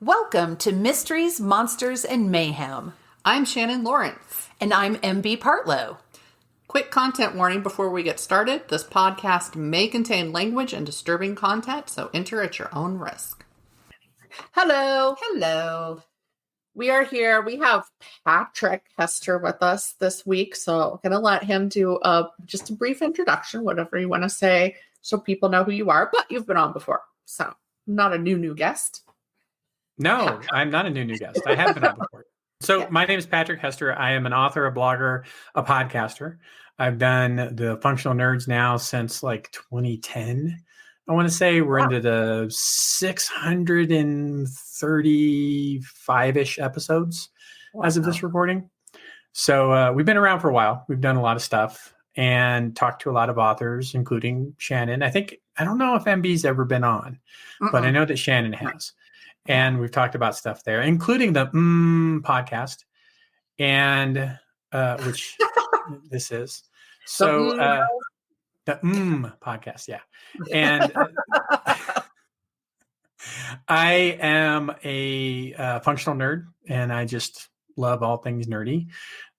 Welcome to Mysteries, Monsters, and Mayhem. I'm Shannon Lawrence. And I'm MB Partlow. Quick content warning before we get started. This podcast may contain language and disturbing content, so enter at your own risk. Hello. Hello. We are here. We have Patrick Hester with us this week, so I'm going to let him do just a brief introduction, whatever you want to say, so people know who you are, but you've been on before, so not a new guest. No, I'm not a new guest. I have been on before. So my name is Patrick Hester. I am an author, a blogger, a podcaster. I've done the Functional Nerds now since like 2010. I want to say we're into the 635-ish episodes as of this recording. So we've been around for a while. We've done a lot of stuff and talked to a lot of authors, including Shannon. I don't know if MB's ever been on, but I know that Shannon has. And we've talked about stuff there, including the podcast, and which this is. So the podcast, yeah. And I am a functional nerd, and I just love all things nerdy.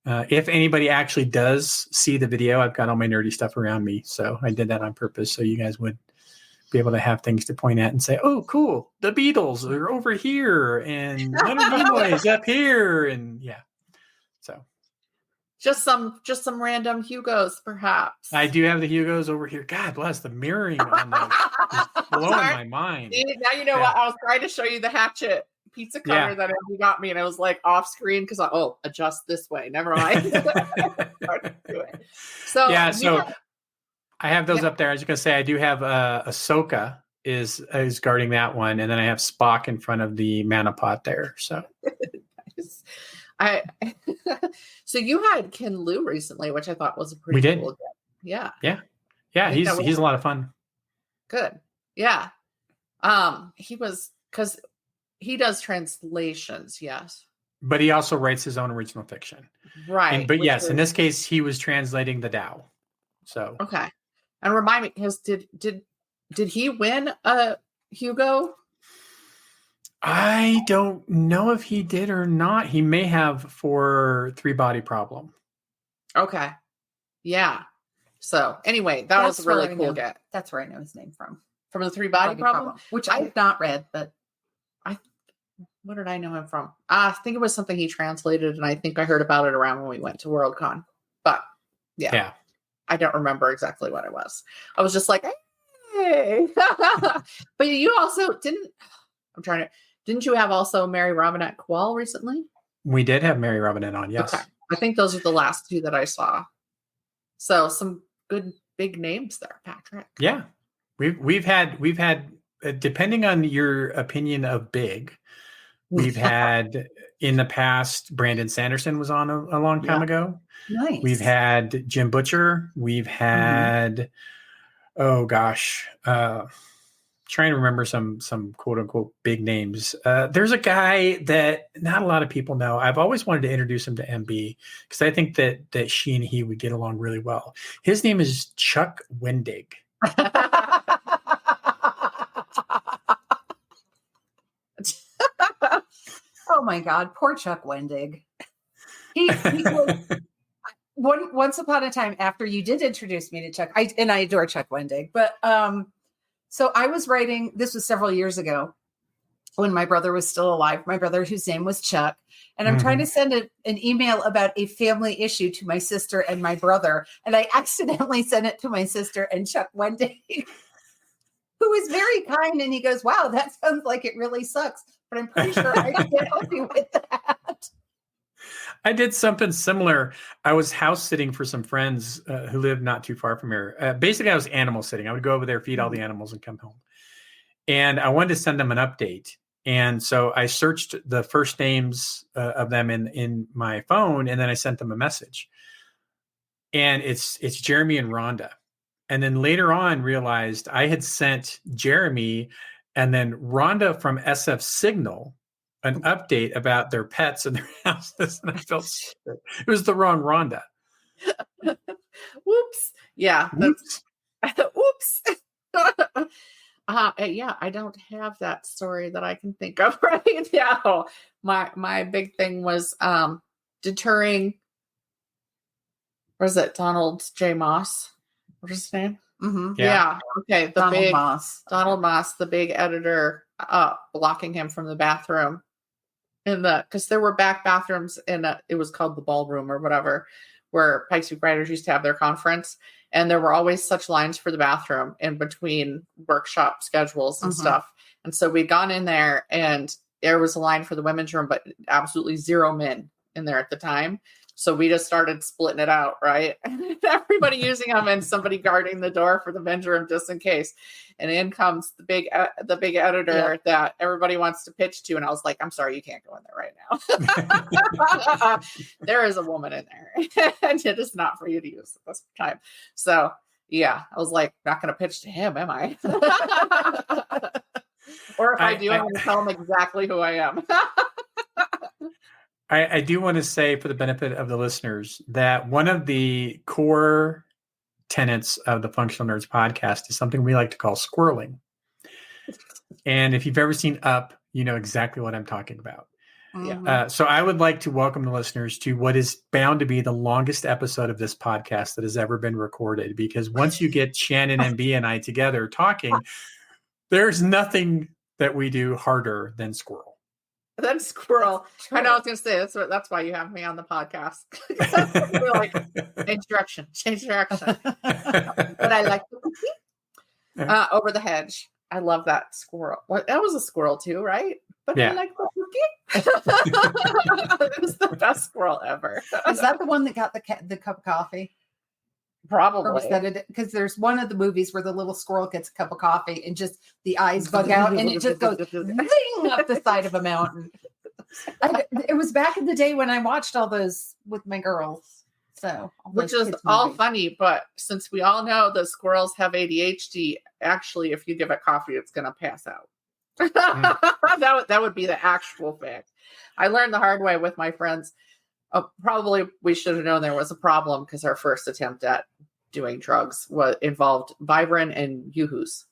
If anybody actually does see the video, I've got all my nerdy stuff around me. So I did that on purpose, so you guys would be able to have things to point at and say, "Oh, cool! The Beatles are over here, and Leonard Nimoy is up here," and yeah. So, just some random Hugos, perhaps. I do have the Hugos over here. God bless, the mirroring on those is blowing my mind. Now you know what I was trying to show you the Hatchet pizza cutter that Andy got me, and I was like off screen because adjust this way. Never mind. So I have those up there. I was going to say I do have Ahsoka is guarding that one, and then I have Spock in front of the mana pot there. So, so you had Ken Liu recently, which I thought was a pretty cool game. Yeah. He's a lot of fun. Good. Yeah. He was because he does translations. Yes. But he also writes his own original fiction. Right. But yes, in this case, he was translating the Tao. So okay. And remind me, did he win a Hugo? I don't know if he did or not. He may have for Three Body Problem. Okay. Yeah. So anyway, that's was a really cool get. That's where I know his name from. From the Three Body Problem? Which I've not read, but what did I know him from? I think it was something he translated, and I think I heard about it around when we went to Worldcon. But yeah. I don't remember exactly what it was. I was just like, hey. But you also didn't you have also Mary Robinette Kowal recently? We did have Mary Robinette on, yes. Okay. I think those are the last two that I saw. So some good big names there, Patrick. Yeah. We've had depending on your opinion of big, we've had in the past, Brandon Sanderson was on a long time ago. Nice. We've had Jim Butcher. We've had, trying to remember some quote unquote big names. There's a guy that not a lot of people know. I've always wanted to introduce him to MB because I think that she and he would get along really well. His name is Chuck Wendig. Oh my God, poor Chuck Wendig. He was once upon a time after you did introduce me to Chuck. I adore Chuck Wendig, but so I was writing. This was several years ago when my brother was still alive. My brother, whose name was Chuck, and I'm trying to send an email about a family issue to my sister and my brother, and I accidentally sent it to my sister and Chuck Wendig, who was very kind, and he goes, "Wow, that sounds like it really sucks." But I'm pretty sure I can help you with that. I did something similar. I was house sitting for some friends who lived not too far from here. Basically, I was animal sitting. I would go over there, feed all the animals, and come home. And I wanted to send them an update. And so I searched the first names of them in my phone, and then I sent them a message. And it's Jeremy and Rhonda. And then later on realized I had sent Jeremy and then Rhonda from SF Signal an update about their pets and their houses. And I felt stupid. It was the wrong Rhonda. Whoops. Yeah. Whoops. Whoops. Yeah, I don't have that story that I can think of right now. My big thing was deterring. Was it Donald J. Moss? What's his name? Mm-hmm. Yeah. Okay. Donald Moss. Donald Moss, the big editor, blocking him from the bathroom because there were back bathrooms it was called the ballroom or whatever, where Pikes Peak writers used to have their conference. And there were always such lines for the bathroom in between workshop schedules and stuff. And so we'd gone in there and there was a line for the women's room, but absolutely zero men in there at the time. So we just started splitting it out, right? Everybody using them and somebody guarding the door for the men's room just in case. And in comes the big editor that everybody wants to pitch to. And I was like, I'm sorry, you can't go in there right now. There is a woman in there and it is not for you to use at this time. So yeah, I was like, not going to pitch to him, am I? Or if I do, I'm going to tell him exactly who I am. I do want to say, for the benefit of the listeners, that one of the core tenets of the Functional Nerds podcast is something we like to call squirreling. And if you've ever seen Up, you know exactly what I'm talking about. Yeah. So I would like to welcome the listeners to what is bound to be the longest episode of this podcast that has ever been recorded. Because once you get Shannon and B and I together talking, there's nothing that we do harder than squirrel. Then squirrel. I know I was going to say that's why you have me on the podcast. We're like, change direction. But I like the cookie. Over the hedge. I love that squirrel. Well, that was a squirrel too, right? But I like the cookie. It was the best squirrel ever. Is that the one that got the cup of coffee? Probably. Because there's one of the movies where the little squirrel gets a cup of coffee and just the eyes bug out and it just goes zing up the side of a mountain. It was back in the day when I watched all those with my girls. So, which is all funny, but since we all know that squirrels have ADHD, actually, if you give it coffee, it's going to pass out. That would be the actual fact. I learned the hard way with my friends. Probably we should have known there was a problem because our first attempt at doing drugs involved Vivarin and Yoo-hoos.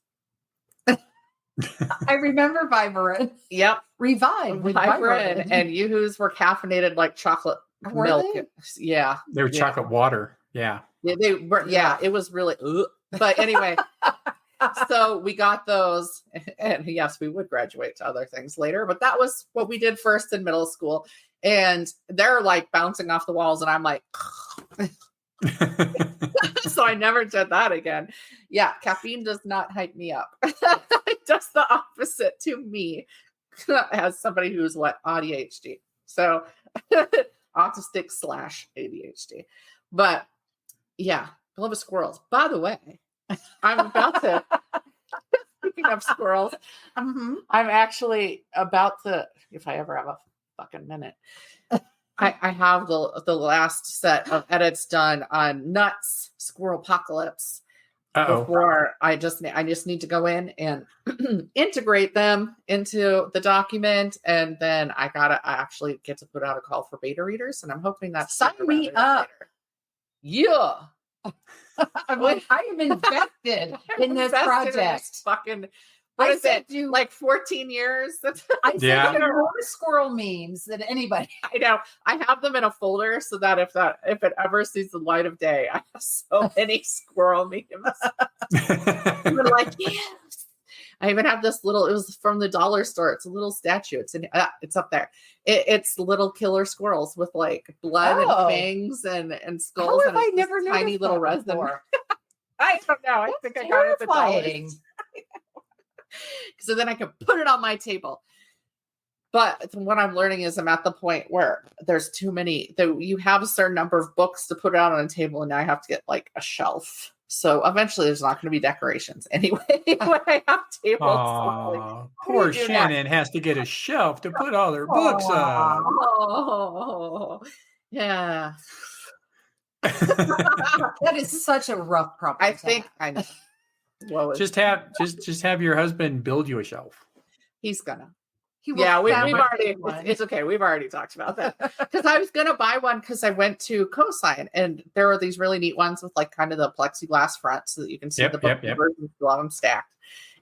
I remember Vivarin. Yep. Revive with Vivarin and Yoo-hoos were caffeinated like chocolate milk. Yeah. They were chocolate water. Yeah. They were. Yeah. It was really. But anyway, so we got those, and yes, we would graduate to other things later. But that was what we did first in middle school. And they're like bouncing off the walls, and I'm like, so I never did that again. Yeah, caffeine does not hype me up. It does the opposite to me as somebody who's ADHD. So autistic / ADHD. But yeah, I love squirrels. By the way, I'm about to, speaking of squirrels, I'm actually about to, if I ever have a fucking minute, I have the last set of edits done on Nuts Squirrel Apocalypse. Before I just need to go in and integrate them into the document, and then I actually get to put out a call for beta readers, and I'm hoping that sign me up. Later. Yeah. I'm like, I am invested in this project. Fucking, what is it? Like 14 years? I sent you more squirrel memes than anybody. I know. I have them in a folder so that if it ever sees the light of day, I have so many squirrel memes. I'm like, yes. I even have this little. It was from the dollar store. It's a little statue. It's up there. It's little killer squirrels with like blood and fangs and skulls. How have I never noticed tiny little resin? I don't know. I think I got it at the dollar. So then I can put it on my table. But what I'm learning is I'm at the point where there's too many. You have a certain number of books to put out on a table, and now I have to get like a shelf. So eventually there's not going to be decorations anyway when I have tables. Aww, poor Shannon has to get a shelf to put all her books on. Oh, yeah. That is such a rough problem. I think I know. Well, just have your husband build you a shelf. He's gonna. We've already. It's okay. We've already talked about that because I was gonna buy one because I went to Cosign and there were these really neat ones with like kind of the plexiglass front so that you can see the book versions. A lot of them stacked.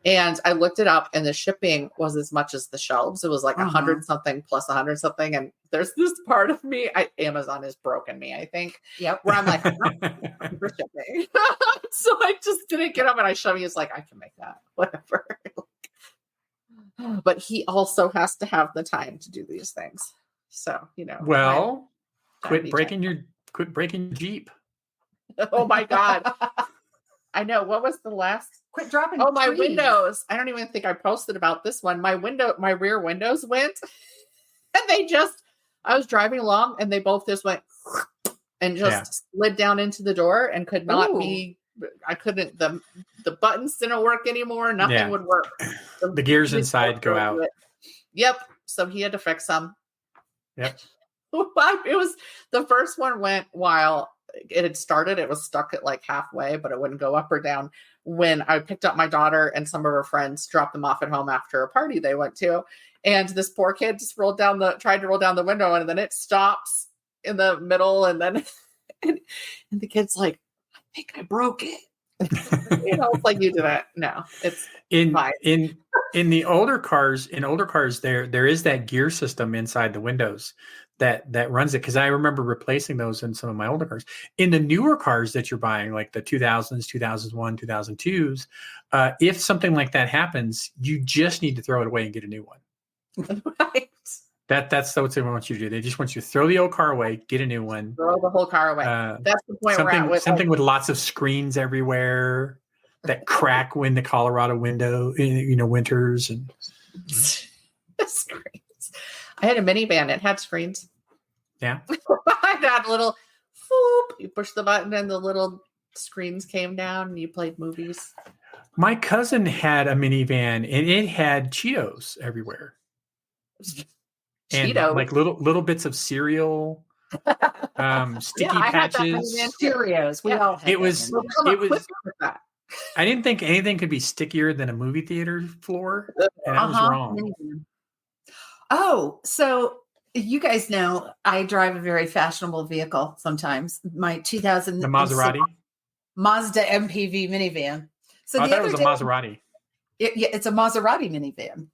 And I looked it up, and the shipping was as much as the shelves. It was like 100 something plus 100 something. And there's this part of me, Amazon has broken me, I think. Yep. Where I'm like, for shipping. So I just didn't get up, and I showed me. It's like, I can make that, whatever. But he also has to have the time to do these things. So, well, quit breaking your Jeep. Oh my God. I know. What was the last? Quit dropping. Oh, my windows. I don't even think I posted about this one. My rear windows went, and I was driving along, and they both just went and just slid down into the door and could not I couldn't, the buttons didn't work anymore. Nothing would work. The gears inside go out. Yep. So he had to fix them. Yep. It was, the first one went while it had started. It was stuck at like halfway, but it wouldn't go up or down. When I picked up my daughter and some of her friends, dropped them off at home after a party they went to, and this poor kid just tried to roll down the window, and then it stops in the middle, and then and the kid's like, I think I broke it. It's like, you did it. No, it's fine. In the older cars, there is that gear system inside the windows that runs it, because I remember replacing those in some of my older cars. In the newer cars that you're buying, like the 2000s, 2001, 2002s, if something like that happens, you just need to throw it away and get a new one. Right. That's what they want you to do. They just want you to throw the old car away, get a new one. Throw the whole car away. That's the point we're at with something with lots of screens everywhere that crack when the Colorado window, winters and screens. I had a minivan. It had screens. Yeah. I had a little whoop, you push the button and the little screens came down and you played movies. My cousin had a minivan and it had Cheetos everywhere. And Cheetos? Like little bits of cereal, sticky patches. Cheerios. We all had it was I didn't think anything could be stickier than a movie theater floor. And I was wrong. Oh, so you guys know I drive a very fashionable vehicle sometimes. My 2000 the Maserati? Mazda MPV minivan. So I thought it was a Maserati. It's a Maserati minivan.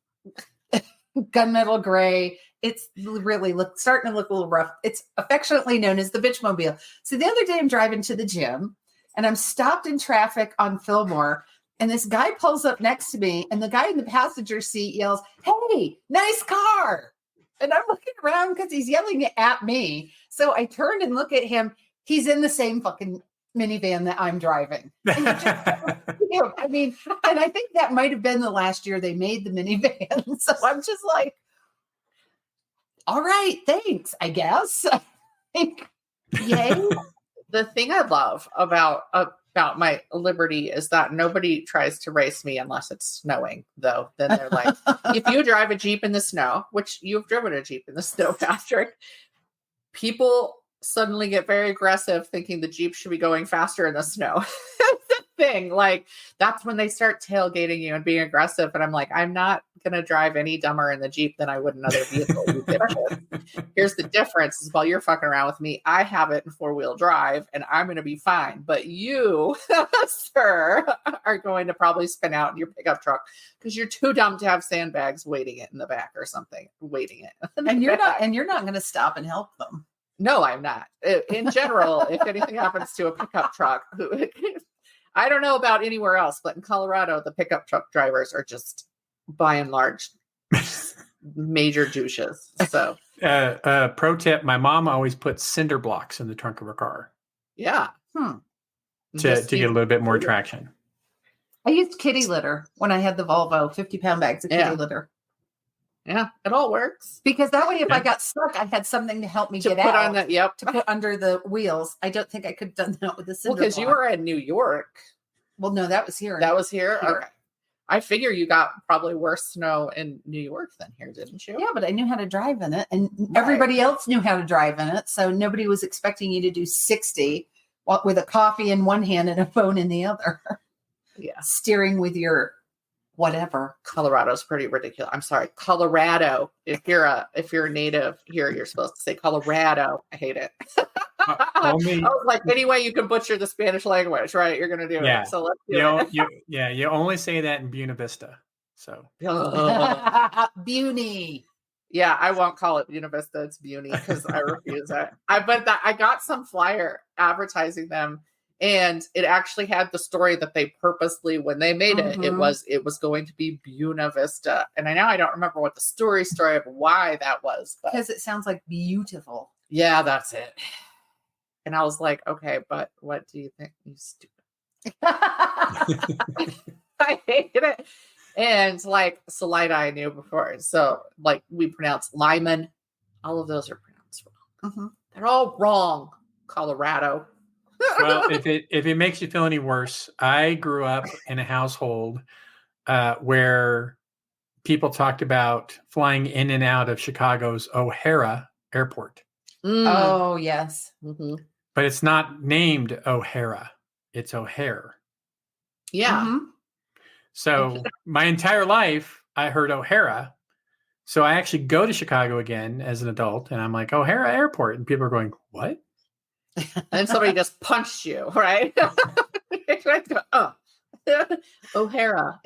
Gunmetal gray. It's really starting to look a little rough. It's affectionately known as the Bitchmobile. So the other day I'm driving to the gym and I'm stopped in traffic on Fillmore. And this guy pulls up next to me, and the guy in the passenger seat yells, "Hey, nice car." And I'm looking around because he's yelling at me. So I turn and look at him. He's in the same fucking minivan that I'm driving. And I mean, and I think that might have been the last year they made the minivan. So I'm just like, all right, thanks, I guess. Yay. The thing I love about my Liberty is that nobody tries to race me unless it's snowing, though. Then they're like, if you drive a Jeep in the snow, which you've driven a Jeep in the snow, Patrick, people suddenly get very aggressive thinking the Jeep should be going faster in the snow. Thing, like, that's when they start tailgating you and being aggressive. And I'm like, I'm not going to drive any dumber in the Jeep than I would another vehicle. Here's the difference is while you're fucking around with me, I have it in 4-wheel drive and I'm going to be fine. But you, sir, are going to probably spin out in your pickup truck because you're too dumb to have sandbags waiting it in the back or something, waiting it. And you're not going to stop and help them. No, I'm not. In general, if anything happens to a pickup truck, I don't know about anywhere else, but in Colorado, the pickup truck drivers are just, by and large, major douches. So, pro tip: my mom always puts cinder blocks in the trunk of her car. Yeah, to get a little bit more traction. I used kitty litter when I had the Volvo, 50-pound bags of kitty litter. Yeah, it all works. Because that way, if I got stuck, I had something to help me get out. On that, to put under the wheels. I don't think I could have done that with the cinder block. Because you were in New York. Well, no, that was here. That was here? Okay. I figure you got probably worse snow in New York than here, didn't you? Yeah, but I knew how to drive in it. And everybody else knew how to drive in it. So nobody was expecting you to do 60 with a coffee in one hand and a phone in the other. Yeah. Steering with your whatever. Colorado's pretty ridiculous. I'm sorry, Colorado. If you're a native here, you're supposed to say Colorado. I hate it. I was like, any way you can butcher the Spanish language, right? You're gonna do it. So let's do it. You only say that in Buena Vista. So Buny. Yeah, I won't call it Buena Vista. It's Buny because I refuse it. I got some flyer advertising them, and it actually had the story that they purposely, when they made it, it was going to be Buena Vista, and I don't remember what the story of why that was, because it sounds like beautiful. Yeah, that's it. And I was like, okay, but what do you think? You stupid. I hated it. And like Salida, I knew before. So like we pronounce Lyman. All of those are pronounced wrong. They're all wrong. Colorado. Well, if it makes you feel any worse, I grew up in a household where people talked about flying in and out of Chicago's O'Hara Airport. Oh, yes. But it's not named O'Hara. It's O'Hare. Yeah. So my entire life, I heard O'Hara. So I actually go to Chicago again as an adult, and I'm like, O'Hara Airport. And people are going, what? And somebody just punched you, right? O'Hara.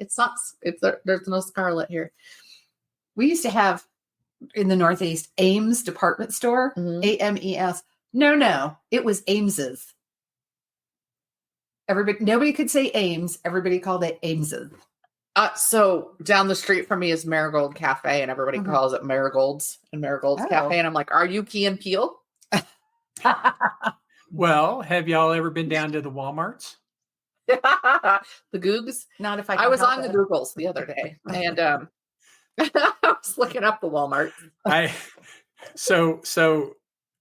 There's no Scarlet here. We used to have in the Northeast Ames department store, AMES. No, it was Ames's. Nobody could say Ames. Everybody called it Ames's. So down the street from me is Marigold Cafe, and everybody calls it Marigold's and Marigold's Cafe. And I'm like, are you Key and Peele? Well, have y'all ever been down to the Walmarts? The Googs? Not if I was on the Googles the other day, and I was looking up the Walmart. So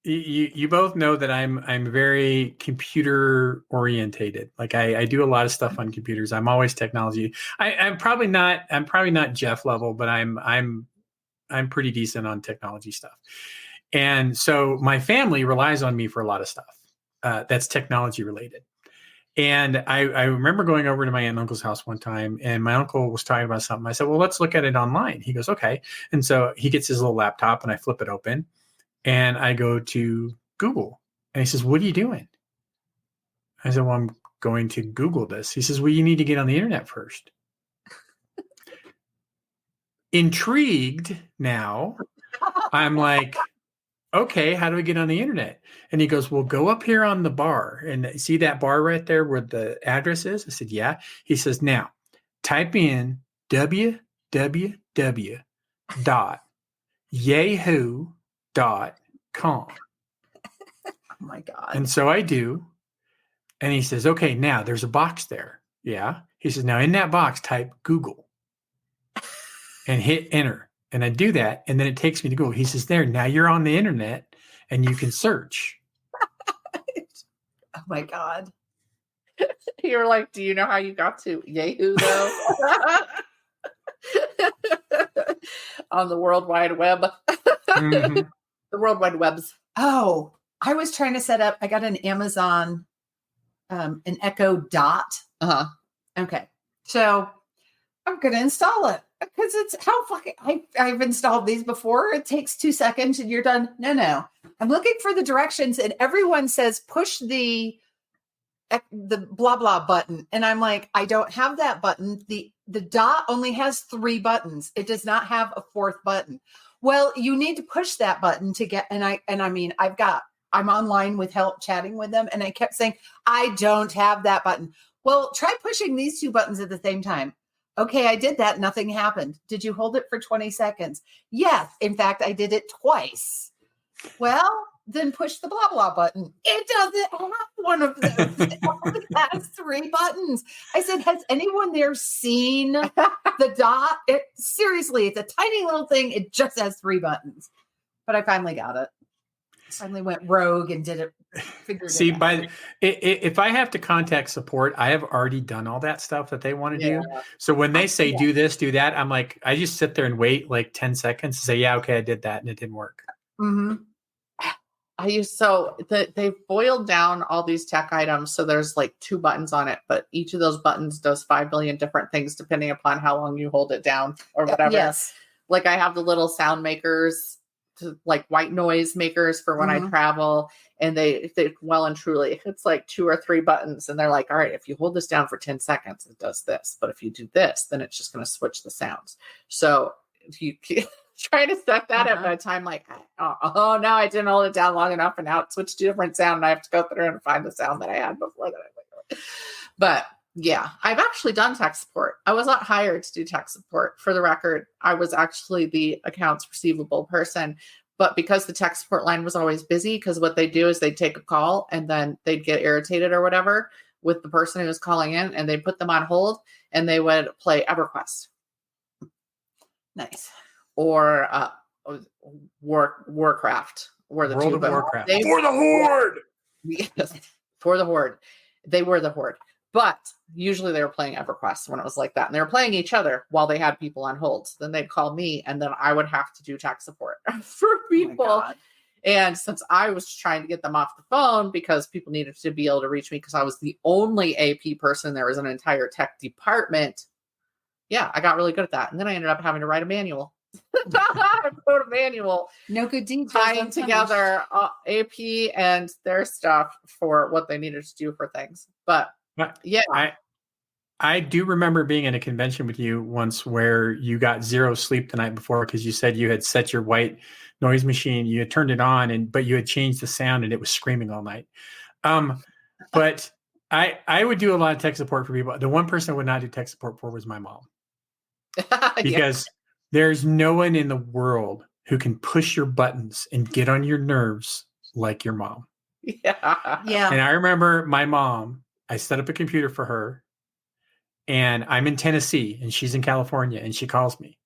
you both know that I'm very computer orientated. Like I do a lot of stuff on computers. I'm always technology. I'm probably not Jeff level, but I'm pretty decent on technology stuff. And so my family relies on me for a lot of stuff that's technology related. And I remember going over to my aunt and uncle's house one time, and my uncle was talking about something. I said, well, let's look at it online. He goes, okay. And so he gets his little laptop, and I flip it open, and I go to Google. And he says, what are you doing? I said, well, I'm going to Google this. He says, well, you need to get on the internet first. Intrigued now, I'm like, okay, how do we get on the internet? And he goes, well, go up here on the bar and see that bar right there where the address is? I said, yeah. He says, now type in www.yahoo.com. Oh my God. And so I do. And he says, okay, now there's a box there. Yeah. He says, now in that box, type Google and hit enter. And I do that, and then it takes me to Google. He says, there, now you're on the internet, and you can search. Oh, my God. You're like, do you know how you got to Yahoo, though? On the World Wide Web. The World Wide Webs. Oh, I was trying to set up, I got an Amazon, an Echo Dot. Okay. So I'm going to install it. Because it's how fucking I've installed these before. It takes 2 seconds and you're done. No. I'm looking for the directions and everyone says push the blah blah button. And I'm like, I don't have that button. The dot only has 3 buttons. It does not have a 4th button. Well, you need to push that button to get I'm online with help chatting with them. And I kept saying, I don't have that button. Well, try pushing these 2 buttons at the same time. Okay, I did that. Nothing happened. Did you hold it for 20 seconds? Yes. In fact, I did it twice. Well, then push the blah, blah button. It doesn't have one of those. It only has 3 buttons. I said, has anyone there seen the dot? Seriously, it's a tiny little thing. It just has 3 buttons. But I finally got it. Finally went rogue and did it. See, if I have to contact support, I have already done all that stuff that they want to do. So when they say do this, do that, I'm like, I just sit there and wait like 10 seconds and say, yeah, okay, I did that and it didn't work. they've boiled down all these tech items. So there's like 2 buttons on it, but each of those buttons does 5 billion different things depending upon how long you hold it down or whatever. Yes. Like I have the little sound makers, like white noise makers for when I travel, and they well and truly, it's like 2 or 3 buttons, and they're like, all right, if you hold this down for 10 seconds, it does this, but if you do this, then it's just going to switch the sounds. So if you try to set that at a time, like, oh no, I didn't hold it down long enough, and now it switched to a different sound, and I have to go through and find the sound that I had before that. But yeah, I've actually done tech support. I was not hired to do tech support. For the record, I was actually the accounts receivable person. But because the tech support line was always busy, because what they do is they'd take a call and then they'd get irritated or whatever with the person who was calling in, and they'd put them on hold and they would play EverQuest. Nice. Or Warcraft. World of Warcraft. For the Horde! Yes, for the Horde. They were the Horde. But usually they were playing EverQuest when it was like that. And they were playing each other while they had people on hold. So then they'd call me, and then I would have to do tech support for people. Oh, and since I was trying to get them off the phone because people needed to be able to reach me because I was the only AP person, there was an entire tech department. Yeah, I got really good at that. And then I ended up having to write a manual. I wrote a manual. No good deeds. Tying together AP and their stuff for what they needed to do for things. But yeah, I do remember being in a convention with you once where you got 0 sleep the night before because you said you had set your white noise machine, you had turned it on, but you had changed the sound and it was screaming all night. But I would do a lot of tech support for people. The one person I would not do tech support for was my mom, because there's no one in the world who can push your buttons and get on your nerves like your mom. Yeah. And I remember my mom. I set up a computer for her, and I'm in Tennessee and she's in California, and she calls me.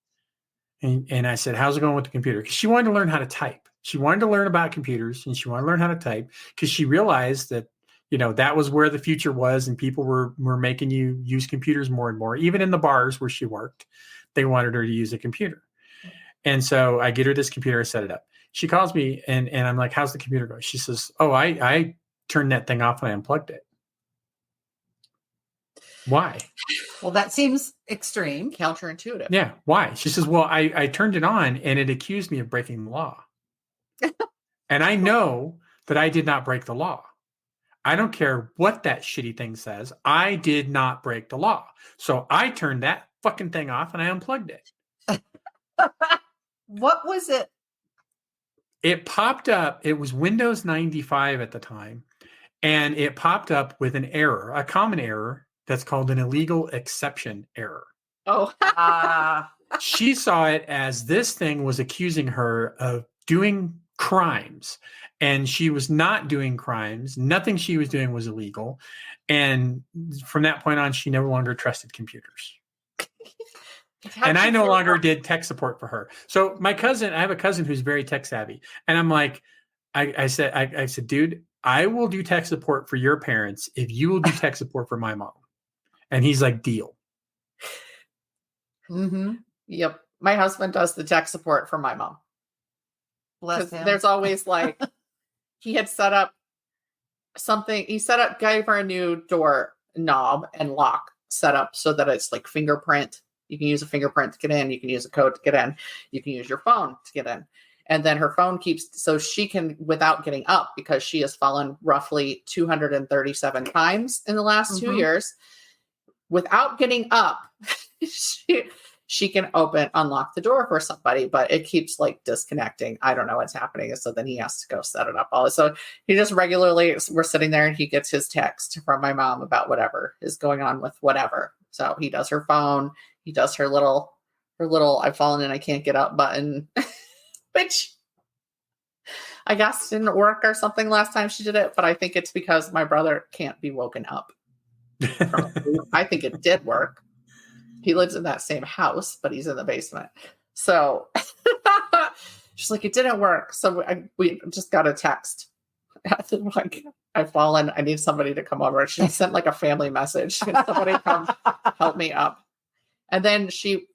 And I said, how's it going with the computer? Because she wanted to learn how to type. She wanted to learn about computers, and she wanted to learn how to type because she realized that, that was where the future was, and people were making you use computers more and more. Even in the bars where she worked, they wanted her to use a computer. And so I get her this computer, I set it up. She calls me and I'm like, how's the computer going? She says, oh, I turned that thing off and I unplugged it. Why? Well, that seems extreme. Counterintuitive. Yeah. Why? She says, well, I turned it on and it accused me of breaking the law. And I know that I did not break the law. I don't care what that shitty thing says. I did not break the law. So I turned that fucking thing off and I unplugged it. What was it? It popped up. It was Windows 95 at the time. And it popped up with an error, a common error that's called an illegal exception error. Oh, She saw it as this thing was accusing her of doing crimes, and she was not doing crimes. Nothing she was doing was illegal. And from that point on, she no longer trusted computers. And I no longer did tech support for her. So I have a cousin who's very tech savvy. And I'm like, I said, dude, I will do tech support for your parents if you will do tech support for my mom. And he's like, deal. Mm-hmm. Yep. My husband does the tech support for my mom. Bless him. There's always like, he had set up something. He gave her a new door knob and lock set up so that it's like fingerprint. You can use a fingerprint to get in. You can use a code to get in. You can use your phone to get in. And then her phone so she can, without getting up, because she has fallen roughly 237 times in the last 2 years, without getting up, she can unlock the door for somebody, but it keeps like disconnecting. I don't know what's happening. So then he has to go set it up. So he just regularly, we're sitting there and he gets his text from my mom about whatever is going on with whatever. So he does her phone. He does her little I've fallen and I can't get up button, which I guess didn't work or something last time she did it. But I think it's because my brother can't be woken up. I think it did work. He lives in that same house, but he's in the basement. So she's like, it didn't work. So we just got a text. Like, I've fallen. I need somebody to come over. She sent like a family message. Can somebody come help me up? And then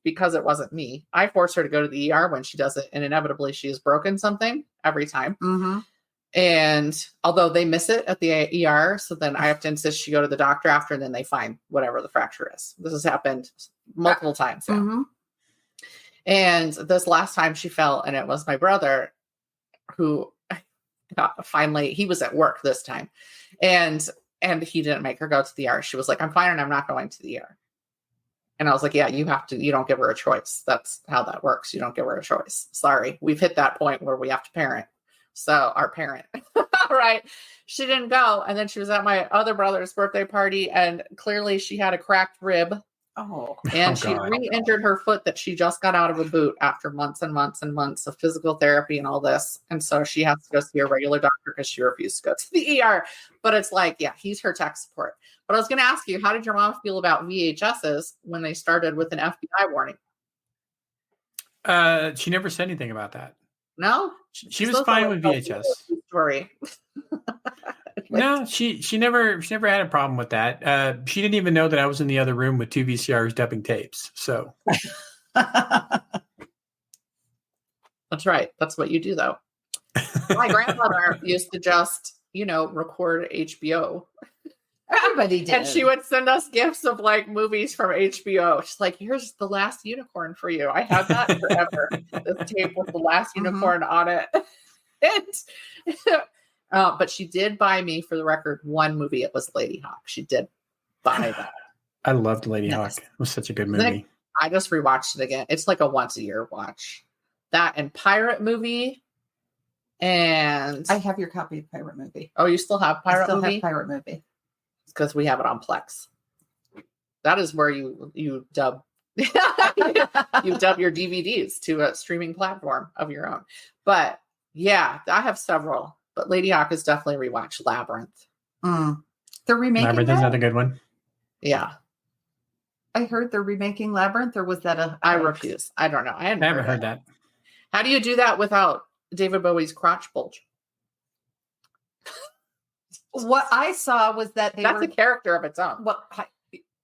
because it wasn't me, I forced her to go to the ER when she does it. And inevitably she has broken something every time. Mm-hmm. And although they miss it at the ER, so then I have to insist she go to the doctor after, and then they find whatever the fracture is. This has happened multiple times now. Mm-hmm. And this last time she fell, and it was my brother who finally, he was at work this time. And he didn't make her go to the ER. She was like, I'm fine and I'm not going to the ER. And I was like, yeah, you don't give her a choice. That's how that works. You don't give her a choice. Sorry. We've hit that point where we have to parent. So our parent, right? She didn't go. And then she was at my other brother's birthday party, and clearly she had a cracked rib. Oh, and she re-injured her foot that she just got out of a boot after months and months and months of physical therapy and all this. And so she has to go see a regular doctor because she refused to go to the ER. But it's like, yeah, he's her tech support. But I was going to ask you, how did your mom feel about VHSs when they started with an FBI warning? She never said anything about that. No? She was fine with VHS. Story. No, she never had a problem with that. She didn't even know that I was in the other room with 2 VCRs dubbing tapes. So that's right. That's what you do, though. My grandmother used to just, record HBO. Everybody did. And she would send us gifts of like movies from HBO. She's like, here's The Last Unicorn for you. I had that forever. This tape with The Last Unicorn on it. But she did buy me, for the record, one movie. It was Lady Hawk. She did buy that. I loved Lady Hawk. It was such a good movie. I just rewatched it again. It's like a once a year watch. That and Pirate Movie. And I have your copy of Pirate Movie. Oh, you still have Pirate Movie? I still have Pirate Movie. Because we have it on Plex. That is where you dub you dub your DVDs to a streaming platform of your own. But yeah, I have several. But Lady Hawk is definitely rewatched. Labyrinth. They're remaking Labyrinth is another good one. Yeah. I heard they're remaking Labyrinth, or was that I refuse. I don't know. I haven't heard that. How do you do that without David Bowie's crotch bulge? What I saw was that that's a character of its own. Well,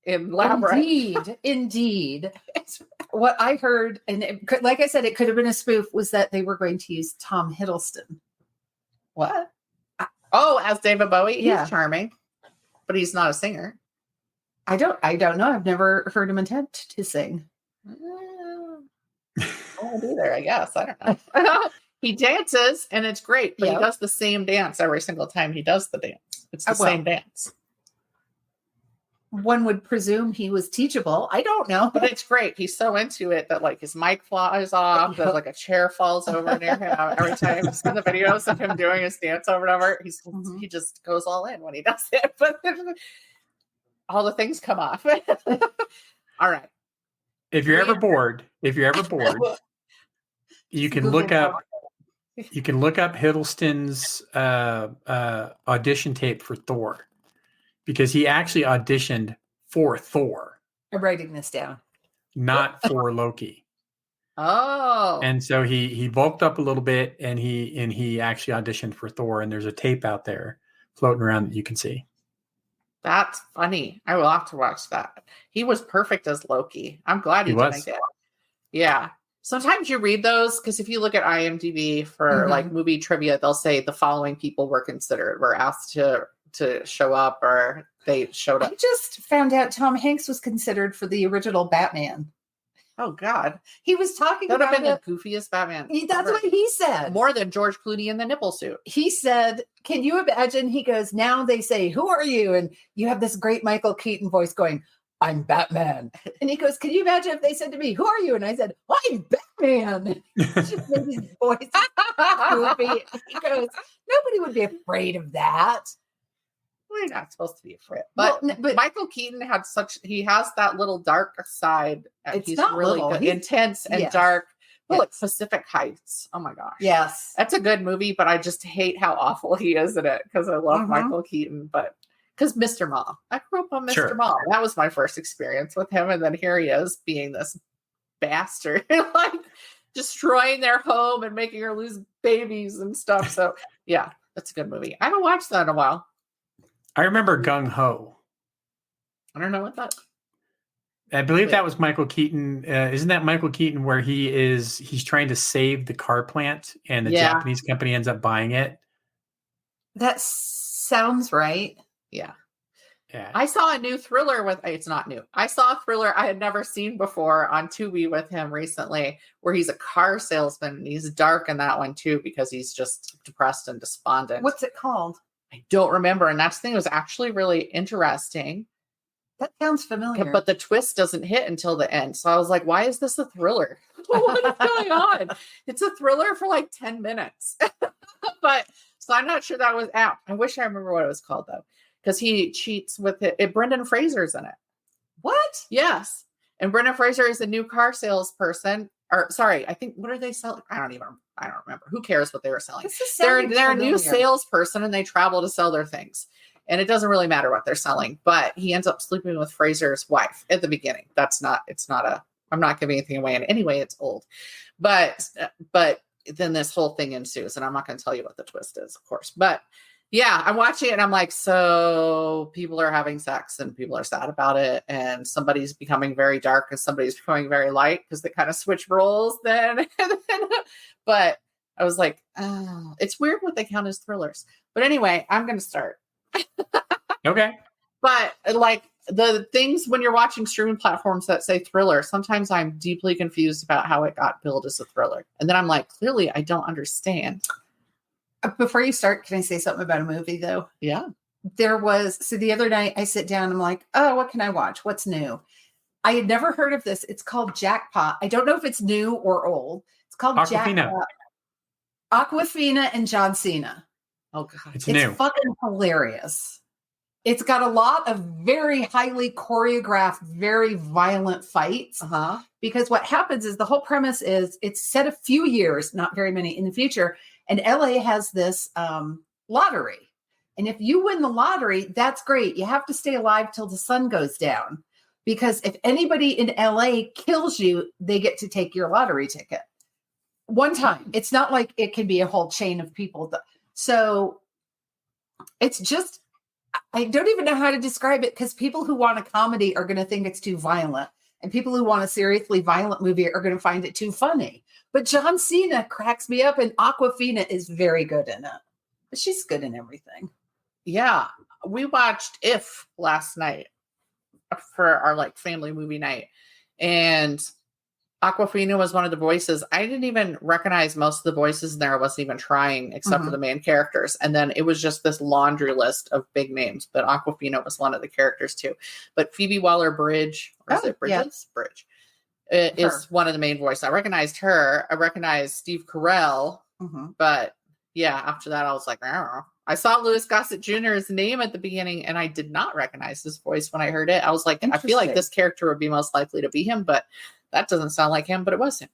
in Labyrinth. Indeed. What I heard, and like I said, it could have been a spoof, was that they were going to use Tom Hiddleston. What? As David Bowie? He's charming, but he's not a singer. I don't know. I've never heard him attempt to sing. I won't either, I guess. I don't know. He dances, and it's great, but he does the same dance every single time he does the dance. It's the same dance. One would presume he was teachable. I don't know. But it's great. He's so into it that like his mic flies off, that like a chair falls over near him every time. I've seen the videos of him doing his dance over and over. He just goes all in when he does it. But all the things come off. All right. If you're ever bored, you can look up Hiddleston's audition tape for Thor, because he actually auditioned for Thor. I'm writing this down. Not for Loki. Oh. And so he bulked up a little bit, and he actually auditioned for Thor, and there's a tape out there floating around that you can see. That's funny. I will have to watch that. He was perfect as Loki. I'm glad he didn't get it. Yeah. Sometimes you read those, because if you look at IMDb for like movie trivia, they'll say the following people were asked to show up, or they showed up. I just found out Tom Hanks was considered for the original Batman. Oh God. He was talking about the goofiest Batman. That's what he said. More than George Clooney in the nipple suit. He said, can you imagine? He goes, now they say, who are you? And you have this great Michael Keaton voice going, I'm Batman. And he goes, can you imagine if they said to me, who are you? And I said, I'm Batman. Just made his voice goofy. He goes, nobody would be afraid of that. We're not supposed to be afraid. But Michael Keaton has that little dark side. He's not really good, intense and dark. Well, like Pacific Heights. Oh my gosh. Yes. That's a good movie, but I just hate how awful he is in it, because I love Michael Keaton. But because Mr. Mom. I grew up on Mr. Mom. That was my first experience with him. And then here he is being this bastard, like destroying their home and making her lose babies and stuff. So yeah, that's a good movie. I haven't watched that in a while. I remember Gung Ho. I don't know what that. I believe that was Michael Keaton. Isn't that Michael Keaton where he's trying to save the car plant, and the Japanese company ends up buying it? That sounds right. Yeah. Yeah. I saw a new thriller with, it's not new. I saw a thriller I had never seen before on Tubi with him recently, where he's a car salesman. And he's dark in that one too, because he's just depressed and despondent. What's it called? I don't remember. And that thing was actually really interesting. That sounds familiar. But the twist doesn't hit until the end. So I was like, why is this a thriller? What is going on? It's a thriller for like 10 minutes. But so I'm not sure that was out. I wish I remember what it was called though. Because he cheats with it. Brendan Fraser's in it. What? Yes. And Brendan Fraser is a new car salesperson. Or sorry, I think, what are they selling? I don't remember. Who cares what they were selling? They're a new salesperson and they travel to sell their things. And it doesn't really matter what they're selling, but he ends up sleeping with Fraser's wife at the beginning. I'm not giving anything away. And anyway, it's old. But then this whole thing ensues, and I'm not going to tell you what the twist is, of course. But yeah, I'm watching it and I'm like, so people are having sex and people are sad about it. And somebody's becoming very dark and somebody's becoming very light because they kind of switch roles then. But I was like, oh, it's weird what they count as thrillers. But anyway, I'm going to start. Okay. But like the things when you're watching streaming platforms that say thriller, sometimes I'm deeply confused about how it got billed as a thriller. And then I'm like, clearly I don't understand. Before you start, can I say something about a movie though? Yeah. So the other night I sit down, I'm like, oh, what can I watch? What's new? I had never heard of this. It's called Jackpot. I don't know if it's new or old. It's called Aquafina. Jackpot. Aquafina and John Cena. Oh God. It's new. Fucking hilarious. It's got a lot of very highly choreographed, very violent fights. Uh-huh. Because what happens is the whole premise is it's set a few years, not very many in the future. And LA has this lottery. And if you win the lottery, that's great. You have to stay alive till the sun goes down. Because if anybody in LA kills you, they get to take your lottery ticket. One time. It's not like it can be a whole chain of people. So it's just, I don't even know how to describe it because people who want a comedy are going to think it's too violent. And people who want a seriously violent movie are going to find it too funny. But John Cena cracks me up and Aquafina is very good in it. But she's good in everything. Yeah. We watched If last night for our like family movie night. And Aquafina was one of the voices. I didn't even recognize most of the voices in there. I wasn't even trying except for the main characters. And then it was just this laundry list of big names. But Aquafina was one of the characters too. But Phoebe Waller-Bridge, or is it Bridges? Yes. Bridge. Is one of the main voices. I recognized her. I recognized Steve Carell. But yeah, after that, I was like, I saw Louis Gossett Jr.'s name at the beginning, and I did not recognize his voice when I heard it. I was like, I feel like this character would be most likely to be him, but that doesn't sound like him, but it was him.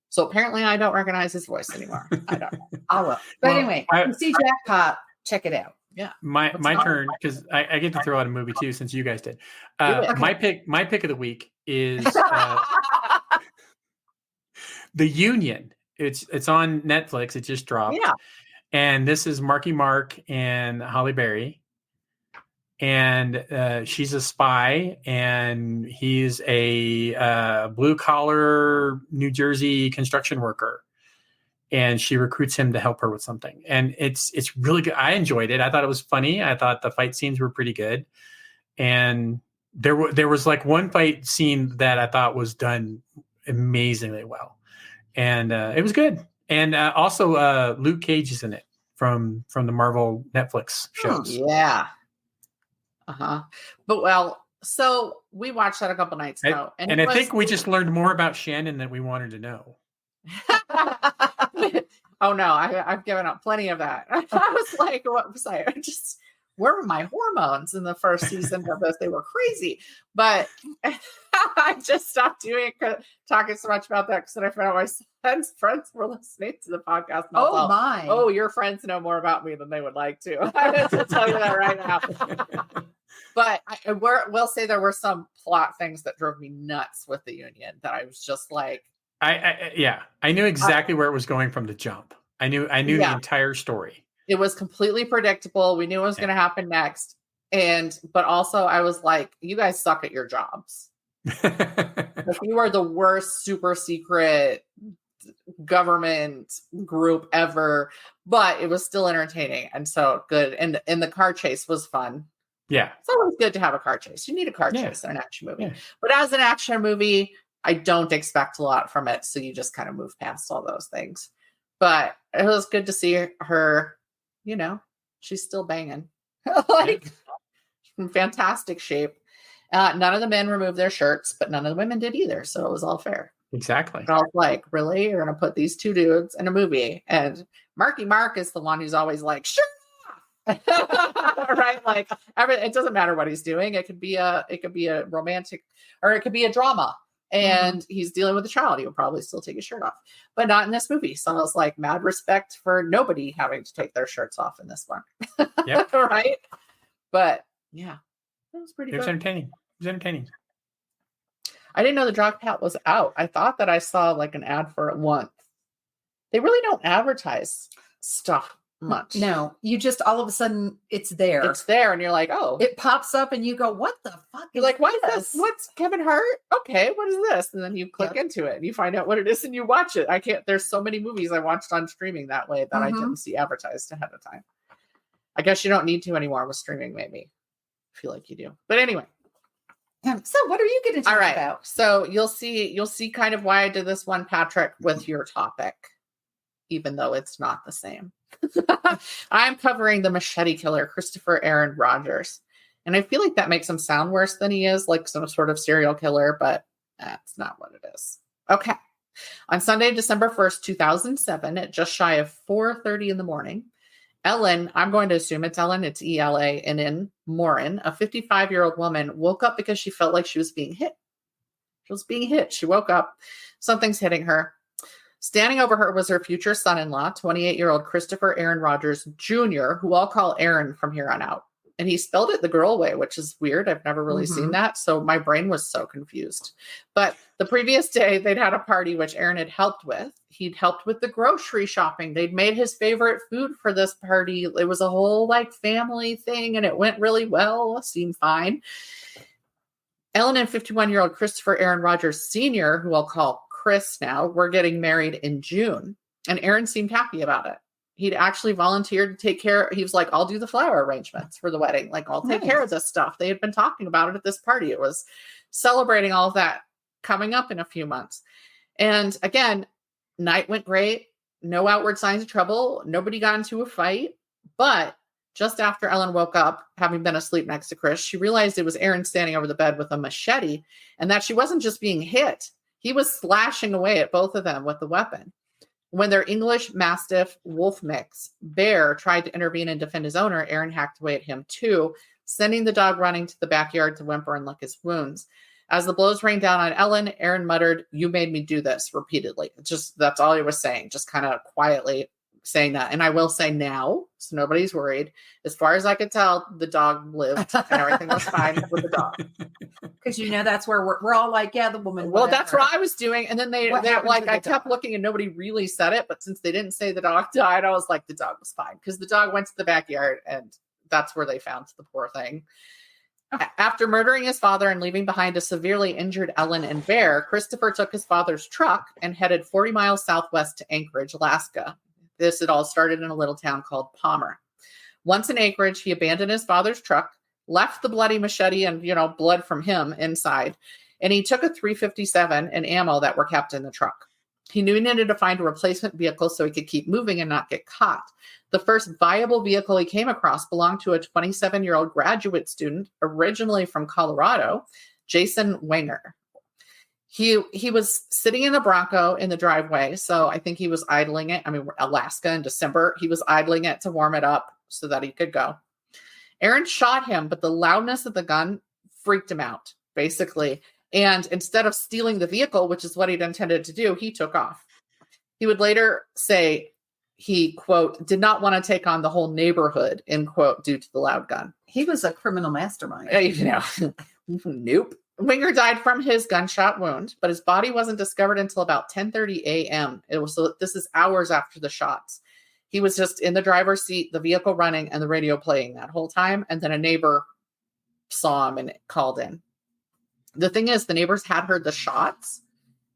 So apparently I don't recognize his voice anymore. I don't know. I will. But anyway, you see Jackpot, check it out. Yeah. My turn, because I get to throw out a movie too, since you guys did. My pick of the week is The Union. It's on Netflix. It just dropped. Yeah. And this is Marky Mark and Holly Berry. And she's a spy, and he's a blue-collar New Jersey construction worker. And she recruits him to help her with something. And it's really good. I enjoyed it. I thought it was funny. I thought the fight scenes were pretty good. And there was like one fight scene that I thought was done amazingly well. And it was good. And also Luke Cage is in it from the Marvel Netflix shows. Yeah. But so we watched that a couple nights ago. And I think we just learned more about Shannon than we wanted to know. Oh no, I've given up plenty of that. I was like, what was I just, where were my hormones in the first season of this? They were crazy. But I just stopped talking so much about that because then I found out my friends were listening to the podcast. Oh my. Oh, your friends know more about me than they would like to. I have to tell you that right now. But I will say there were some plot things that drove me nuts with The Union that I was just like, I knew exactly where it was going from the jump. I knew the entire story. It was completely predictable. We knew what was going to happen next. But also I was like, you guys suck at your jobs. Like, you are the worst super secret government group ever, but it was still entertaining and so good. And the car chase was fun. Yeah. It's always good to have a car chase. You need a car chase in an action movie. Yeah. But as an action movie, I don't expect a lot from it. So you just kind of move past all those things. But it was good to see her, you know, she's still banging. Like, in fantastic shape. None of the men removed their shirts, but none of the women did either. So it was all fair. Exactly. I was like, really? You're going to put these two dudes in a movie? And Marky Mark is the one who's always like, sure. Right? Like, it doesn't matter what he's doing. It could be a romantic, or it could be a drama. And he's dealing with a child. He would probably still take his shirt off, but not in this movie. So I was like, mad respect for nobody having to take their shirts off in this one. Yep. Right? But yeah, it was pretty good. It was entertaining. I didn't know the dog pat was out. I thought that I saw like an ad for it once. They really don't advertise stuff much. No, you just all of a sudden it's there. It's there, and you're like, oh, it pops up, and you go, "What the fuck?" You're like, "What is this? What's Kevin Hart? Okay, what is this?" And then you click into it, and you find out what it is, and you watch it. I can't. There's so many movies I watched on streaming that way that I didn't see advertised ahead of time. I guess you don't need to anymore with streaming. Maybe I feel like you do, but anyway. So what are you going to talk about? So you'll see kind of why I did this one, Patrick, with your topic, even though it's not the same. I'm covering the Machete Killer, Christopher Aaron Rogers. And I feel like that makes him sound worse than he is, like some sort of serial killer, but that's not what it is. Okay. On Sunday, December 1st, 2007, at just shy of 4:30 in the morning, Ellen, I'm going to assume it's Ellen, it's ELANN Morin, a 55-year-old woman, woke up because she felt like she was being hit. She was being hit. She woke up. Something's hitting her. Standing over her was her future son-in-law, 28-year-old Christopher Aaron Rogers Jr., who I'll call Aaron from here on out. And he spelled it the girl way, which is weird. I've never really seen that. So my brain was so confused. But the previous day, they'd had a party, which Aaron had helped with. He'd helped with the grocery shopping. They'd made his favorite food for this party. It was a whole like family thing, and it went really well. Seemed fine. Ellen and 51-year-old Christopher Aaron Rogers Sr., who I'll call Chris now, were getting married in June. And Aaron seemed happy about it. He'd actually volunteered to take care. He was like, I'll do the flower arrangements for the wedding. Like, I'll take care of this stuff. They had been talking about it at this party. It was celebrating all of that coming up in a few months. And again, night went great. No outward signs of trouble. Nobody got into a fight. But just after Ellen woke up, having been asleep next to Chris, she realized it was Aaron standing over the bed with a machete, and that she wasn't just being hit. He was slashing away at both of them with the weapon. When their English Mastiff Wolf mix, Bear, tried to intervene and defend his owner, Aaron hacked away at him too, sending the dog running to the backyard to whimper and lick his wounds. As the blows rained down on Ellen, Aaron muttered, "You made me do this," repeatedly. Just that's all he was saying, just kind of quietly saying that. And I will say now, so nobody's worried, as far as I could tell, the dog lived and everything was fine with the dog. Because that's where we're all like, yeah, the woman. Well, that's what I was doing. And then they like, I kept looking and nobody really said it. But since they didn't say the dog died, I was like, the dog was fine. Because the dog went to the backyard and that's where they found the poor thing. After murdering his father and leaving behind a severely injured Ellen and Bear, Christopher took his father's truck and headed 40 miles southwest to Anchorage, Alaska. This had all started in a little town called Palmer. Once in Anchorage, he abandoned his father's truck, left the bloody machete and, blood from him inside, and he took a .357 and ammo that were kept in the truck. He knew he needed to find a replacement vehicle so he could keep moving and not get caught. The first viable vehicle he came across belonged to a 27-year-old graduate student, originally from Colorado, Jason Wenger. He was sitting in a Bronco in the driveway, so I think he was idling it. I mean, Alaska in December, he was idling it to warm it up so that he could go. Aaron shot him, but the loudness of the gun freaked him out, basically. And instead of stealing the vehicle, which is what he'd intended to do, he took off. He would later say he, quote, did not want to take on the whole neighborhood, end quote, due to the loud gun. He was a criminal mastermind. Nope. Wenger died from his gunshot wound, but his body wasn't discovered until about 10:30 a.m. This is hours after the shots. He was just in the driver's seat, the vehicle running, and the radio playing that whole time. And then a neighbor saw him and called in. The thing is, the neighbors had heard the shots,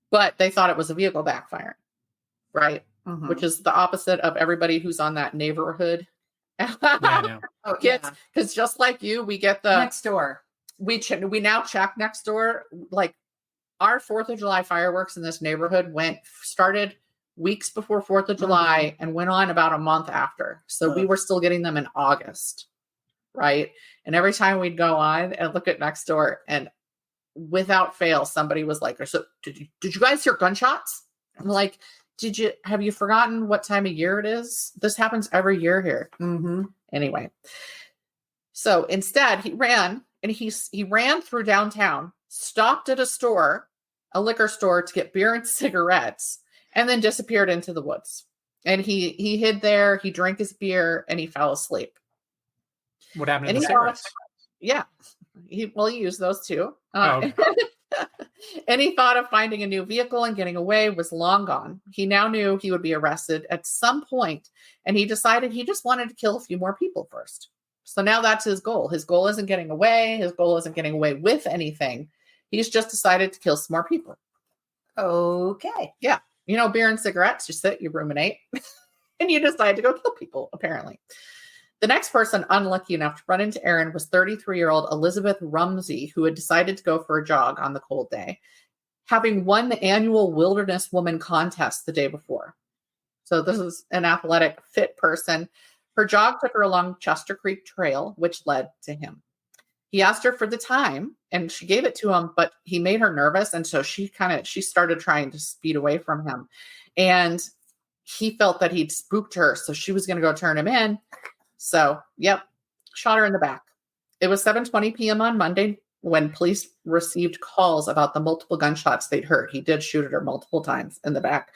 but they thought it was a vehicle backfiring. right? Which is the opposite of everybody who's on that neighborhood. Yeah, I know. Oh, Because just like you, we get the next door. We now check next door. Like our 4th of July fireworks in this neighborhood started weeks before 4th of July and went on about a month after. So we were still getting them in August, right? And every time we'd go on and look at next door, and without fail, somebody was like, "So did you guys hear gunshots?" I'm like, have you forgotten what time of year it is? This happens every year here. Anyway, so instead he ran, and he ran through downtown, stopped at a liquor store to get beer and cigarettes, and then disappeared into the woods. And he hid there, he drank his beer, and he fell asleep. What happened to the cigarettes? Yeah. He used those too. Okay. And he thought of finding a new vehicle and getting away was long gone. He now knew he would be arrested at some point, and he decided he just wanted to kill a few more people first. So now that's his goal. His goal isn't getting away. His goal isn't getting away with anything. He's just decided to kill some more people. Okay. Yeah. Beer and cigarettes, you sit, you ruminate, and you decide to go kill people, apparently. The next person unlucky enough to run into Aaron was 33-year-old Elizabeth Rumsey, who had decided to go for a jog on the cold day, having won the annual Wilderness Woman contest the day before. So this is an athletic, fit person. Her jog took her along Chester Creek Trail, which led to him. He asked her for the time, and she gave it to him, but he made her nervous, and so she started trying to speed away from him. And he felt that he'd spooked her, so she was going to go turn him in. So, shot her in the back. It was 7:20 p.m. on Monday when police received calls about the multiple gunshots they'd heard. He did shoot at her multiple times in the back.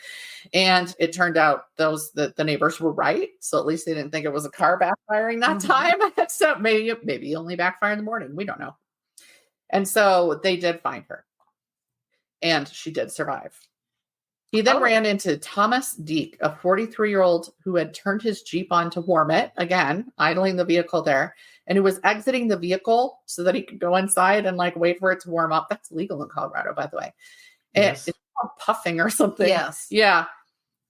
And it turned out the neighbors were right. So at least they didn't think it was a car backfiring that time. So maybe only backfire in the morning. We don't know. And so they did find her. And she did survive. He then ran into Thomas Deek, a 43-year-old who had turned his Jeep on to warm it, again, idling the vehicle there, and who was exiting the vehicle so that he could go inside and wait for it to warm up. That's legal in Colorado, by the way. Yes. It's called puffing or something. Yes. Yeah.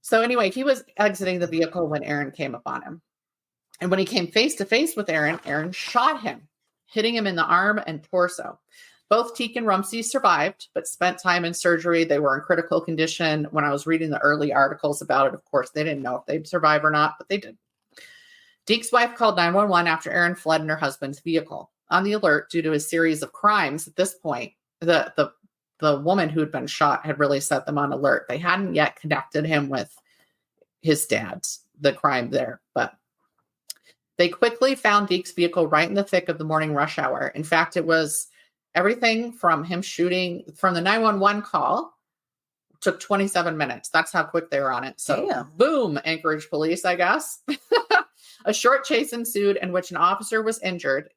So anyway, he was exiting the vehicle when Aaron came upon him. And when he came face to face with Aaron, Aaron shot him, hitting him in the arm and torso. Both Teak and Rumsey survived, but spent time in surgery. They were in critical condition. When I was reading the early articles about it, of course, they didn't know if they'd survive or not, but they did. Deek's wife called 911 after Aaron fled in her husband's vehicle. On the alert, due to a series of crimes, at this point, the woman who had been shot had really set them on alert. They hadn't yet connected him with his dad's, the crime there, but they quickly found Deek's vehicle right in the thick of the morning rush hour. In fact, it was everything from him shooting from the 911 call took 27 minutes. That's how quick they were on it. So boom, Anchorage police, I guess. A short chase ensued in which an officer was injured,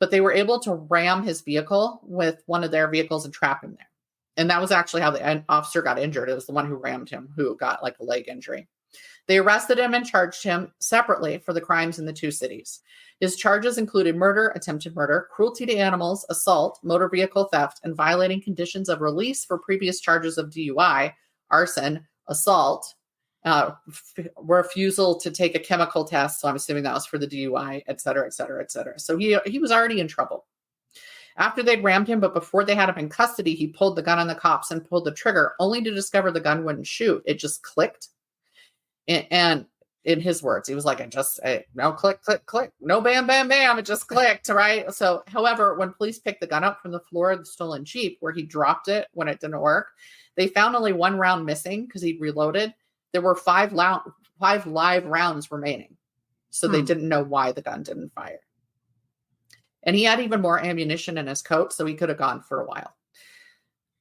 but they were able to ram his vehicle with one of their vehicles and trap him there. And that was actually how the officer got injured. It was the one who rammed him who got a leg injury. They arrested him and charged him separately for the crimes in the two cities. His charges included murder, attempted murder, cruelty to animals, assault, motor vehicle theft, and violating conditions of release for previous charges of DUI, arson, assault, refusal to take a chemical test. So I'm assuming that was for the DUI, et cetera, et cetera, et cetera. So he was already in trouble. After they'd rammed him, but before they had him in custody, he pulled the gun on the cops and pulled the trigger, only to discover the gun wouldn't shoot. It just clicked. And in his words, he was like, no, click, click, click. No, bam, bam, bam. It just clicked, right? So, however, when police picked the gun up from the floor of the stolen Jeep where he dropped it when it didn't work, they found only one round missing because he'd reloaded. There were five live rounds remaining. So they didn't know why the gun didn't fire. And he had even more ammunition in his coat, so he could have gone for a while.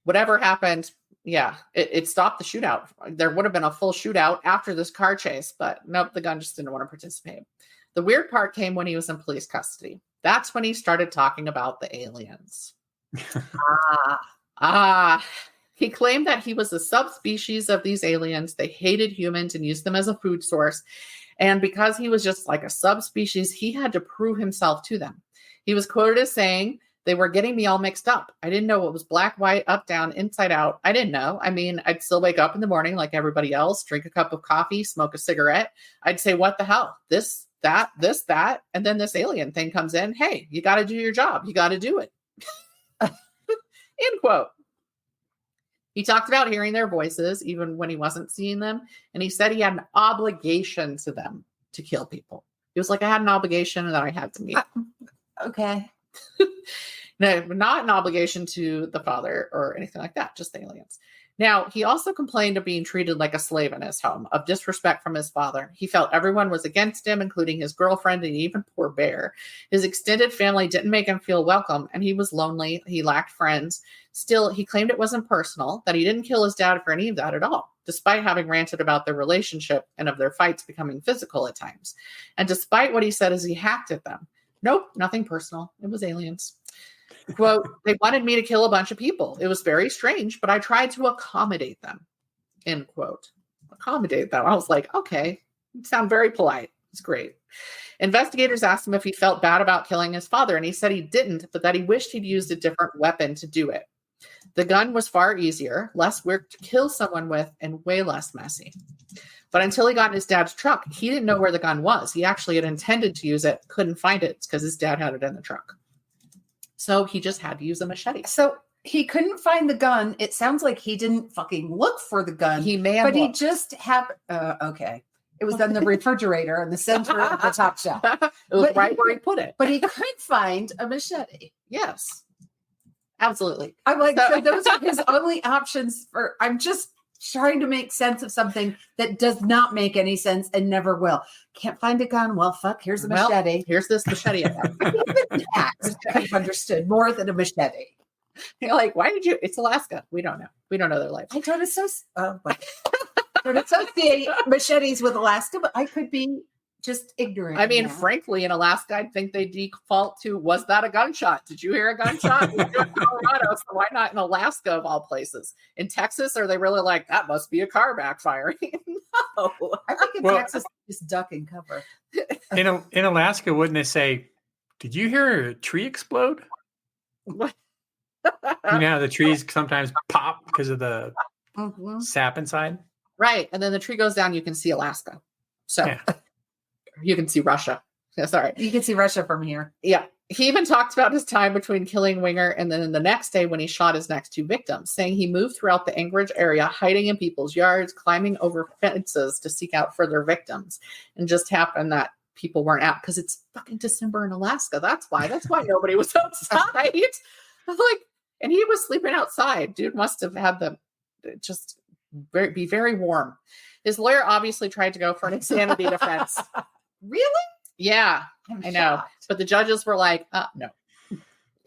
Whatever happened, it stopped the shootout. There would have been a full shootout after this car chase, but nope, the gun just didn't want to participate. The weird part came when he was in police custody. That's when he started talking about the aliens. He claimed that he was a subspecies of these aliens. They hated humans and used them as a food source. And because he was just like a subspecies, he had to prove himself to them. He was quoted as saying They were getting me all mixed up. I didn't know what was black, white, up, down, inside out. I didn't know. I mean, I'd still wake up in the morning like everybody else, drink a cup of coffee, smoke a cigarette. I'd say, what the hell? This, that. And then this alien thing comes in. Hey, you got to do your job. You got to do it. End quote. He talked about hearing their voices, even when he wasn't seeing them. And he said he had an obligation to them to kill people. He was like, I had an obligation that I had to meet. Okay. No, not an obligation to the father or anything like that, just the aliens. Now, he also complained of being treated like a slave in his home, of disrespect from his father. He felt everyone was against him, including his girlfriend and even poor Bear. His extended family didn't make him feel welcome, and he was lonely. He lacked friends. Still, he claimed it wasn't personal, that he didn't kill his dad for any of that at all, despite having ranted about their relationship and of their fights becoming physical at times. And despite what he said as he hacked at them. Nope, nothing personal. It was aliens. Quote, they wanted me to kill a bunch of people. It was very strange, but I tried to accommodate them. End quote. Accommodate them. I was like, okay, you sound very polite. It's great. Investigators asked him if he felt bad about killing his father, and he said he didn't, but that he wished he'd used a different weapon to do it. The gun was far easier, less work to kill someone with, and way less messy. But until he got in his dad's truck, he didn't know where the gun was. He actually had intended to use it, couldn't find it because his dad had it in the truck. So he just had to use a machete. So he couldn't find the gun. It sounds like he didn't fucking look for the gun. He may have but he just happened. Okay. It was on the refrigerator in the center of the top shelf. It was right where he put it. But he could find a machete. Yes. Absolutely. I'm like, so those are his only options for, I'm just trying to make sense of something that does not make any sense and never will. Can't find a gun. Well, fuck, here's a machete. Here's this machete. Even that could have understood more than a machete. You're like, why did you? It's Alaska. We don't know. We don't know their life. I don't associate machetes with Alaska, but I could be just ignorant. I mean, frankly, in Alaska, I'd think they default to, was that a gunshot? Did you hear a gunshot? We do in Colorado, so why not in Alaska of all places? In Texas, are they really like, that must be a car backfiring? No. I think in Texas, just duck and cover. In Alaska, wouldn't they say, did you hear a tree explode? What? You know how the trees sometimes pop because of the sap inside? Right. And then the tree goes down, you can see Alaska. So you can see Russia. Yeah, sorry. You can see Russia from here. Yeah. He even talked about his time between killing Winger and then the next day when he shot his next two victims, saying he moved throughout the Anchorage area, hiding in people's yards, climbing over fences to seek out further victims. And just happened that people weren't out because it's fucking December in Alaska. That's why nobody was outside. Like, and he was sleeping outside. Dude must have had them just be very warm. His lawyer obviously tried to go for an insanity defense. Really? Yeah, I know. But the judges were like, no.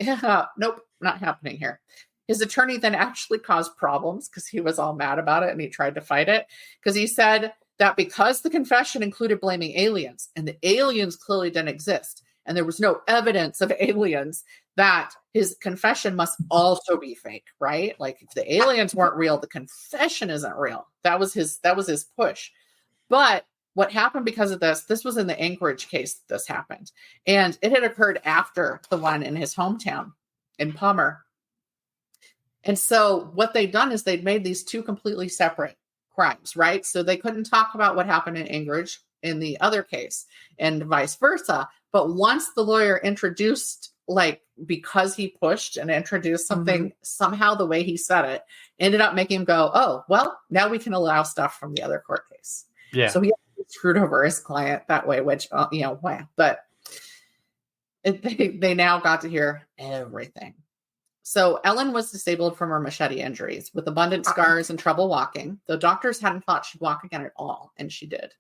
Yeah, nope, not happening here. His attorney then actually caused problems because he was all mad about it and he tried to fight it. Because he said that because the confession included blaming aliens and the aliens clearly didn't exist and there was no evidence of aliens, that his confession must also be fake, right? Like if the aliens weren't real, the confession isn't real. That was his push. But what happened because of this was in the Anchorage case this happened. And it had occurred after the one in his hometown in Palmer. And so what they'd done is they'd made these two completely separate crimes, right? So they couldn't talk about what happened in Anchorage in the other case and vice versa. But once the lawyer introduced, like, because he pushed and introduced something, somehow the way he said it ended up making him go, oh, well, now we can allow stuff from the other court case. Yeah. So he screwed over his client that way, which, wow. But they now got to hear everything. So Ellen was disabled from her machete injuries with abundant scars and trouble walking, though doctors hadn't thought she'd walk again at all, and she did.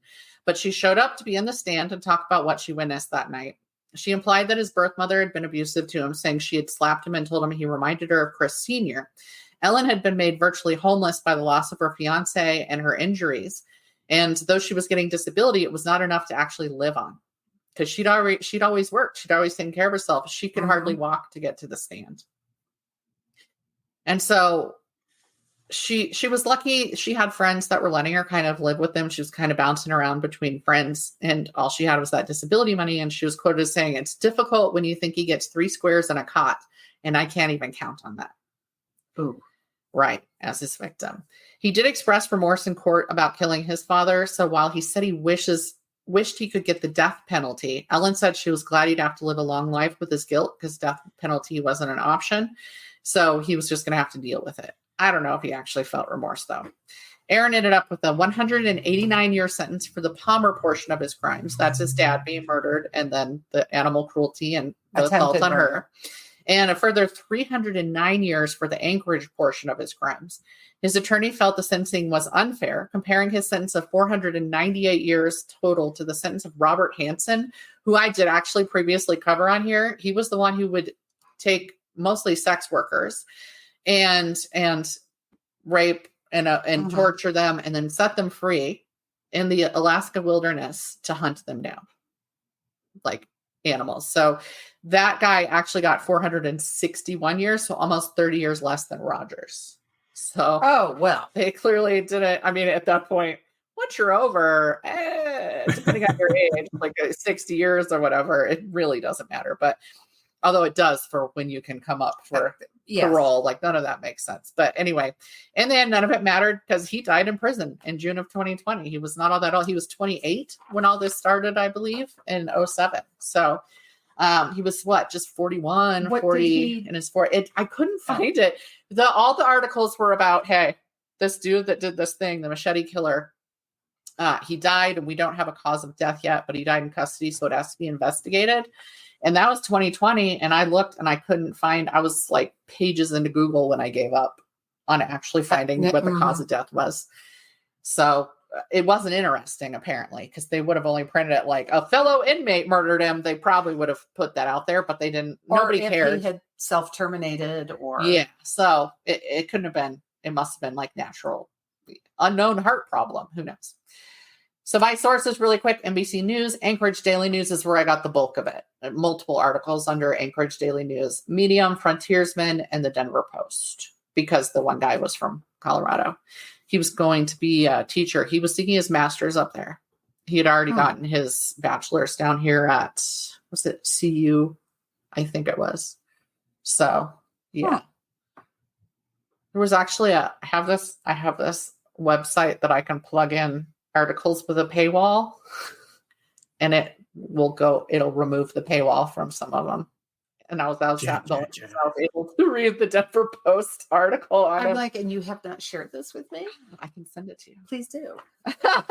But she showed up to be in the stand and talk about what she witnessed that night. She implied that his birth mother had been abusive to him, saying she had slapped him and told him he reminded her of Chris Sr. Ellen had been made virtually homeless by the loss of her fiance and her injuries. And though she was getting disability, it was not enough to actually live on because she'd always worked. She'd always taken care of herself. She could hardly walk to get to the stand. And so she was lucky. She had friends that were letting her kind of live with them. She was kind of bouncing around between friends, and all she had was that disability money. And she was quoted as saying, "It's difficult when you think he gets 3 squares and a cot, and I can't even count on that." Ooh. Right, as his victim. He did express remorse in court about killing his father. So while he said he wished he could get the death penalty, Ellen said she was glad he'd have to live a long life with his guilt because death penalty wasn't an option. So he was just going to have to deal with it. I don't know if he actually felt remorse, though. Aaron ended up with a 189-year sentence for the Palmer portion of his crimes. That's his dad being murdered, and then the animal cruelty and the assault on her. And a further 309 years for the Anchorage portion of his crimes. His attorney felt the sentencing was unfair, comparing his sentence of 498 years total to the sentence of Robert Hansen, who I did actually previously cover on here. He was the one who would take mostly sex workers and rape and torture them and then set them free in the Alaska wilderness to hunt them down like animals. So that guy actually got 461 years, so almost 30 years less than Rogers. So, oh, well, they clearly didn't. I mean, at that point, once you're over, depending on your age, like 60 years or whatever, it really doesn't matter. But although it does for when you can come up for parole, like none of that makes sense. But anyway, and then none of it mattered because he died in prison in June of 2020. He was not all that old. He was 28 when all this started, I believe, in 2007. So he was just 41, 40 in his 40s. I couldn't find it. All the articles were about, hey, this dude that did this thing, the Machete Killer, he died and we don't have a cause of death yet, but he died in custody, so it has to be investigated. And that was 2020. And I looked and I couldn't find, I was like pages into Google when I gave up on actually finding what the cause of death was. So it wasn't interesting, apparently, because they would have only printed it like a fellow inmate murdered him. They probably would have put that out there, but they didn't. Nobody cared. He had self-terminated or. Yeah. So it couldn't have been, it must have been like natural, unknown heart problem. Who knows? So my sources really quick, NBC News, Anchorage Daily News is where I got the bulk of it. Multiple articles under Anchorage Daily News, Medium, Frontiersman, and the Denver Post, because the one guy was from Colorado. He was going to be a teacher. He was seeking his master's up there. He had already gotten his bachelor's down here at, was it CU? I think it was. So, yeah. There was actually I have this website that I can plug in articles with a paywall, and it'll remove the paywall from some of them. And I was able to read the Denver Post article on it. Like, and you have not shared this with me? I can send it to you. Please do.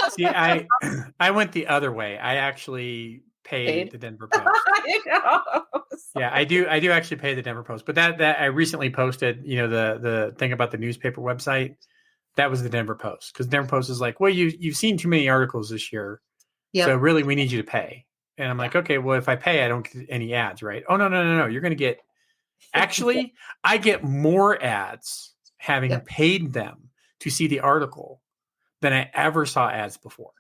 See, I went the other way. I actually paid the Denver Post. I know. Yeah, I do actually pay the Denver Post. But that I recently posted, the thing about the newspaper website, that was the Denver Post. Because Denver Post is like, well, you've seen too many articles this year. Yep. So really we need you to pay. And I'm like, okay, well, if I pay, I don't get any ads, right? Oh, no. You're going to get, actually, I get more ads having paid them to see the article than I ever saw ads before.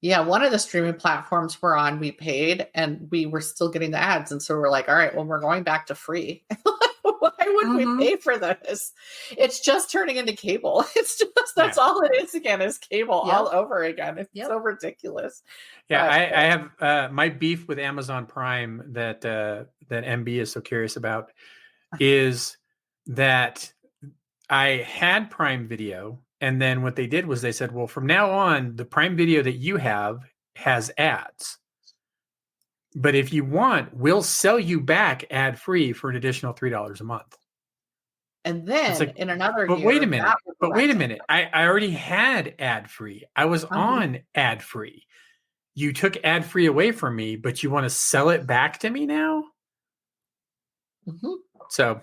Yeah, one of the streaming platforms we're on, we paid and we were still getting the ads. And so we're like, all right, well, we're going back to free. Why would we pay for this? It's just turning into cable. It's just, that's all it is again, is cable all over again. It's so ridiculous. Yeah, I have my beef with Amazon Prime that MB is so curious about is that I had Prime Video, and then what they did was they said, well, from now on, the Prime Video that you have has ads. But if you want, we'll sell you back ad-free for an additional $3 a month. And then in another year... But wait a minute. I already had ad-free. I was on ad-free. You took ad-free away from me, but you want to sell it back to me now? Mm-hmm. So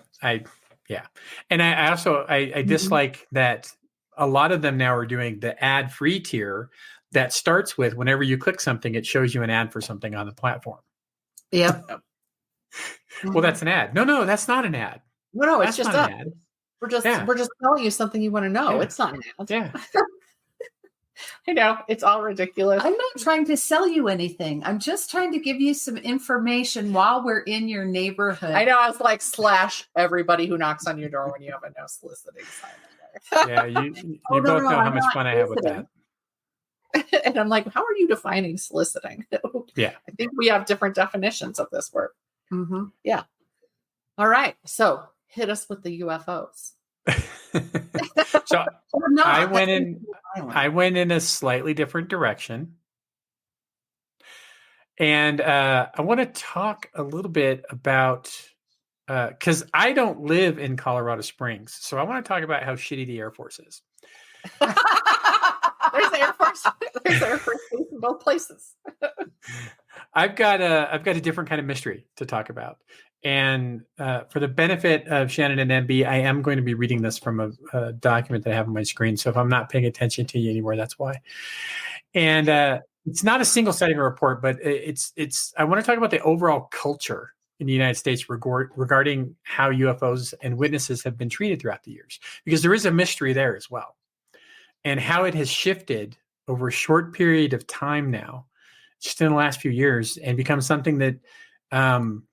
And I also dislike that a lot of them now are doing the ad-free tier that starts with whenever you click something, it shows you an ad for something on the platform. Yep. Well, that's an ad. No, that's not an ad. No, it's just an ad. We're just telling you something you want to know. Yeah. It's not an ad. Yeah. I know, it's all ridiculous. I'm not trying to sell you anything. I'm just trying to give you some information while we're in your neighborhood. I know. I was like, / everybody who knocks on your door when you have a no soliciting sign in Yeah, you both know how much fun I have with that. there. And I'm like, how are you defining soliciting? Yeah. I think we have different definitions of this word. Mm-hmm. Yeah. All right. So hit us with the UFOs. So I went in a slightly different direction. And I want to talk a little bit about, because I don't live in Colorado Springs. So I want to talk about how shitty the Air Force is. There's Air Force. There's Air Force Base in both places. I've got a different kind of mystery to talk about. And for the benefit of Shannon and MB, I am going to be reading this from a document that I have on my screen. So if I'm not paying attention to you anymore, that's why. And it's not a single setting report, but it's. I want to talk about the overall culture in the United States regarding how UFOs and witnesses have been treated throughout the years, because there is a mystery there as well, and how it has shifted over a short period of time now, just in the last few years, and become something that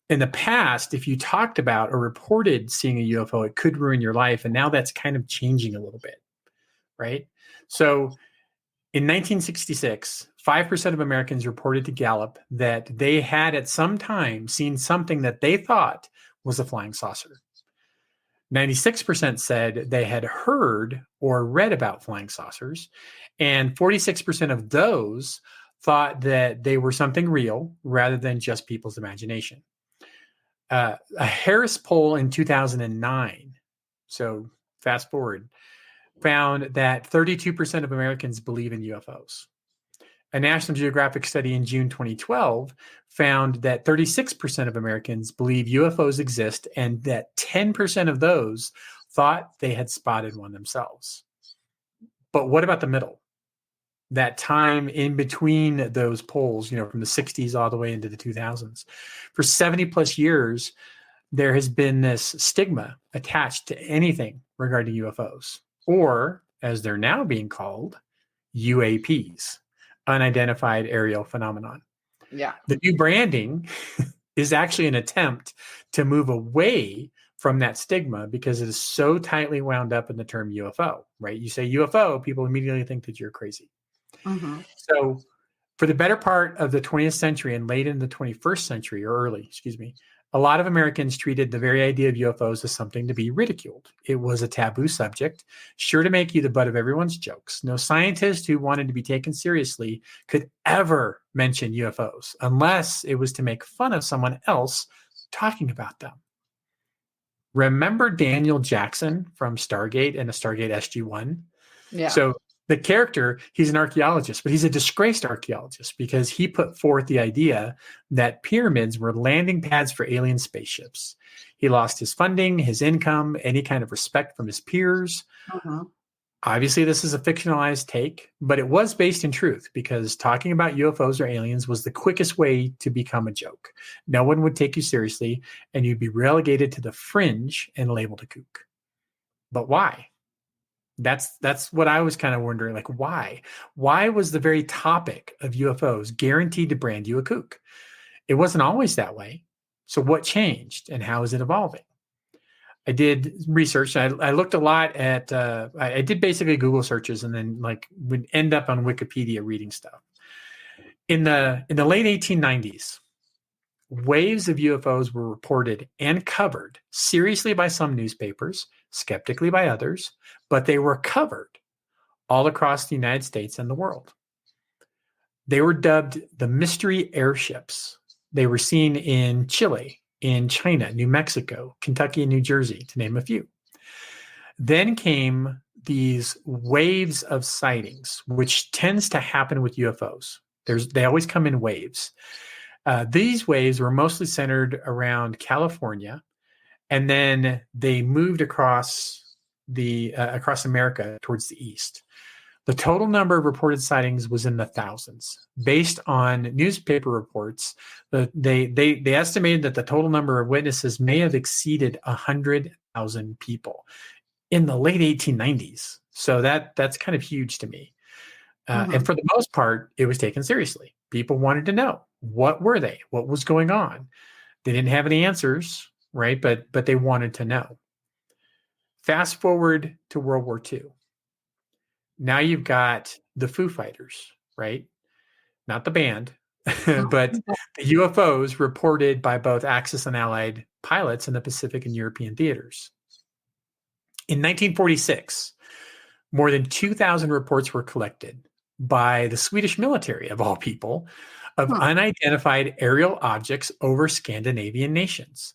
in the past, if you talked about or reported seeing a UFO, it could ruin your life. And now that's kind of changing a little bit, right? So in 1966, 5% of Americans reported to Gallup that they had at some time seen something that they thought was a flying saucer. 96% said they had heard or read about flying saucers, and 46% of those thought that they were something real rather than just people's imagination. A Harris poll in 2009, so fast forward, found that 32% of Americans believe in UFOs. A National Geographic study in June 2012 found that 36% of Americans believe UFOs exist, and that 10% of those thought they had spotted one themselves. But what about the middle? That time in between those polls, from the 60s all the way into the 2000s. For 70 plus years, there has been this stigma attached to anything regarding UFOs, or as they're now being called, UAPs, unidentified aerial phenomenon. Yeah. The new branding is actually an attempt to move away from that stigma, because it is so tightly wound up in the term UFO, right? You say UFO, people immediately think that you're crazy. Mm-hmm. So for the better part of the 20th century and late in the 21st century, or early, a lot of Americans treated the very idea of UFOs as something to be ridiculed. It was a taboo subject, sure to make you the butt of everyone's jokes. No scientist who wanted to be taken seriously could ever mention UFOs unless it was to make fun of someone else talking about them. Remember Daniel Jackson from Stargate and the Stargate SG-1? Yeah. So the character, he's an archaeologist, but he's a disgraced archaeologist because he put forth the idea that pyramids were landing pads for alien spaceships. He lost his funding, his income, any kind of respect from his peers. Mm-hmm. Obviously, this is a fictionalized take, but it was based in truth, because talking about UFOs or aliens was the quickest way to become a joke. No one would take you seriously, and you'd be relegated to the fringe and labeled a kook. But why? That's what I was kind of wondering, like, why? Why was the very topic of UFOs guaranteed to brand you a kook? It wasn't always that way. So what changed, and how is it evolving? I did research. I looked a lot at, I did basically Google searches, and then would end up on Wikipedia reading stuff. In the late 1890s, waves of UFOs were reported and covered seriously by some newspapers, skeptically by others, but they were covered all across the United States and the world. They were dubbed the mystery airships. They were seen in Chile, in China, New Mexico, Kentucky, and New Jersey, to name a few. Then came these waves of sightings, which tends to happen with UFOs. They always come in waves. These waves were mostly centered around California, and then they moved across America towards the east. The total number of reported sightings was in the thousands. Based on newspaper reports, they estimated that the total number of witnesses may have exceeded 100,000 people in the late 1890s. So that's kind of huge to me. And for the most part, it was taken seriously. People wanted to know, what were they? What was going on? They didn't have any answers, right? But they wanted to know. Fast forward to World War II. Now you've got the Foo Fighters, right? Not the band, but the UFOs reported by both Axis and Allied pilots in the Pacific and European theaters. In 1946, more than 2,000 reports were collected by the Swedish military, of all people, of unidentified aerial objects over Scandinavian nations,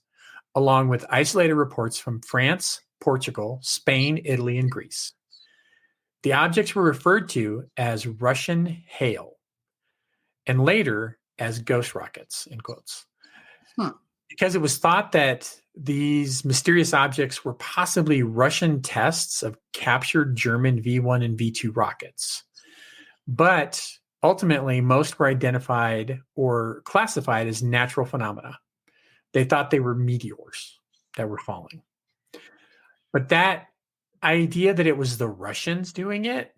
along with isolated reports from France, Portugal, Spain, Italy, and Greece. The objects were referred to as Russian hail and later as ghost rockets, in quotes, because it was thought that these mysterious objects were possibly Russian tests of captured German V-1 and V-2 rockets. But ultimately, most were identified or classified as natural phenomena. They thought they were meteors that were falling. But that idea that it was the Russians doing it,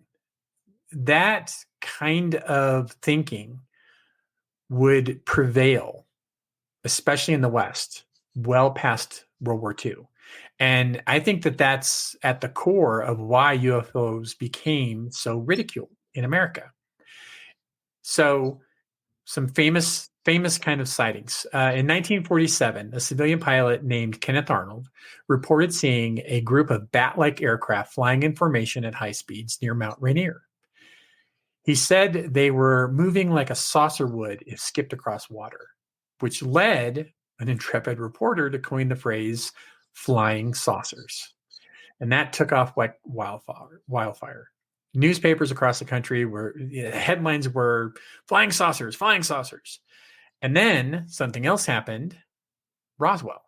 that kind of thinking would prevail, especially in the West, well past World War II. And I think that that's at the core of why UFOs became so ridiculed in America. So some famous kind of sightings. In 1947, a civilian pilot named Kenneth Arnold reported seeing a group of bat-like aircraft flying in formation at high speeds near Mount Rainier. He said they were moving like a saucer would if skipped across water, which led an intrepid reporter to coin the phrase flying saucers. And that took off like wildfire. Newspapers across the country headlines were flying saucers, flying saucers. And then something else happened, Roswell.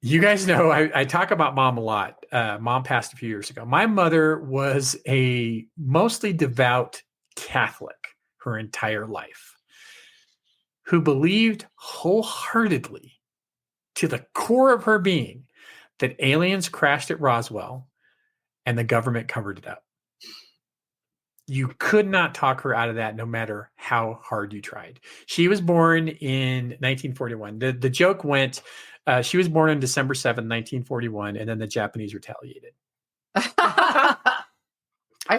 You guys know I talk about Mom a lot. Mom passed a few years ago. My mother was a mostly devout Catholic her entire life, who believed wholeheartedly to the core of her being that aliens crashed at Roswell and the government covered it up. You could not talk her out of that no matter how hard you tried. She was born in 1941. The joke went, she was born on December 7th, 1941, and then the Japanese retaliated. I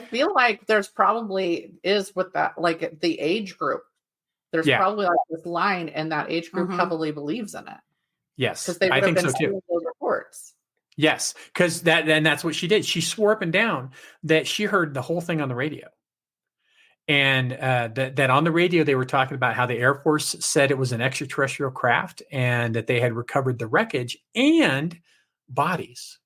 feel like there's probably is with that, like the age group. There's probably like this line, and that age group heavily believes in it. Yes, because they would have been seeing those reports. Yes, because that's what she did. She swore up and down that she heard the whole thing on the radio. And that on the radio, they were talking about how the Air Force said it was an extraterrestrial craft and that they had recovered the wreckage and bodies.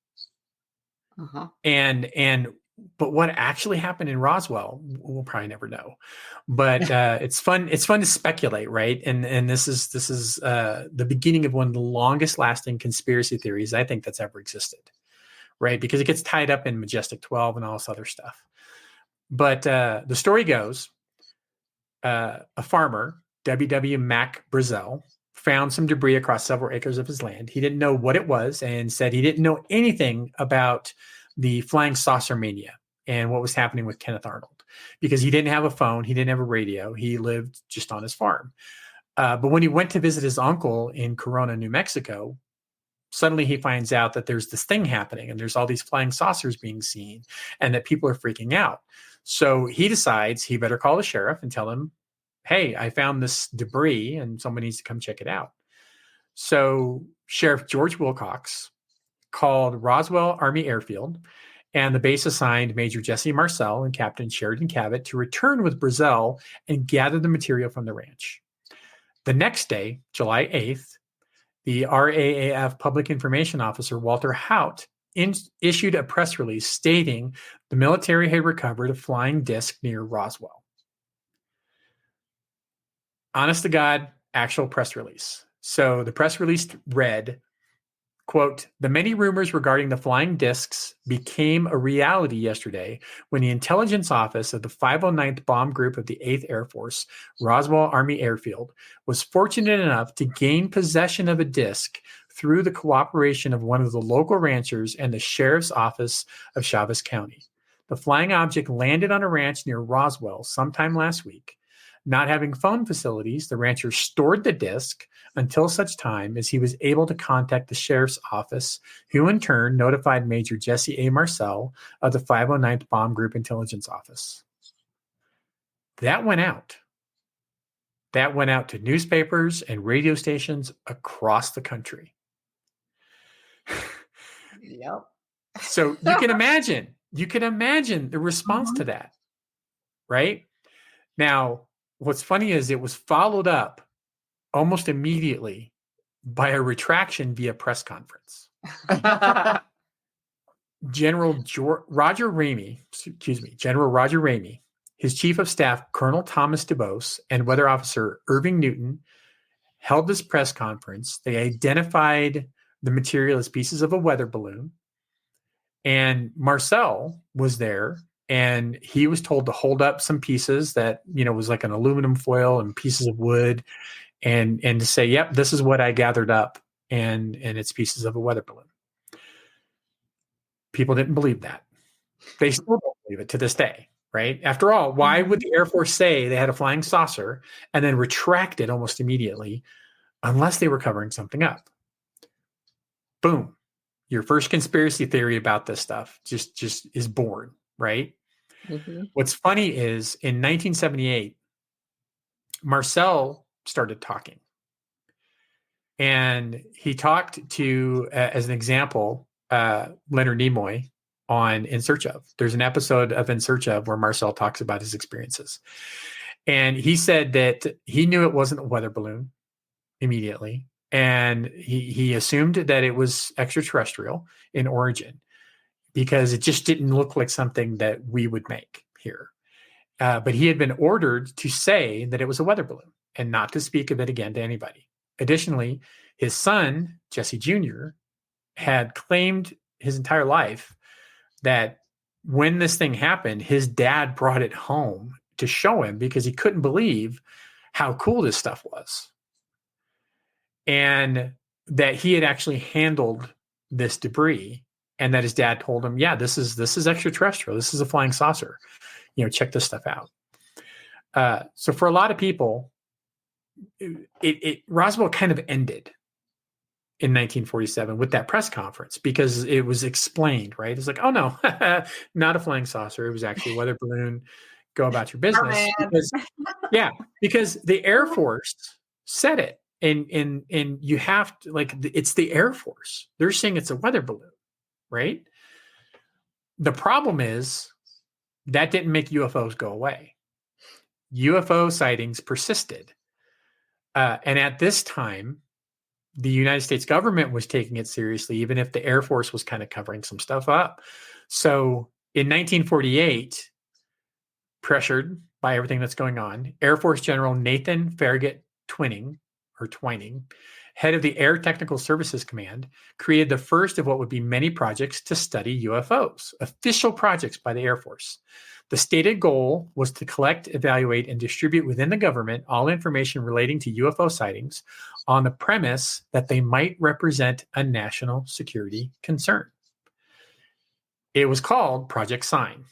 But what actually happened in Roswell, we'll probably never know. But it's fun to speculate, right? And this is the beginning of one of the longest lasting conspiracy theories I think that's ever existed, right? Because it gets tied up in Majestic 12 and all this other stuff. But the story goes, a farmer, W.W. Mac Brazel, found some debris across several acres of his land. He didn't know what it was and said he didn't know anything about the flying saucer mania and what was happening with Kenneth Arnold, because he didn't have a phone. He didn't have a radio. He lived just on his farm. But when he went to visit his uncle in Corona, New Mexico, suddenly he finds out that there's this thing happening and there's all these flying saucers being seen and that people are freaking out. So he decides he better call the sheriff and tell him, hey, I found this debris and someone needs to come check it out. So Sheriff George Wilcox called Roswell Army Airfield, and the base assigned Major Jesse Marcel and Captain Sheridan Cabot to return with Brazel and gather the material from the ranch. The next day, July 8th, the RAAF Public Information Officer, Walter Haut, issued a press release stating the military had recovered a flying disc near Roswell. Honest to God, actual press release. So the press release read, quote, the many rumors regarding the flying discs became a reality yesterday when the intelligence office of the 509th Bomb Group of the 8th Air Force, Roswell Army Airfield, was fortunate enough to gain possession of a disc through the cooperation of one of the local ranchers and the sheriff's office of Chaves County. The flying object landed on a ranch near Roswell sometime last week. Not having phone facilities, the rancher stored the disc until such time as he was able to contact the sheriff's office, who in turn notified Major Jesse A. Marcel of the 509th Bomb Group Intelligence Office. That went out. That went out to newspapers and radio stations across the country. Yep. So you can imagine the response to that, right? Now, what's funny is it was followed up almost immediately by a retraction via press conference. General Roger Ramey, his chief of staff, Colonel Thomas DuBose, and weather officer Irving Newton held this press conference. They identified the material as pieces of a weather balloon. And Marcel was there, and he was told to hold up some pieces that, was like an aluminum foil and pieces of wood, and to say, yep, this is what I gathered up, and it's pieces of a weather balloon. People didn't believe that. They still don't believe it to this day, right? After all, why would the Air Force say they had a flying saucer and then retract it almost immediately unless they were covering something up? Boom. Your first conspiracy theory about this stuff just is born, right? Mm-hmm. What's funny is in 1978, Marcel started talking. And he talked to, as an example, Leonard Nimoy on In Search Of. There's an episode of In Search Of where Marcel talks about his experiences. And he said that he knew it wasn't a weather balloon immediately. And he assumed that it was extraterrestrial in origin because it just didn't look like something that we would make here. But he had been ordered to say that it was a weather balloon and not to speak of it again to anybody. Additionally, his son, Jesse Jr., had claimed his entire life that when this thing happened, his dad brought it home to show him because he couldn't believe how cool this stuff was. And that he had actually handled this debris, and that his dad told him, yeah, this is extraterrestrial. This is a flying saucer. Check this stuff out. So for a lot of people, Roswell kind of ended in 1947 with that press conference because it was explained, right? It's like, oh no, not a flying saucer. It was actually a weather balloon. Go about your business. Because the Air Force said it. And you have to, it's the Air Force. They're saying it's a weather balloon, right? The problem is that didn't make UFOs go away. UFO sightings persisted. And at this time, the United States government was taking it seriously, even if the Air Force was kind of covering some stuff up. So in 1948, pressured by everything that's going on, Air Force General Nathan Farragut Twining, head of the Air Technical Services Command, created the first of what would be many projects to study UFOs, official projects by the Air Force. The stated goal was to collect, evaluate, and distribute within the government all information relating to UFO sightings on the premise that they might represent a national security concern. It was called Project Sign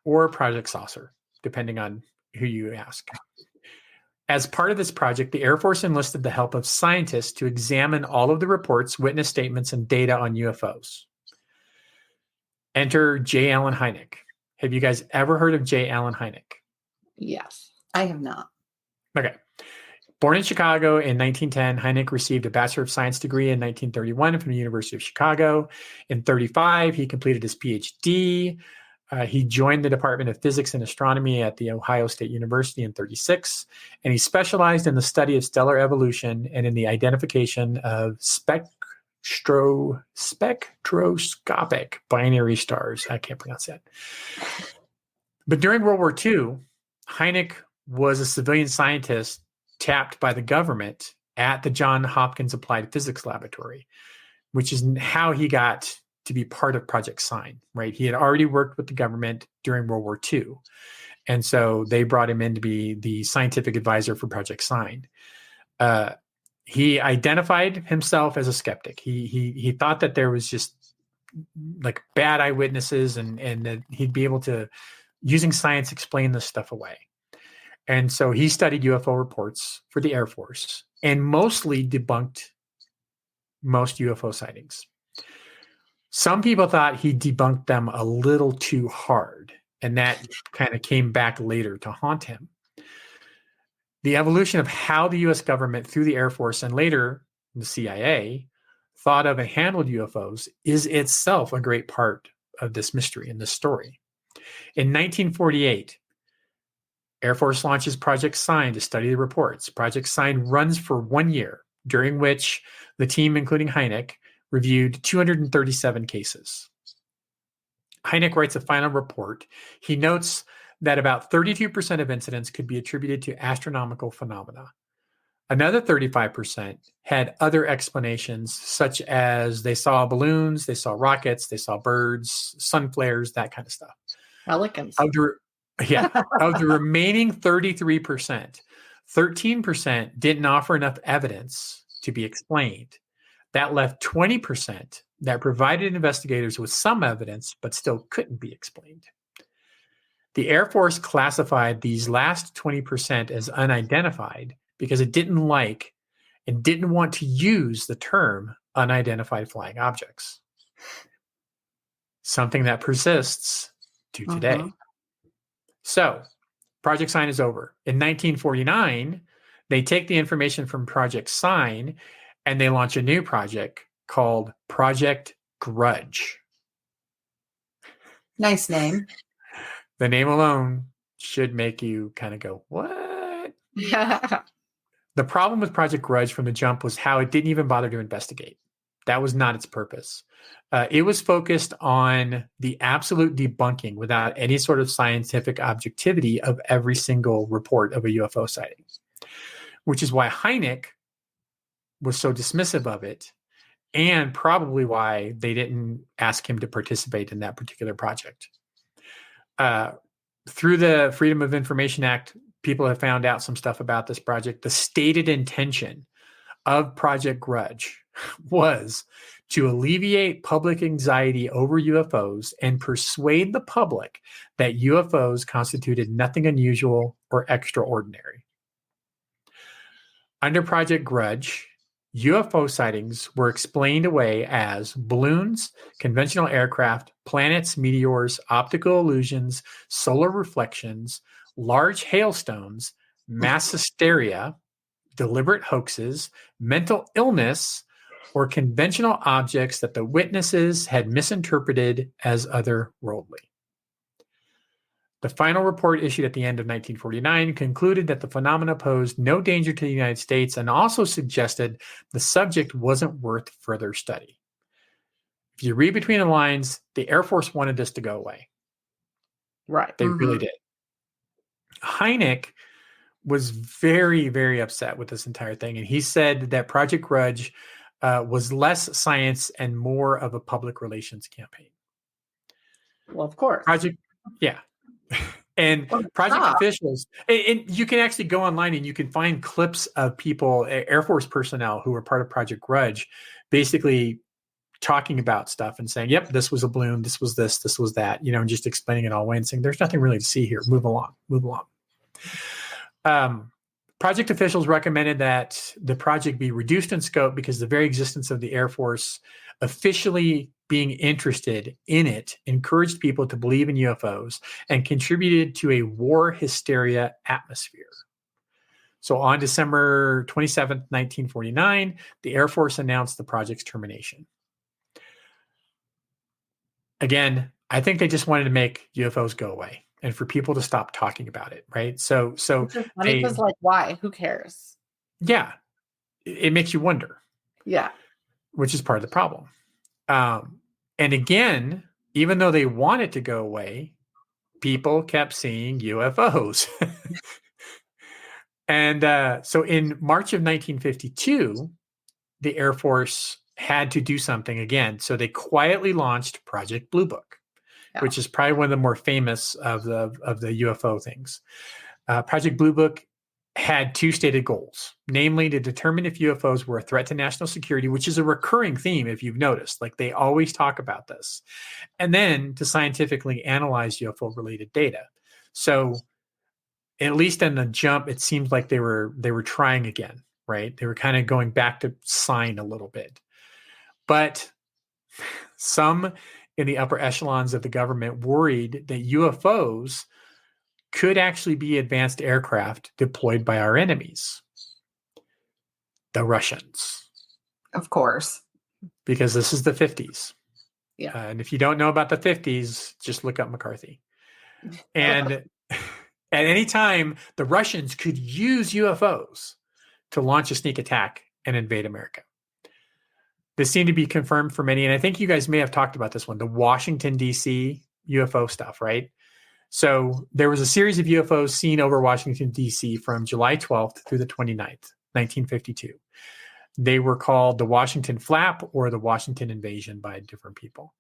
or Project Saucer, depending on who you ask. As part of this project, the Air Force enlisted the help of scientists to examine all of the reports, witness statements, and data on UFOs. Enter J. Allen Hynek. Have you guys ever heard of J. Allen Hynek? Yes. I have not. Okay. Born in Chicago in 1910, Hynek received a Bachelor of Science degree in 1931 from the University of Chicago. In 1935, he completed his PhD. He joined the Department of Physics and Astronomy at the Ohio State University in 1936, and he specialized in the study of stellar evolution and in the identification of spectroscopic binary stars. I can't pronounce that. But during World War II, Hynek was a civilian scientist tapped by the government at the Johns Hopkins Applied Physics Laboratory, which is how he got to be part of Project Sign, right? He had already worked with the government during World War II. And so they brought him in to be the scientific advisor for Project Sign. He identified himself as a skeptic. He thought that there was just like bad eyewitnesses, and that he'd be able to, using science, explain this stuff away. And so he studied UFO reports for the Air Force and mostly debunked most UFO sightings. Some people thought he debunked them a little too hard, and that kind of came back later to haunt him. The evolution of how the U.S. government, through the Air Force and later the CIA, thought of and handled UFOs is itself a great part of this mystery and this story. In 1948, Air Force launches Project Sign to study the reports. Project Sign runs for 1 year, during which the team, including Hynek, reviewed 237 cases. Hynek writes a final report. He notes that about 32% of incidents could be attributed to astronomical phenomena. Another 35% had other explanations, such as they saw balloons, they saw rockets, they saw birds, sun flares, that kind of stuff. Pelicans. Of the remaining 33%, 13% didn't offer enough evidence to be explained. That left 20% that provided investigators with some evidence, but still couldn't be explained. The Air Force classified these last 20% as unidentified because it didn't like and didn't want to use the term unidentified flying objects. Something that persists to today. So, Project Sign is over. In 1949, they take the information from Project Sign and they launch a new project called Project Grudge. Nice name. The name alone should make you kind of go, what? The problem with Project Grudge from the jump was how it didn't even bother to investigate. That was not its purpose. It was focused on the absolute debunking without any sort of scientific objectivity of every single report of a UFO sighting, which is why Hynek was so dismissive of it, and probably why they didn't ask him to participate in that particular project. Through the Freedom of Information Act, people have found out some stuff about this project. The stated intention of Project Grudge was to alleviate public anxiety over UFOs and persuade the public that UFOs constituted nothing unusual or extraordinary. Under Project Grudge, UFO sightings were explained away as balloons, conventional aircraft, planets, meteors, optical illusions, solar reflections, large hailstones, mass hysteria, deliberate hoaxes, mental illness, or conventional objects that the witnesses had misinterpreted as otherworldly. The final report issued at the end of 1949 concluded that the phenomena posed no danger to the United States and also suggested the subject wasn't worth further study. If you read between the lines, the Air Force wanted this to go away. Right. They really did. Hynek was very, very upset with this entire thing. And he said that Project Grudge was less science and more of a public relations campaign. Well, of course. And project officials, and you can actually go online and you can find clips of people, Air Force personnel who were part of Project Grudge, basically talking about stuff and saying, yep, this was a balloon, this was this was that, and just explaining it all away and saying, there's nothing really to see here. Move along. Project officials recommended that the project be reduced in scope because the very existence of the Air Force officially being interested in it encouraged people to believe in UFOs and contributed to a war hysteria atmosphere. So on December 27th, 1949, the Air Force announced the project's termination. Again, I think they just wanted to make UFOs go away and for people to stop talking about it, right? So because why? Who cares? Yeah, it makes you wonder. Yeah, which is part of the problem. And again, even though they want it to go away, people kept seeing UFOs. And so in March of 1952, the Air Force had to do something again. So they quietly launched Project Blue Book, which is probably one of the more famous of the UFO things. Project Blue Book had two stated goals, namely to determine if UFOs were a threat to national security, which is a recurring theme, if you've noticed. Like, they always talk about this. And then to scientifically analyze UFO-related data. So at least in the jump, it seems like they were trying again, right? They were kind of going back to sign a little bit. But some in the upper echelons of the government worried that UFOs could actually be advanced aircraft deployed by our enemies, the Russians. Of course. Because this is the 50s. Yeah. And if you don't know about the 50s, just look up McCarthy. And at any time, the Russians could use UFOs to launch a sneak attack and invade America. This seemed to be confirmed for many, and I think you guys may have talked about this one, the Washington, D.C. UFO stuff, right? So there was a series of UFOs seen over Washington, D.C. from July 12th through the 29th, 1952. They were called the Washington Flap or the Washington Invasion by different people.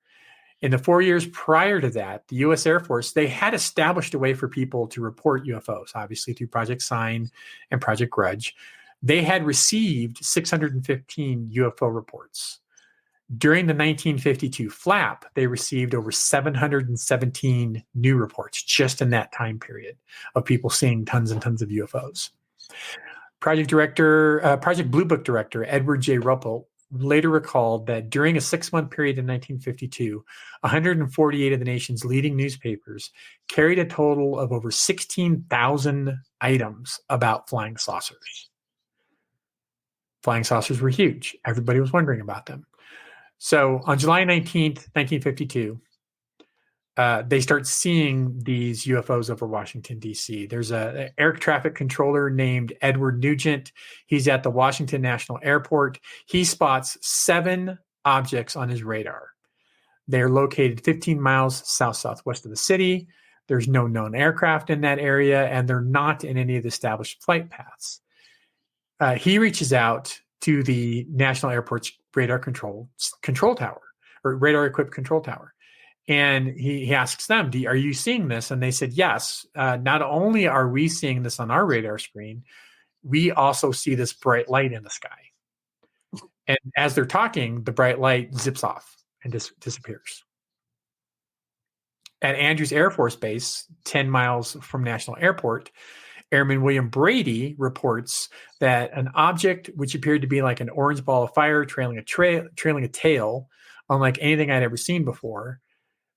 In the 4 years prior to that, the U.S. Air Force, they had established a way for people to report UFOs, obviously through Project Sign and Project Grudge. They had received 615 UFO reports. During the 1952 flap, they received over 717 new reports just in that time period of people seeing tons and tons of UFOs. Project Blue Book director Edward J. Ruppel later recalled that during a 6-month period in 1952, 148 of the nation's leading newspapers carried a total of over 16,000 items about flying saucers. Flying saucers were huge. Everybody was wondering about them. So on July 19th, 1952, they start seeing these UFOs over Washington, D.C. There's an air traffic controller named Edward Nugent. He's at the Washington National Airport. He spots 7 objects on his radar. They're located 15 miles southwest of the city. There's no known aircraft in that area, and they're not in any of the established flight paths. He reaches out to the National Airport's radar control tower, or radar-equipped control tower. And he asks them, are you seeing this? And they said, yes. Not only are we seeing this on our radar screen, we also see this bright light in the sky. And as they're talking, the bright light zips off and disappears. At Andrews Air Force Base, 10 miles from National Airport, Airman William Brady reports that an object which appeared to be like an orange ball of fire trailing a tail, unlike anything I'd ever seen before,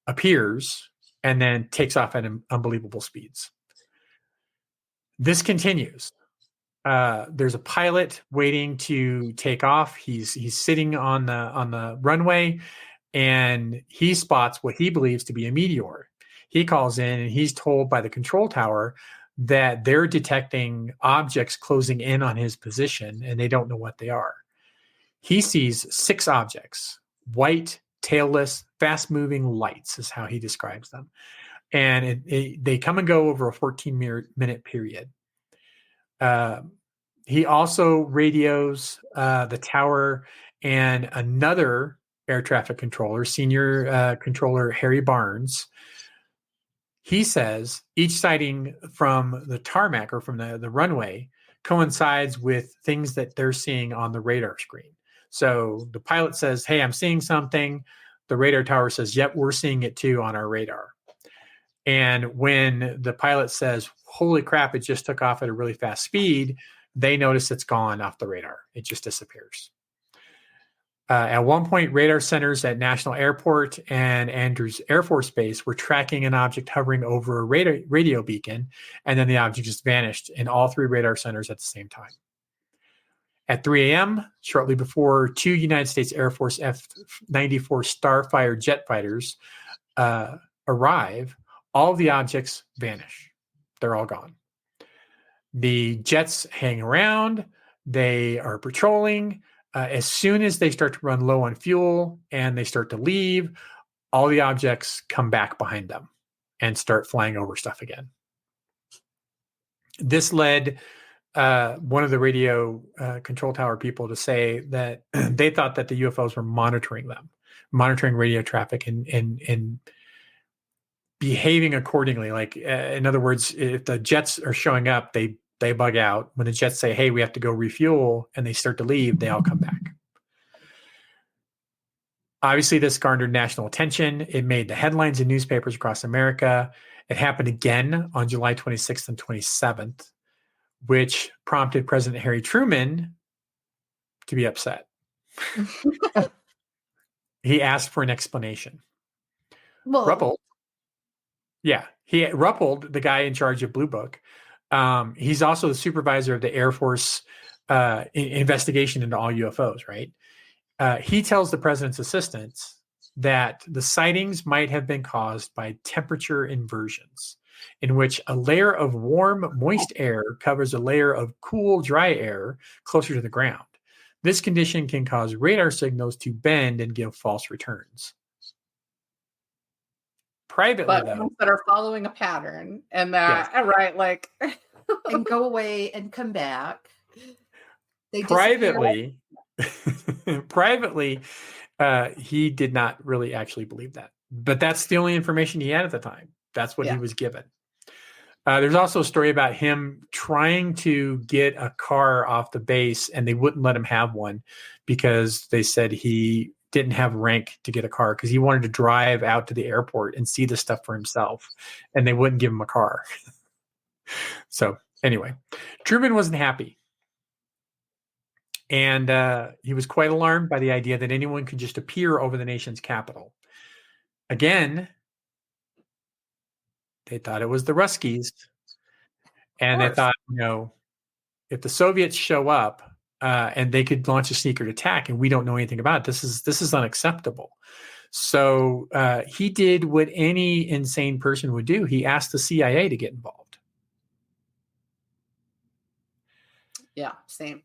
appears and then takes off at unbelievable speeds. This continues. There's a pilot waiting to take off. He's sitting on the runway, and he spots what he believes to be a meteor. He calls in, and he's told by the control tower that they're detecting objects closing in on his position, and they don't know what they are. He sees 6 objects, white, tailless, fast-moving lights is how he describes them. And they come and go over a 14-minute period. He also radios the tower and another air traffic controller, senior controller Harry Barnes. He says each sighting from the tarmac or from the runway coincides with things that they're seeing on the radar screen. So the pilot says, hey, I'm seeing something. The radar tower says, yep, we're seeing it too on our radar. And when the pilot says, holy crap, it just took off at a really fast speed, they notice it's gone off the radar. It just disappears. At one point, radar centers at National Airport and Andrews Air Force Base were tracking an object hovering over a radio beacon, and then the object just vanished in all 3 radar centers at the same time. At 3 a.m., shortly before 2 United States Air Force F-94 Starfire jet fighters arrive, all of the objects vanish. They're all gone. The jets hang around. They are patrolling. As soon as they start to run low on fuel and they start to leave, all the objects come back behind them and start flying over stuff again. This led one of the radio control tower people to say that they thought that the UFOs were monitoring radio traffic and behaving accordingly. Like, in other words, if the jets are showing up, they They bug out. When the jets say, hey, we have to go refuel, and they start to leave, they all come back. Obviously, this garnered national attention. It made the headlines in newspapers across America. It happened again on July 26th and 27th, which prompted President Harry Truman to be upset. He asked for an explanation. Ruppelt, Ruppelt, the guy in charge of Blue Book, he's also the supervisor of the Air Force investigation into all UFOs, right? He tells the president's assistants that the sightings might have been caused by temperature inversions, in which a layer of warm, moist air covers a layer of cool, dry air closer to the ground. This condition can cause radar signals to bend and give false returns. Privately, though, ones that are following a pattern and that, yes. Right, like, and go away and come back. They privately, he did not really actually believe that. But that's the only information he had at the time. That's what he was given. There's also a story about him trying to get a car off the base, and they wouldn't let him have one because they said he didn't have rank to get a car because he wanted to drive out to the airport and see the stuff for himself, and they wouldn't give him a car. So anyway, Truman wasn't happy. And he was quite alarmed by the idea that anyone could just appear over the nation's capital. Again, they thought it was the Ruskies. And they thought, if the Soviets show up and they could launch a sneaker attack and we don't know anything about it, this is unacceptable. So he did what any insane person would do. He asked the CIA to get involved. Yeah, same.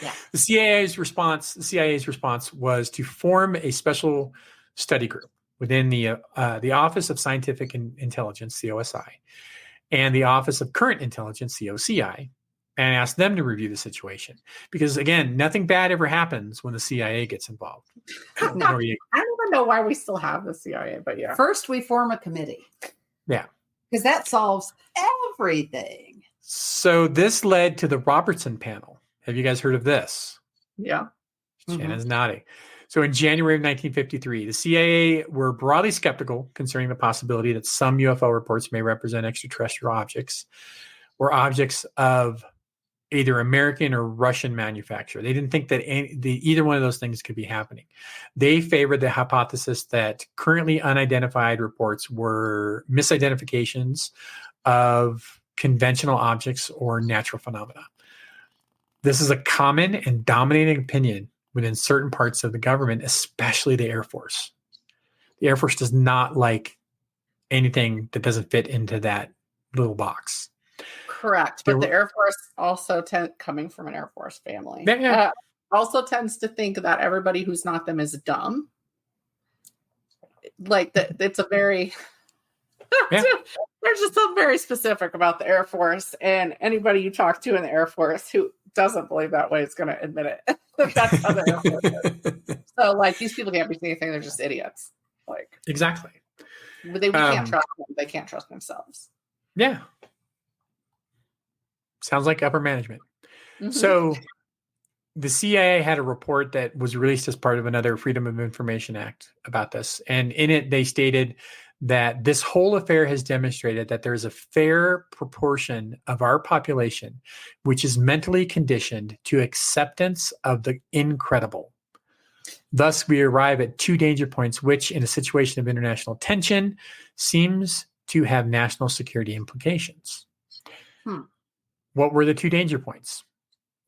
Yeah. The CIA's response was to form a special study group within the Office of Scientific Intelligence, the OSI, and the Office of Current Intelligence, the OCI, and ask them to review the situation. Because again, nothing bad ever happens when the CIA gets involved. I don't even know why we still have the CIA, but yeah. First, we form a committee. Yeah. Because that solves everything. So this led to the Robertson panel. Have you guys heard of this? Yeah. Shannon's nodding. So in January of 1953, the CIA were broadly skeptical concerning the possibility that some UFO reports may represent extraterrestrial objects or objects of either American or Russian manufacture. They didn't think that either one of those things could be happening. They favored the hypothesis that currently unidentified reports were misidentifications of conventional objects or natural phenomena. This is a common and dominating opinion within certain parts of the government, especially the Air Force. The Air Force does not like anything that doesn't fit into that little box. Correct. But the Air Force also coming from an Air Force family, also tends to think that everybody who's not them is dumb. Like it's a very... They're just so very specific about the Air Force, and anybody you talk to in the Air Force who doesn't believe that way is going to admit it. That's how the Air Force is. So, like, these people can't be saying anything; they're just idiots. Like, exactly. We can't trust them. They can't trust themselves. Yeah. Sounds like upper management. Mm-hmm. So, the CIA had a report that was released as part of another Freedom of Information Act about this, and in it they stated that this whole affair has demonstrated that there is a fair proportion of our population which is mentally conditioned to acceptance of the incredible. Thus, we arrive at two danger points, which in a situation of international tension seems to have national security implications. What were the two danger points?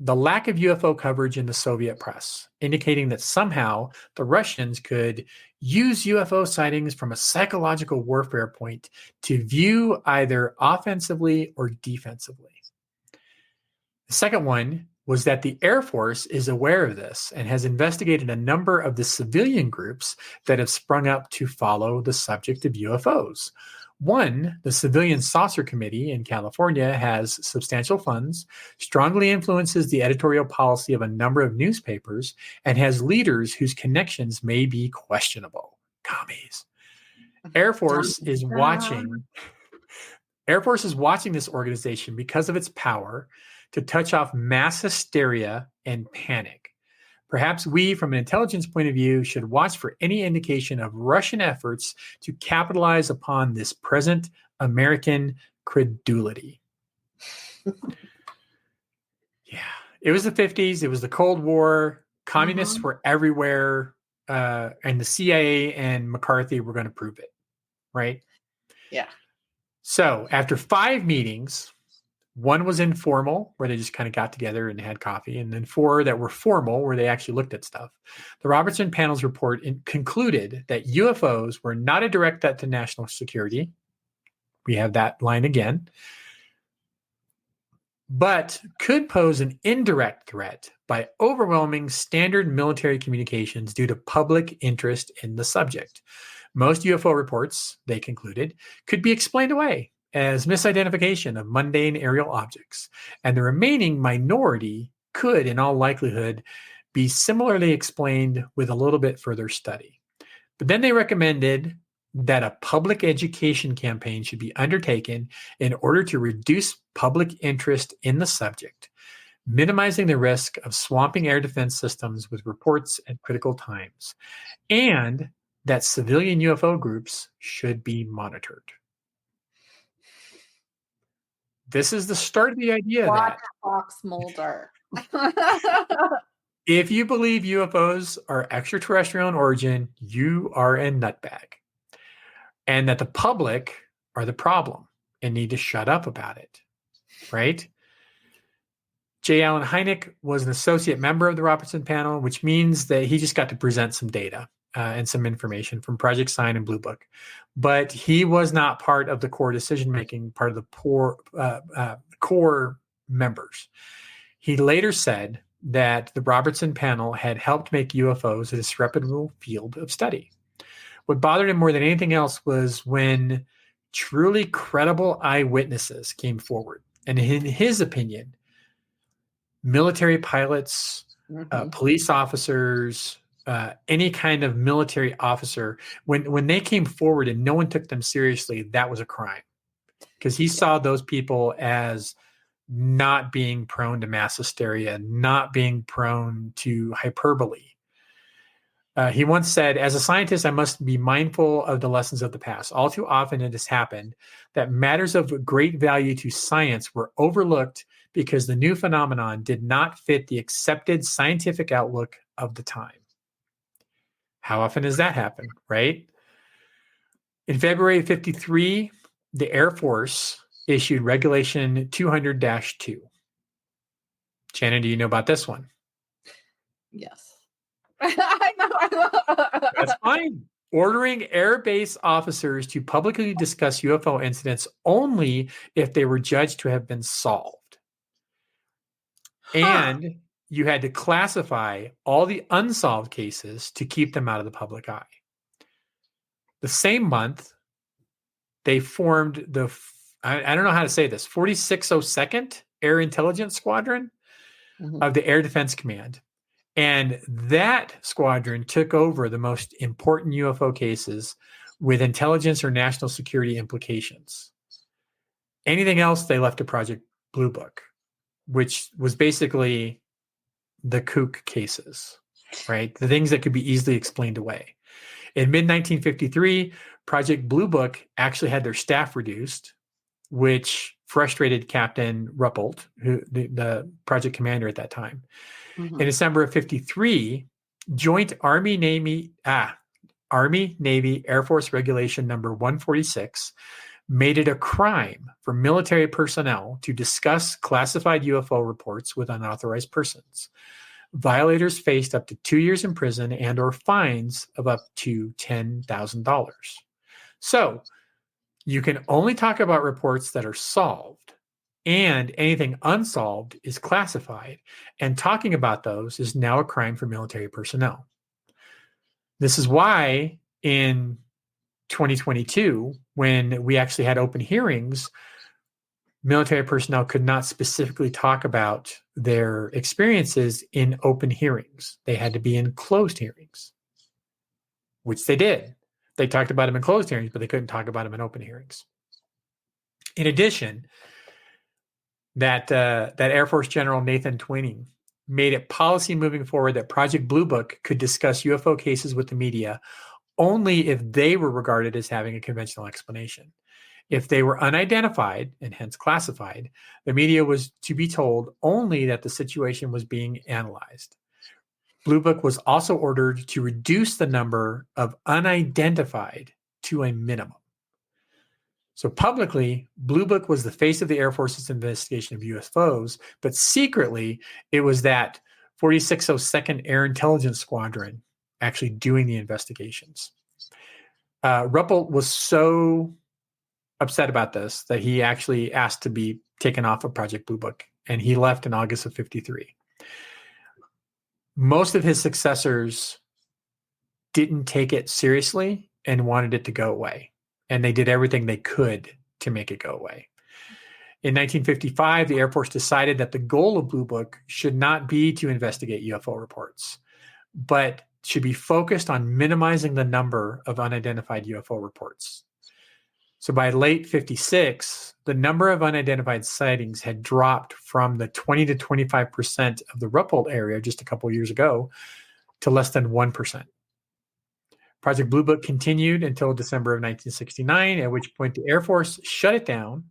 The lack of UFO coverage in the Soviet press, indicating that somehow the Russians could use UFO sightings from a psychological warfare point to view either offensively or defensively. The second one was that the Air Force is aware of this and has investigated a number of the civilian groups that have sprung up to follow the subject of UFOs. One, the Civilian Saucer Committee in California has substantial funds, strongly influences the editorial policy of a number of newspapers, and has leaders whose connections may be questionable. Commies. Air Force is watching. Air Force is watching this organization because of its power to touch off mass hysteria and panic. Perhaps we, from an intelligence point of view, should watch for any indication of Russian efforts to capitalize upon this present American credulity. Yeah, it was the 50s. It was the Cold War. Communists were everywhere, and the CIA and McCarthy were going to prove it, right? Yeah. So after 5 meetings, one was informal, where they just kind of got together and had coffee, and then 4 that were formal, where they actually looked at stuff. The Robertson panel's report concluded that UFOs were not a direct threat to national security. We have that line again. But could pose an indirect threat by overwhelming standard military communications due to public interest in the subject. Most UFO reports, they concluded, could be explained away as misidentification of mundane aerial objects, and the remaining minority could, in all likelihood, be similarly explained with a little bit further study. But then they recommended that a public education campaign should be undertaken in order to reduce public interest in the subject, minimizing the risk of swamping air defense systems with reports at critical times, and that civilian UFO groups should be monitored. This is the start of the idea that Fox Mulder. if you believe UFOs are extraterrestrial in origin, you are a nutbag. And that the public are the problem and need to shut up about it, right? J. Allen Hynek was an associate member of the Robertson panel, which means that he just got to present some data and some information from Project Sign and Blue Book. But he was not part of the core decision-making, part of the core members. He later said that the Robertson panel had helped make UFOs a disreputable field of study. What bothered him more than anything else was when truly credible eyewitnesses came forward. And in his opinion, military pilots, police officers, any kind of military officer, when they came forward and no one took them seriously, that was a crime. Because he saw those people as not being prone to mass hysteria, not being prone to hyperbole. He once said, as a scientist, I must be mindful of the lessons of the past. All too often it has happened that matters of great value to science were overlooked because the new phenomenon did not fit the accepted scientific outlook of the time. How often does that happen, right? In February of 1953, the Air Force issued Regulation 200-2. Shannon, do you know about this one? Yes. I know. That's fine. Ordering Air Base officers to publicly discuss UFO incidents only if they were judged to have been solved. And you had to classify all the unsolved cases to keep them out of the public eye. The same month, they formed the, I don't know how to say this, 4602nd Air Intelligence Squadron of the Air Defense Command. And that squadron took over the most important UFO cases with intelligence or national security implications. Anything else, they left to Project Blue Book, which was basically the kook cases, right? The things that could be easily explained away. In mid-1953, Project Blue Book actually had their staff reduced, which frustrated Captain Ruppelt, who the project commander at that time. In December of 1953, Joint Army-Navy Air Force Regulation number 146 made it a crime for military personnel to discuss classified UFO reports with unauthorized persons. Violators faced up to 2 years in prison and or fines of up to $10,000. So you can only talk about reports that are solved, and anything unsolved is classified, and talking about those is now a crime for military personnel. This is why in 2022, when we actually had open hearings, military personnel could not specifically talk about their experiences in open hearings. They had to be in closed hearings, which they did. They talked about them in closed hearings, but they couldn't talk about them in open hearings. In addition, that Air Force General Nathan Twining made it policy moving forward that Project Blue Book could discuss UFO cases with the media only if they were regarded as having a conventional explanation. If they were unidentified and hence classified, the media was to be told only that the situation was being analyzed. Blue Book was also ordered to reduce the number of unidentified to a minimum. So publicly, Blue Book was the face of the Air Force's investigation of UFOs, but secretly, it was that 4602nd Air Intelligence Squadron actually doing the investigations. Ruppelt was so upset about this that he actually asked to be taken off of Project Blue Book, and he left in August of 1953. Most of his successors didn't take it seriously and wanted it to go away. And they did everything they could to make it go away. In 1955, the Air Force decided that the goal of Blue Book should not be to investigate UFO reports, but should be focused on minimizing the number of unidentified UFO reports. So by late 56, the number of unidentified sightings had dropped from the 20 to 25% of the Ruppelt area just a couple of years ago to less than 1%. Project Blue Book continued until December of 1969, at which point the Air Force shut it down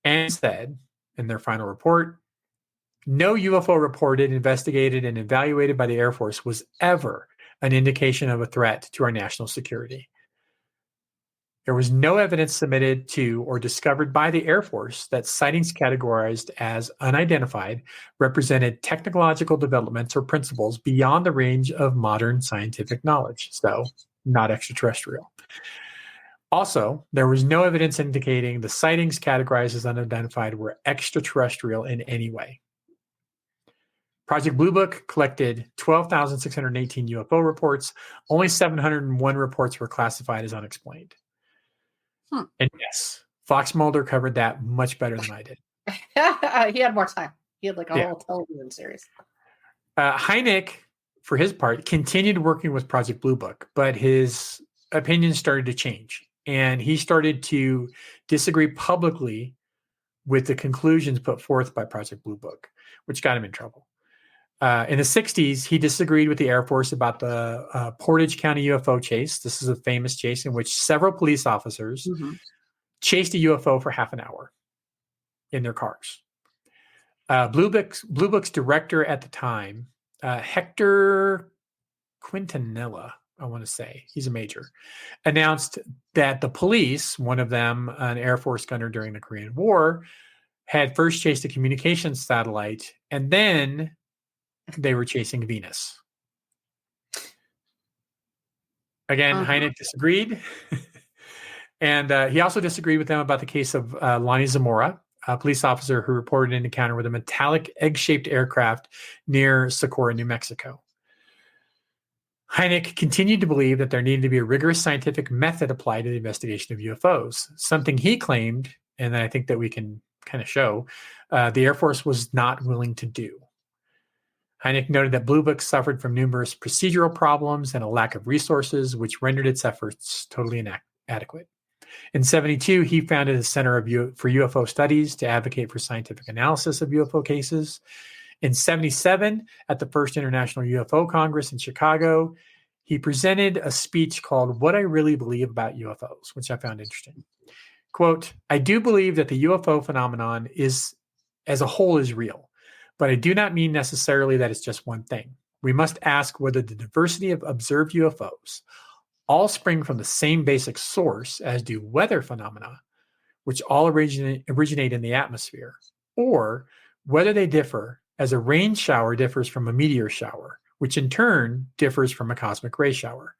and said in their final report, no UFO reported, investigated, and evaluated by the Air Force was ever an indication of a threat to our national security. There was no evidence submitted to or discovered by the Air Force that sightings categorized as unidentified represented technological developments or principles beyond the range of modern scientific knowledge. So, not extraterrestrial. Also, there was no evidence indicating the sightings categorized as unidentified were extraterrestrial in any way. Project Blue Book collected 12,618 UFO reports. Only 701 reports were classified as unexplained. And yes, Fox Mulder covered that much better than I did. He had more time. He had like a whole television series. Hynek, for his part, continued working with Project Blue Book, but his opinions started to change. And he started to disagree publicly with the conclusions put forth by Project Blue Book, which got him in trouble. In the 60s, he disagreed with the Air Force about the Portage County UFO chase. This is a famous chase in which several police officers chased a UFO for half an hour in their cars. Blue Book's director at the time, Hector Quintanilla, I want to say, he's a major, announced that the police, one of them an Air Force gunner during the Korean War, had first chased a communications satellite, and then they were chasing Venus. Again, Hynek disagreed. And he also disagreed with them about the case of Lonnie Zamora, a police officer who reported an encounter with a metallic egg-shaped aircraft near Socorro, New Mexico. Hynek continued to believe that there needed to be a rigorous scientific method applied to the investigation of UFOs, something he claimed, and I think that we can kind of show, the Air Force was not willing to do. Hynek noted that Blue Book suffered from numerous procedural problems and a lack of resources, which rendered its efforts totally inadequate. In 1972, he founded a Center for UFO Studies to advocate for scientific analysis of UFO cases. In 1977, at the first International UFO Congress in Chicago, he presented a speech called What I Really Believe About UFOs, which I found interesting. Quote, I do believe that the UFO phenomenon is, as a whole, is real. But I do not mean necessarily that it's just one thing. We must ask whether the diversity of observed UFOs all spring from the same basic source as do weather phenomena, which all originate in the atmosphere, or whether they differ as a rain shower differs from a meteor shower, which in turn differs from a cosmic ray shower.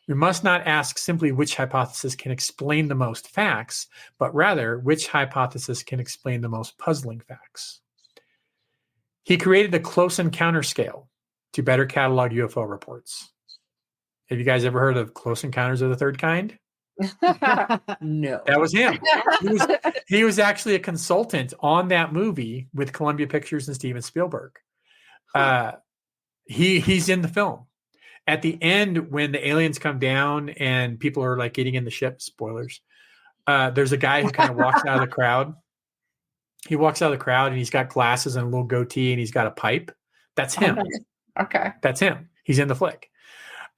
We must not ask simply which hypothesis can explain the most facts, but rather which hypothesis can explain the most puzzling facts. He created the close encounter scale to better catalog UFO reports. Have you guys ever heard of Close Encounters of the Third Kind? No. That was him. He was actually a consultant on that movie with Columbia Pictures and Steven Spielberg. He's in the film. At the end, when the aliens come down and people are like getting in the ship, spoilers, There's a guy who kind of walks out of the crowd. He walks out of the crowd and he's got glasses and a little goatee and he's got a pipe. That's him. Oh, nice. Okay. That's him. He's in the flick.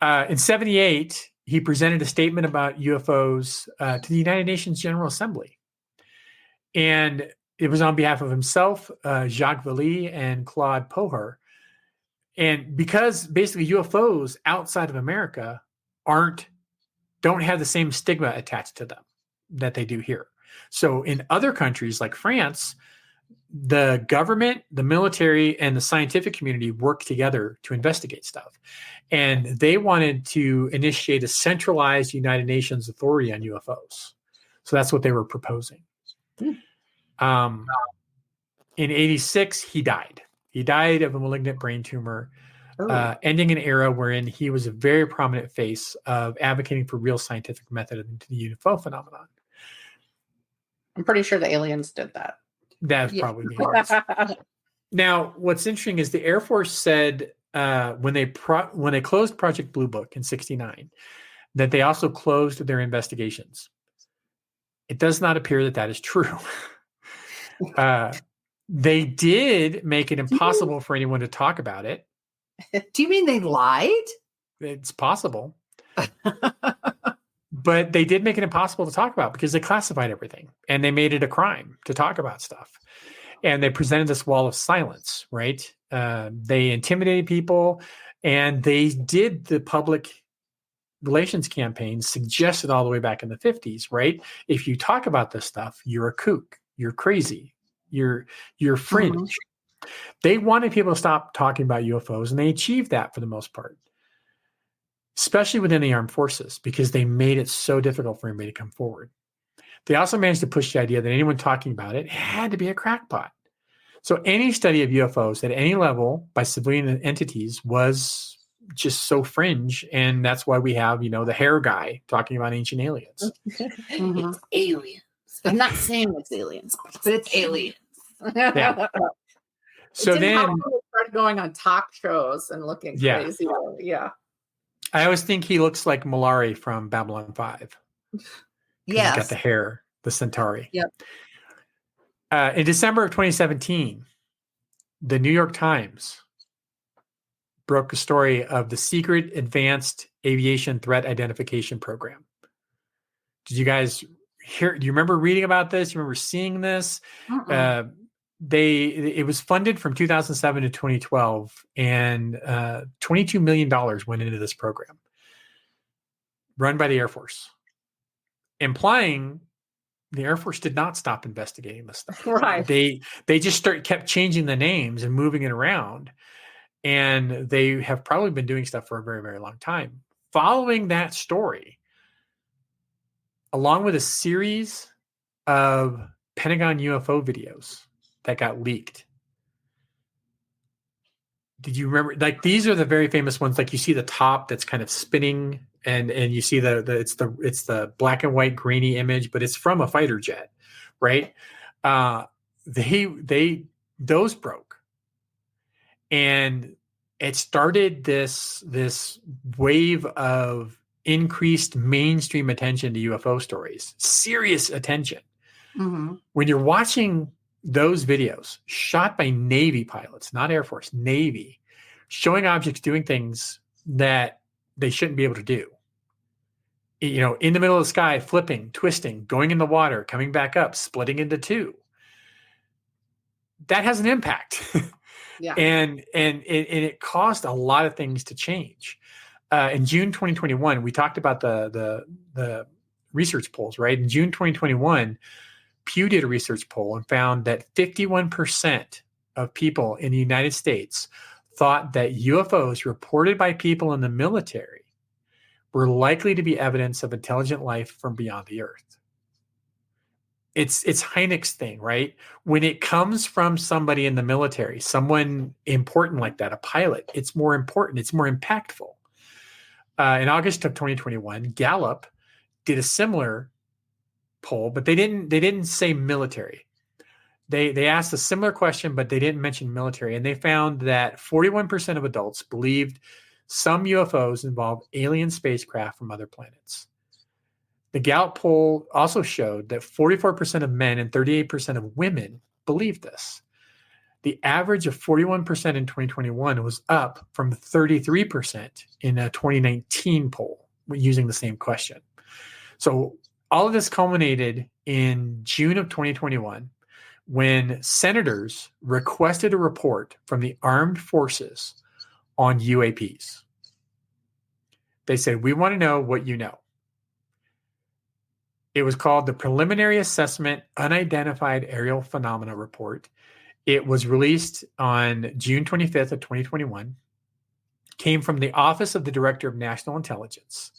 In 1978, he presented a statement about UFOs to the United Nations General Assembly. And it was on behalf of himself, Jacques Vallée, and Claude Pohar. And because basically UFOs outside of America don't have the same stigma attached to them that they do here. So in other countries like France, the government, the military, and the scientific community work together to investigate stuff. And they wanted to initiate a centralized United Nations authority on UFOs. So that's what they were proposing. In 1986, he died. He died of a malignant brain tumor, ending an era wherein he was a very prominent face of advocating for real scientific method into the UFO phenomenon. I'm pretty sure the aliens did that. That's probably me. Now, what's interesting is the Air Force said when they closed Project Blue Book in 1969, that they also closed their investigations. It does not appear that that is true. They did make it impossible for anyone to talk about it. Do you mean they lied? It's possible. But they did make it impossible to talk about because they classified everything and they made it a crime to talk about stuff. And they presented this wall of silence, right? They intimidated people and they did the public relations campaign suggested all the way back in the 50s, right? If you talk about this stuff, you're a kook, you're crazy, you're fringe. Mm-hmm. They wanted people to stop talking about UFOs and they achieved that for the most part. Especially within the armed forces, because they made it so difficult for anybody to come forward. They also managed to push the idea that anyone talking about it had to be a crackpot. So any study of UFOs at any level by civilian entities was just so fringe, and that's why we have, the hair guy talking about ancient aliens. Mm-hmm. It's aliens. I'm not saying it's aliens, but it's aliens. Yeah. So then people started going on talk shows and looking crazy. Yeah. I always think he looks like Malari from Babylon 5. Yes. He's got the hair, the Centauri. Yep. In December of 2017, the New York Times broke a story of the secret Advanced Aviation Threat Identification Program. Did you guys hear? Do you remember reading about this? You remember seeing this? It was funded from 2007 to 2012, and $22 million went into this program, run by the Air Force, implying the Air Force did not stop investigating this stuff. Right. They just kept changing the names and moving it around, and they have probably been doing stuff for a very, very long time. Following that story, along with a series of Pentagon UFO videos that got leaked. Did you remember? Like, these are the very famous ones. Like, you see the top that's kind of spinning, and you see it's the black and white grainy image, but it's from a fighter jet, right? Those broke, and it started this wave of increased mainstream attention to UFO stories, serious attention. Mm-hmm. When you're watching those videos shot by Navy pilots, not Air Force, Navy, showing objects doing things that they shouldn't be able to do. In the middle of the sky, flipping, twisting, going in the water, coming back up, splitting into two. That has an impact. Yeah. And it caused a lot of things to change. In June 2021, we talked about the research polls, right? In June 2021, Pew did a research poll and found that 51% of people in the United States thought that UFOs reported by people in the military were likely to be evidence of intelligent life from beyond the Earth. It's Hynek's thing, right? When it comes from somebody in the military, someone important like that, a pilot, it's more important, it's more impactful. In August of 2021, Gallup did a similar poll, but they didn't say military. They asked a similar question, but they didn't mention military. And they found that 41% of adults believed some UFOs involve alien spacecraft from other planets. The Gallup poll also showed that 44% of men and 38% of women believed this. The average of 41% in 2021 was up from 33% in a 2019 poll using the same question. So all of this culminated in June of 2021 when senators requested a report from the armed forces on UAPs. They said, we want to know what you know. It was called the Preliminary Assessment Unidentified Aerial Phenomena Report. It was released on June 25th of 2021, came from the Office of the Director of National Intelligence.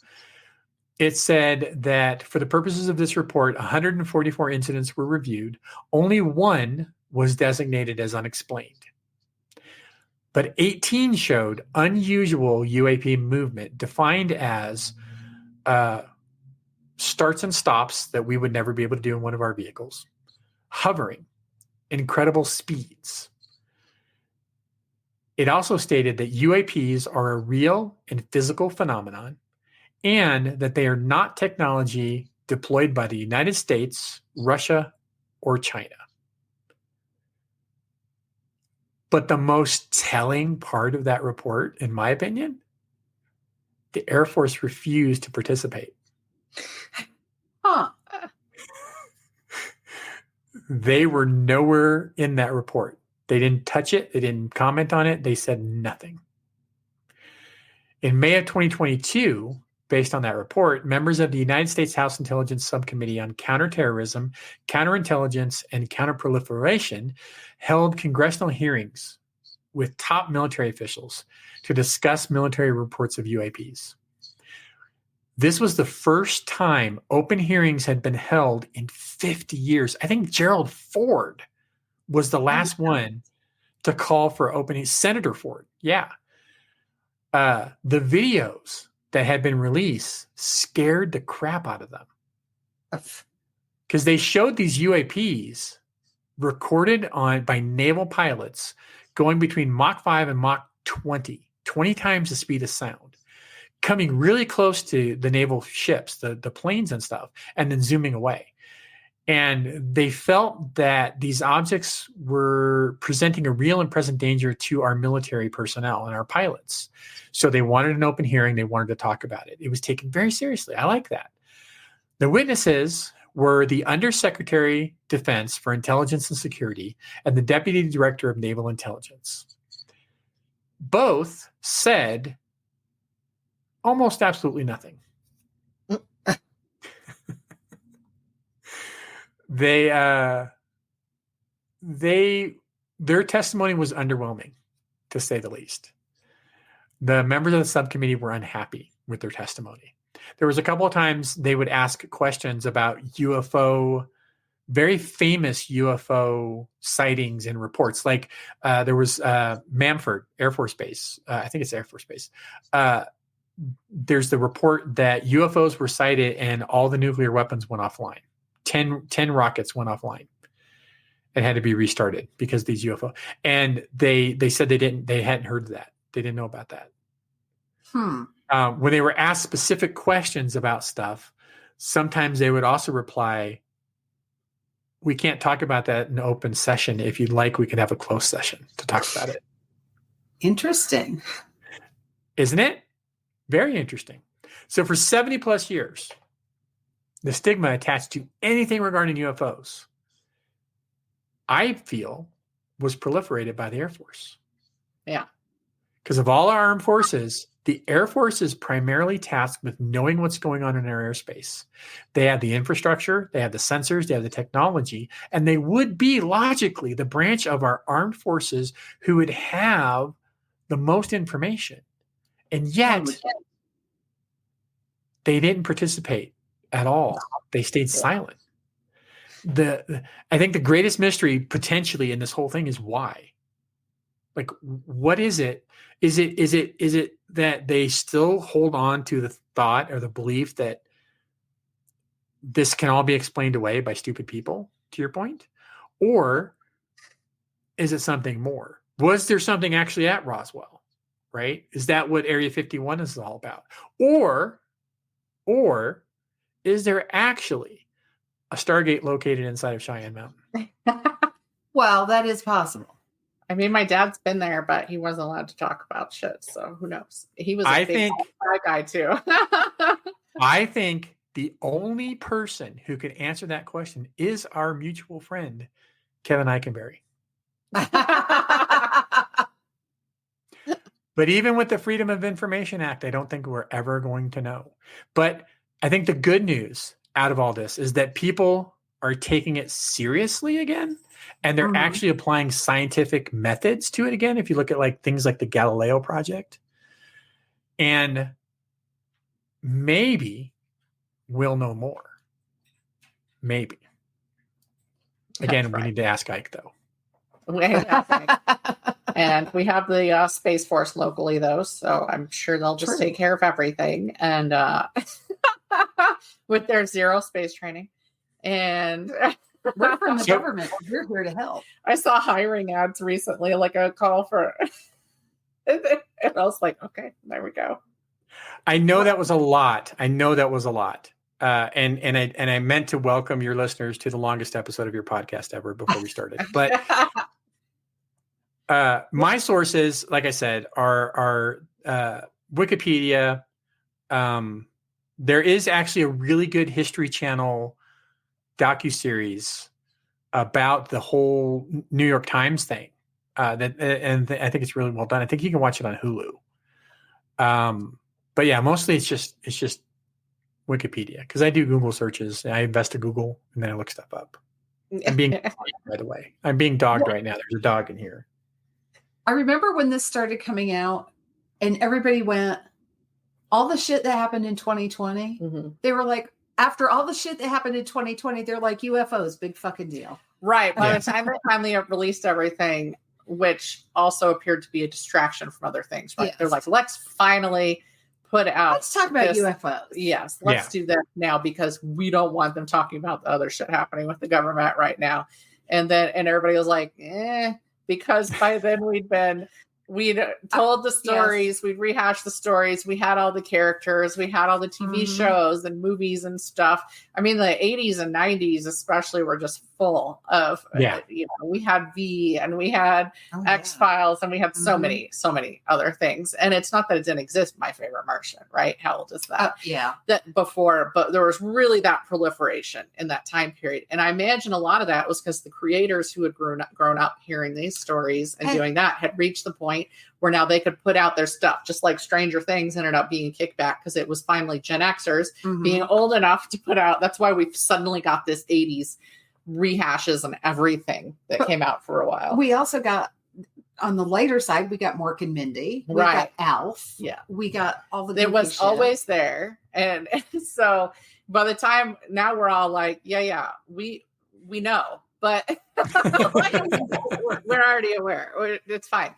It said that for the purposes of this report, 144 incidents were reviewed. Only one was designated as unexplained. But 18 showed unusual UAP movement defined as starts and stops that we would never be able to do in one of our vehicles, hovering, incredible speeds. It also stated that UAPs are a real and physical phenomenon and that they are not technology deployed by the United States, Russia, or China. But the most telling part of that report, in my opinion, the Air Force refused to participate. Huh. They were nowhere in that report. They didn't touch it. They didn't comment on it. They said nothing. In May of 2022, based on that report, members of the United States House Intelligence Subcommittee on Counterterrorism, Counterintelligence, and Counterproliferation held congressional hearings with top military officials to discuss military reports of UAPs. This was the first time open hearings had been held in 50 years. I think Gerald Ford was the last one to call for opening. Senator Ford, yeah. The videos that had been released scared the crap out of them because they showed these UAPs recorded by naval pilots going between Mach 5 and Mach 20 times the speed of sound, coming really close to the naval ships, the planes and stuff, and then zooming away. And they felt that these objects were presenting a real and present danger to our military personnel and our pilots. So they wanted an open hearing. They wanted to talk about it. It was taken very seriously. I like that. The witnesses were the Undersecretary Defense for Intelligence and Security and the Deputy Director of Naval Intelligence. Both said almost absolutely nothing. Their testimony was underwhelming, to say the least. The members of the subcommittee were unhappy with their testimony. There was a couple of times they would ask questions about very famous UFO sightings and reports. Like there was Mamford Air Force Base. I think it's Air Force Base. There's the report that UFOs were sighted and all the nuclear weapons went offline. 10 rockets went offline and had to be restarted because these UFO. And they said they hadn't heard that. They didn't know about that. When they were asked specific questions about stuff, sometimes they would also reply, we can't talk about that in open session. If you'd like, we can have a closed session to talk about it. Interesting. Isn't it? Very interesting. So for 70 plus years, the stigma attached to anything regarding UFOs, I feel, was proliferated by the Air Force. Yeah. Because of all our armed forces, the Air Force is primarily tasked with knowing what's going on in our airspace. They have the infrastructure, they have the sensors, they have the technology, and they would be logically the branch of our armed forces who would have the most information. And yet, they didn't participate at all. They stayed silent. I think the greatest mystery potentially in this whole thing is why. Like, what is it? Is it that they still hold on to the thought or the belief that this can all be explained away by stupid people, to your point? Or is it something more? Was there something actually at Roswell, right? Is that what Area 51 is all about? Or is there actually a Stargate located inside of Cheyenne Mountain? Well, that is possible. I mean, my dad's been there, but he wasn't allowed to talk about shit. So who knows? He was a big guy too. I think the only person who can answer that question is our mutual friend, Kevin Eikenberry. But even with the Freedom of Information Act, I don't think we're ever going to know. But I think the good news out of all this is that people are taking it seriously again, and they're actually applying scientific methods to it again. If you look at like things like the Galileo Project, and maybe we'll know more. Maybe. Again, we need to ask Ike though. And we have the Space Force locally, though, so I'm sure they'll just take care of everything. And with their zero space training, and we're from the government. We're here to help. I saw hiring ads recently, like a call for, and I was like, okay, there we go. I know that was a lot. And I meant to welcome your listeners to the longest episode of your podcast ever before we started, but. My sources, like I said, are Wikipedia. There is actually a really good History Channel docuseries about the whole New York Times thing. I think it's really well done. I think you can watch it on Hulu. But yeah, mostly it's just Wikipedia, because I do Google searches. I invest in Google and then I look stuff up. I'm being by the way, I'm being dogged right now. There's a dog in here. I remember when this started coming out and everybody went, all the shit that happened in 2020, they were like, after all the shit that happened in 2020, they're like, UFOs, big fucking deal. Right. By the time they finally released everything, which also appeared to be a distraction from other things, right? Yes. They're like, let's finally put out. Let's talk about UFOs. Yes. Let's do that now, because we don't want them talking about the other shit happening with the government right now. And everybody was like, because by then we'd told the stories, we'd rehashed the stories, we had all the characters, we had all the TV shows and movies and stuff. I mean, the 80s and 90s especially were just full of, we had V and we had X-Files and we had so many other things. And it's not that it didn't exist. My Favorite Martian, right? How old is that? That before, but there was really that proliferation in that time period. And I imagine a lot of that was because the creators who had grown up hearing these stories and doing that had reached the point where now they could put out their stuff, just like Stranger Things ended up being a kickback because it was finally Gen Xers being old enough to put out. That's why we've suddenly got this 80s rehashes and everything that came out for a while. We also got, on the lighter side, we got Mork and Mindy. We got Alf. Yeah. We got all the It was shit. Always there. And so by the time now we're all like, we know. But we're already aware. It's fine.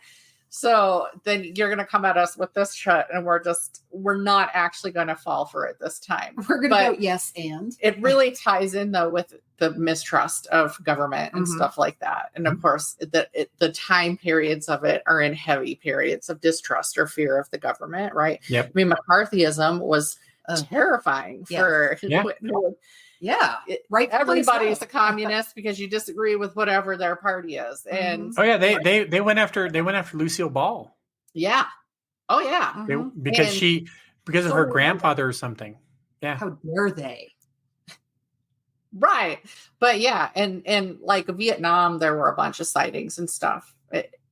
So then you're going to come at us with this shit, and we're not actually going to fall for it this time. We're going to go yes and. It really ties in, though, with the mistrust of government and stuff like that. And, of course, the time periods of it are in heavy periods of distrust or fear of the government, right? Yep. I mean, McCarthyism was terrifying for... Right. Everybody's a communist because you disagree with whatever their party is. And they went after Lucille Ball. Yeah. Oh yeah. Because of her grandfather or something. Yeah. How dare they? Right. But yeah, and like Vietnam, there were a bunch of sightings and stuff.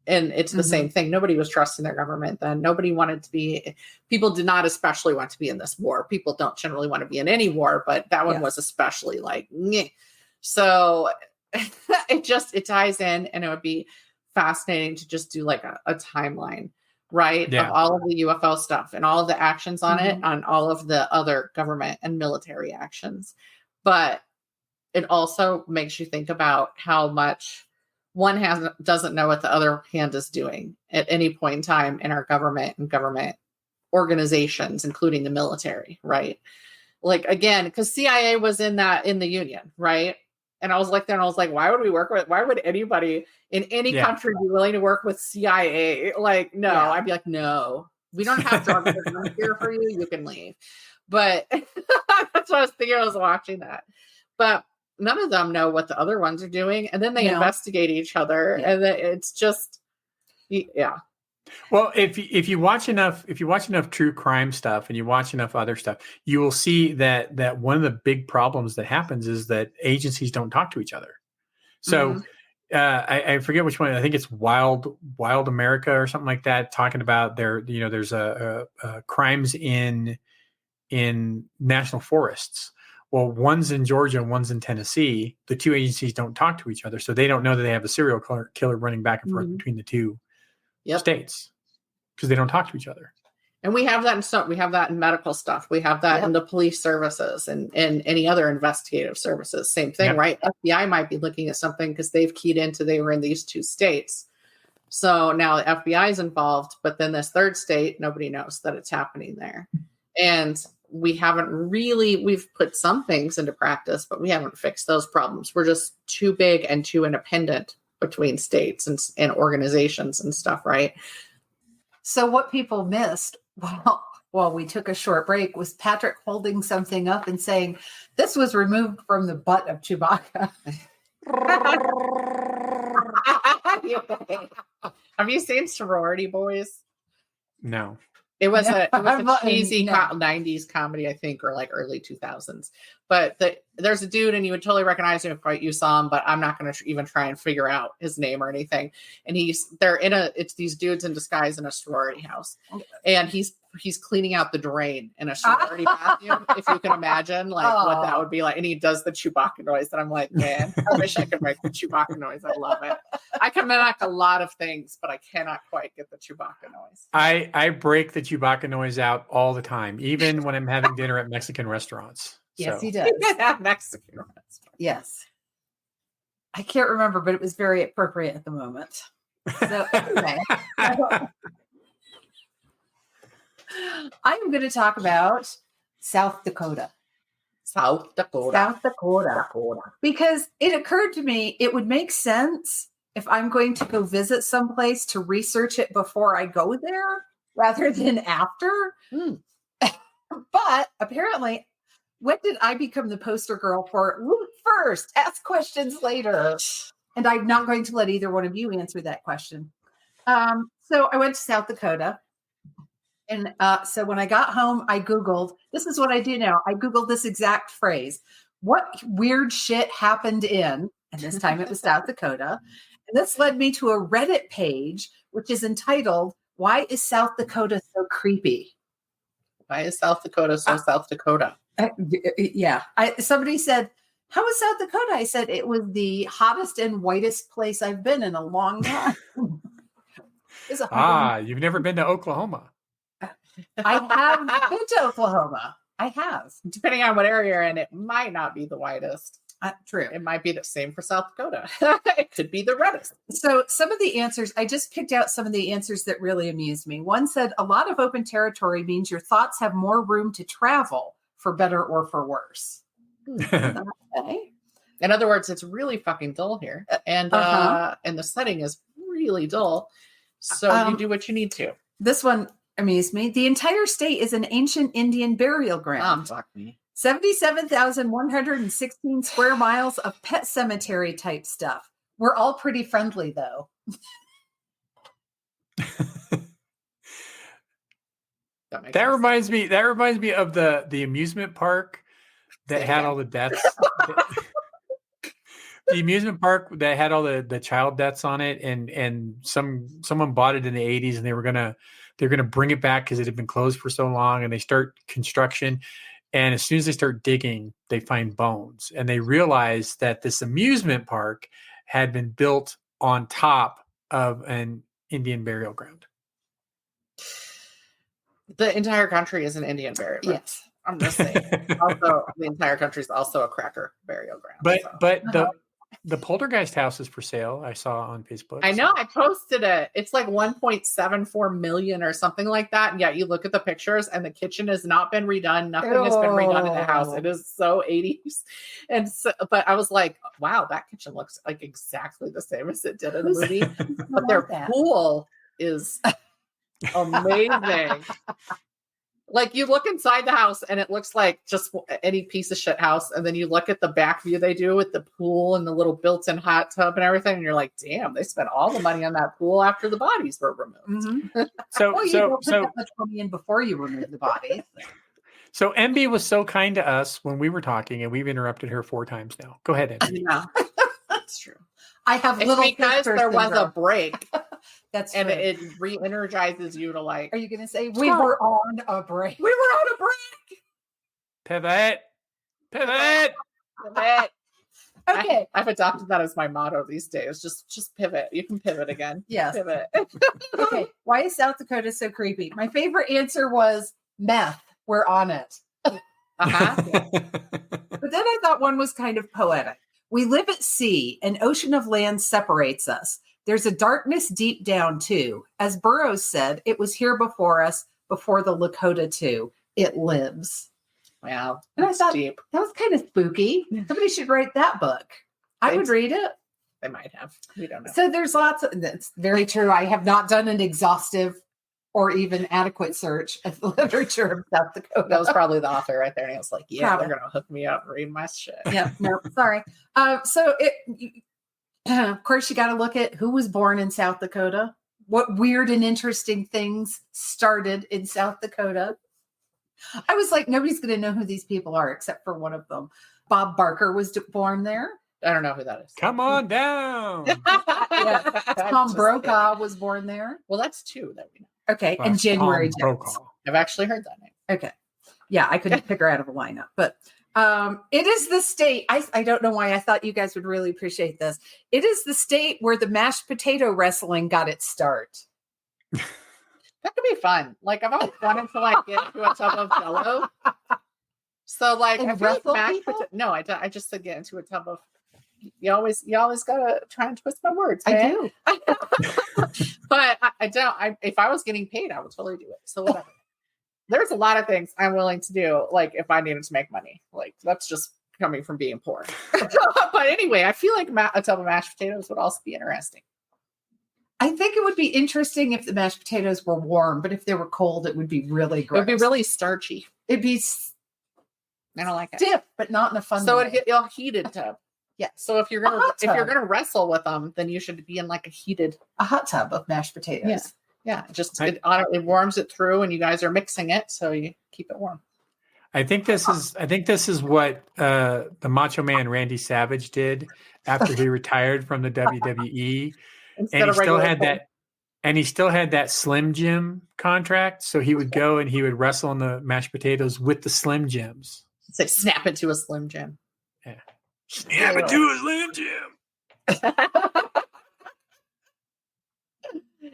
And it's the same thing. Nobody was trusting their government then. Nobody wanted to be, people did not especially want to be in this war. People don't generally want to be in any war, but that one was especially like, nyeh. So it ties in, and it would be fascinating to just do like a timeline, right? Of all of the UFO stuff and all of the actions on it, on all of the other government and military actions. But it also makes you think about how much one hand doesn't know what the other hand is doing at any point in time in our government and government organizations, including the military, right? Like, again, because CIA was in the Union, right? And I was like, why would anybody in any country be willing to work with CIA? Like, no, I'd be like, no, we don't have to. I'm here for you. You can leave. But that's what I was thinking. I was watching that, but none of them know what the other ones are doing, and then they investigate each other, and it's just, yeah. Well, if you watch enough true crime stuff and you watch enough other stuff, you will see that one of the big problems that happens is that agencies don't talk to each other. So I forget which one. I think it's Wild America or something like that, talking about there's a crimes in national forests. Well, one's in Georgia and one's in Tennessee. The two agencies don't talk to each other, so they don't know that they have a serial killer running back and forth between the two states because they don't talk to each other. And we have that in stuff. We have that in medical stuff. We have that in the police services and any other investigative services. Same thing, right? FBI might be looking at something because they've keyed into they were in these two states. So now the FBI is involved, but then this third state, nobody knows that it's happening there. And we've put some things into practice, but we haven't fixed those problems. We're just too big and too independent between states and organizations and stuff, right? So what people missed while we took a short break was Patrick holding something up and saying, "This was removed from the butt of Chewbacca." Have you seen Sorority Boys? No. It was a cheesy 90s comedy, I think, or like early 2000s. But there's a dude, and you would totally recognize him if you saw him, but I'm not going to even try and figure out his name or anything. And it's these dudes in disguise in a sorority house. And he's cleaning out the drain in a sorority bathroom, if you can imagine what that would be like. And he does the Chewbacca noise, and I'm like, man, I wish I could make the Chewbacca noise. I love it. I can mimic a lot of things, but I cannot quite get the Chewbacca noise. I break the Chewbacca noise out all the time, even when I'm having dinner at Mexican restaurants. Yes, he does. Mexican restaurants. Yes. I can't remember, but it was very appropriate at the moment. So anyway, I'm going to talk about South Dakota. South Dakota. Because it occurred to me it would make sense if I'm going to go visit someplace to research it before I go there rather than after. But apparently, when did I become the poster girl for look first, ask questions later? And I'm not going to let either one of you answer that question. So I went to South Dakota. And so when I got home, I Googled, this is what I do now. I Googled this exact phrase. What weird shit happened in, and this time it was South Dakota. And this led me to a Reddit page, which is entitled, "Why is South Dakota so creepy?" Why is South Dakota so South Dakota? Somebody said, "How was South Dakota?" I said, "It was the hottest and whitest place I've been in a long time." You've never been to Oklahoma. I have been to Oklahoma. I have. Depending on what area you're in, it might not be the whitest. True. It might be the same for South Dakota. It could be the reddest. So some of the answers, I just picked out some of the answers that really amused me. One said, "A lot of open territory means your thoughts have more room to travel, for better or for worse." Okay. In other words, it's really fucking dull here. And the setting is really dull. So you do what you need to. This one amused me. "The entire state is an ancient Indian burial ground. Fuck me. 77,116 square miles of pet cemetery type stuff. We're all pretty friendly, though." That reminds me of the amusement park that had all the deaths. The amusement park that had all the child deaths on it, and someone bought it in the 80s, and they're gonna bring it back because it had been closed for so long, and they start construction. And as soon as they start digging, they find bones. And they realize that this amusement park had been built on top of an Indian burial ground. The entire country is an Indian burial ground. Yes. I'm just saying. Also, the entire country is also a cracker burial ground. But the Poltergeist house is for sale. I saw on Facebook. I know. I posted it. It's like 1.74 million or something like that. And yet you look at the pictures and the kitchen has not been redone. Nothing has been redone in the house. It is so 80s. And so, but I was like, wow, that kitchen looks like exactly the same as it did in the movie. But their pool is amazing. Like you look inside the house and it looks like just any piece of shit house. And then you look at the back view they do with the pool and the little built-in hot tub and everything. And you're like, damn, they spent all the money on that pool after the bodies were removed. Mm-hmm. Well, you don't put that much money in before you remove the bodies. So MB was so kind to us when we were talking, and we've interrupted her 4 times now. Go ahead, MB. Yeah, that's true. I have it's little because there was a break. That's and true. it re-energizes you to like. Are you going to say we were on a break? We were on a break. Pivot. Okay, I've adopted that as my motto these days. Just pivot. You can pivot again. Yes. Pivot. Okay. Why is South Dakota so creepy? My favorite answer was meth. We're on it. Uh-huh. But then I thought one was kind of poetic. We live at sea. An ocean of land separates us. There's a darkness deep down, too. As Burroughs said, it was here before us, before the Lakota, too. It lives. Wow. And I thought deep. that was kind of spooky. Somebody should write that book. I would read it. They might have. We don't know. So there's lots of, that's very true. I have not done an exhaustive or even adequate search of the literature of South Dakota. That was probably the author right there. And he was like, yeah, Probably. they're going to hook me up and read my shit. Yeah, no, sorry. So of course, you got to look at who was born in South Dakota. What weird and interesting things started in South Dakota. I was like, nobody's going to know who these people are except for one of them. Bob Barker was born there. I don't know who that is. Come on down. Yeah. Tom Brokaw was born there. Well, that's 2 that we know. Okay, and January Jones. I've actually heard that name. Okay. Yeah, I couldn't pick her out of a lineup, but it is the state. I don't know why I thought you guys would really appreciate this. It is the state where the mashed potato wrestling got its start. That could be fun. Like I've always wanted to like get into a tub of Jello. So like And I feel like wrestle people? No, I just said get into a tub of. You always gotta try and twist my words. Man. I do. But I don't. If I was getting paid, I would totally do it. So whatever. There's a lot of things I'm willing to do. Like if I needed to make money, like that's just coming from being poor. But anyway, I feel like a tub of mashed potatoes would also be interesting. I think it would be interesting if the mashed potatoes were warm, but if they were cold, it would be really gross. It would be really starchy. It'd be I don't like it. stiff, but not in a fun So way. it'll heated tub. Yeah. So if you're gonna wrestle with them, then you should be in like a hot tub of mashed potatoes. Yeah. It warms it through, and you guys are mixing it, so you keep it warm. I think this is what the Macho Man Randy Savage did after he retired from the WWE, and he still had that Slim Jim contract. So he would go and he would wrestle in the mashed potatoes with the Slim Jims. It's like snap into a Slim Jim. Yeah. Snap it to a Slim Jim.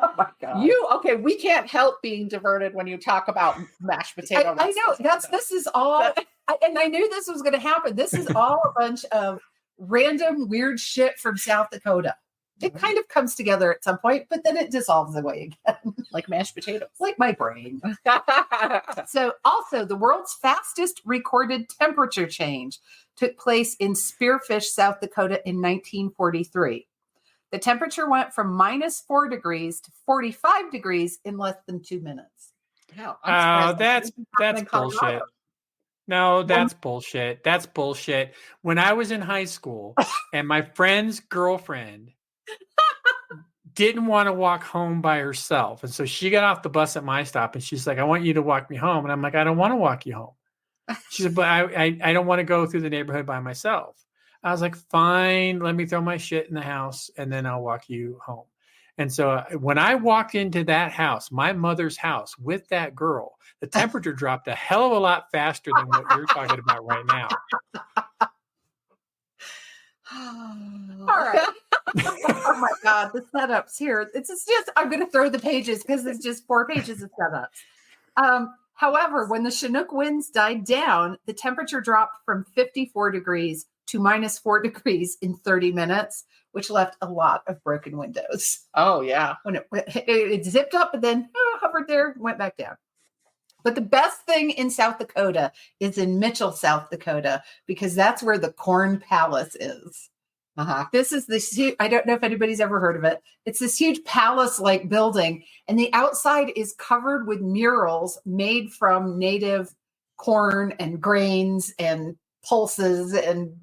Oh my God. We can't help being diverted when you talk about mashed potato. I know this is all, and I knew this was going to happen. This is all a bunch of random weird shit from South Dakota. It kind of comes together at some point, but then it dissolves away again. Like mashed potatoes. Like my brain. So also the world's fastest recorded temperature change took place in Spearfish, South Dakota in 1943. The temperature went from -4 degrees to 45 degrees in less than 2 minutes. Oh, that's bullshit. No, that's bullshit. That's bullshit. When I was in high school and my friend's girlfriend didn't want to walk home by herself. And so she got off the bus at my stop and she's like, I want you to walk me home. And I'm like, I don't want to walk you home. She said, but I don't want to go through the neighborhood by myself. I was like, fine, let me throw my shit in the house and then I'll walk you home. And so when I walked into that house, my mother's house with that girl, the temperature dropped a hell of a lot faster than what you're talking about right now. All right. Oh my God, the setups here. It's just, I'm going to throw the pages because it's just 4 pages of setups. However, when the Chinook winds died down, the temperature dropped from 54 degrees to -4 degrees in 30 minutes, which left a lot of broken windows. Oh, yeah. When it zipped up and then hovered there, went back down. But the best thing in South Dakota is in Mitchell, South Dakota, because that's where the Corn Palace is. This is this huge, I don't know if anybody's ever heard of it. It's this huge palace-like building, and the outside is covered with murals made from native corn and grains and pulses and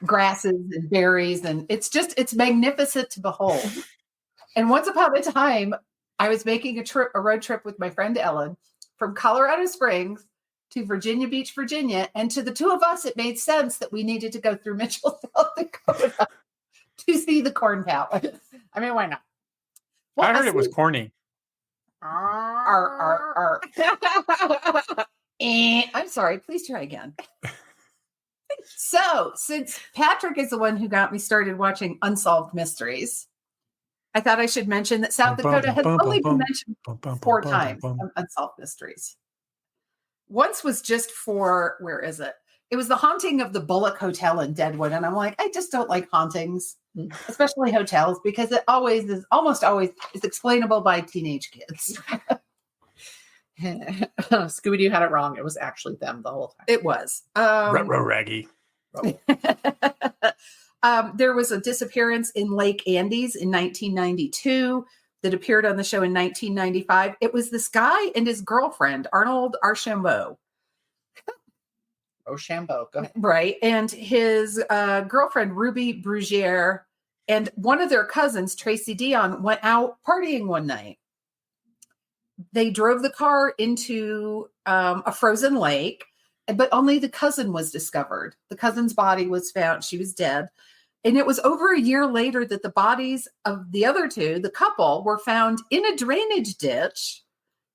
grasses and berries, and it's magnificent to behold. And once upon a time, I was making a road trip with my friend Ellen from Colorado Springs to Virginia Beach, Virginia. And to the two of us, it made sense that we needed to go through Mitchell, South Dakota to see the corn palace. I mean, why not? Well, I heard it was corny. I'm sorry. Please try again. So, since Patrick is the one who got me started watching Unsolved Mysteries, I thought I should mention that South Dakota has only been mentioned 4 times on Unsolved Mysteries. Once was just for, where is it? It was the haunting of the Bullock Hotel in Deadwood. And I'm like, I just don't like hauntings, especially hotels, because it almost always is explainable by teenage kids. Scooby-Doo had it wrong. It was actually them the whole time. It was. Raggy. There was a disappearance in Lake Andes in 1992 that appeared on the show in 1995. It was this guy and his girlfriend, Arnold Archambault. Archambault, go ahead. Right. And his girlfriend, Ruby Brugiere, and one of their cousins, Tracy Dion, went out partying one night. They drove the car into a frozen lake, but only the cousin was discovered. The cousin's body was found. She was dead. And it was over a year later that the bodies of the other two, the couple, were found in a drainage ditch,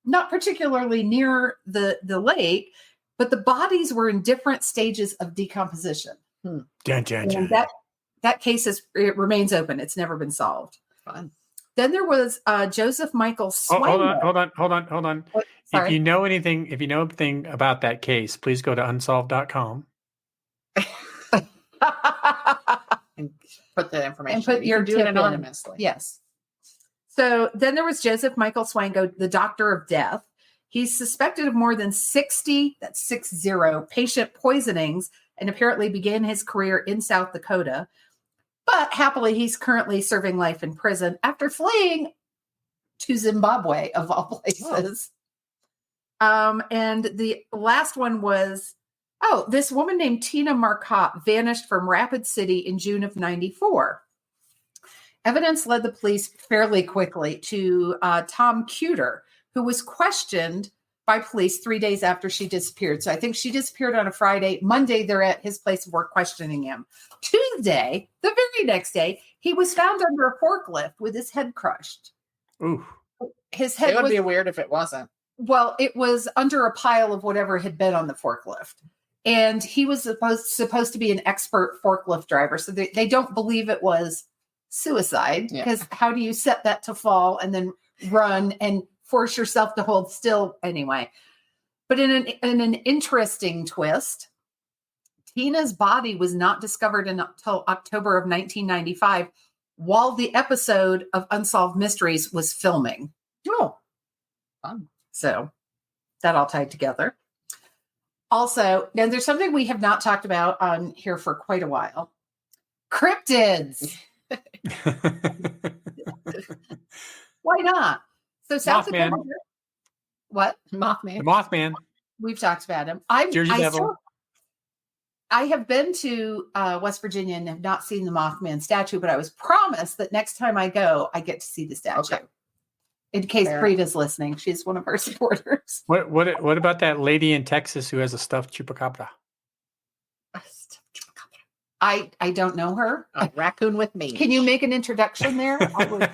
not particularly near the lake, but the bodies were in different stages of decomposition. And that case it remains open. It's never been solved. Fun. Then there was Joseph Michael Swain. Hold on. If you know anything about that case, please go to unsolved.com. And put the information. And put your do it anonymously. Yes. So then there was Joseph Michael Swango, the doctor of death. He's suspected of more than 60, that's 60, patient poisonings, and apparently began his career in South Dakota. But happily, he's currently serving life in prison after fleeing to Zimbabwe, of all places. And the last one was, this woman named Tina Marcotte vanished from Rapid City in June of 94. Evidence led the police fairly quickly to Tom Cuter, who was questioned by police 3 days after she disappeared. So I think she disappeared on a Friday. Monday, they're at his place of work questioning him. Tuesday, the very next day, he was found under a forklift with his head crushed. Ooh. His head it would be weird if it wasn't. Well, it was under a pile of whatever had been on the forklift. And he was supposed to be an expert forklift driver. So they don't believe it was suicide, because how do you set that to fall and then run and force yourself to hold still anyway? But in an interesting twist, Tina's body was not discovered until October of 1995, while the episode of Unsolved Mysteries was filming. Oh, fun. So that all tied together. Also, now there's something we have not talked about on here for quite a while. Cryptids. Why not? So South Dakota. What? Mothman. The Mothman. We've talked about him. I have been to West Virginia and have not seen the Mothman statue, but I was promised that next time I go, I get to see the statue. Okay. In case Frida's listening, she's one of our supporters. What about that lady in Texas who has a stuffed chupacabra? I don't know her. A raccoon with me. Can you make an introduction there? Can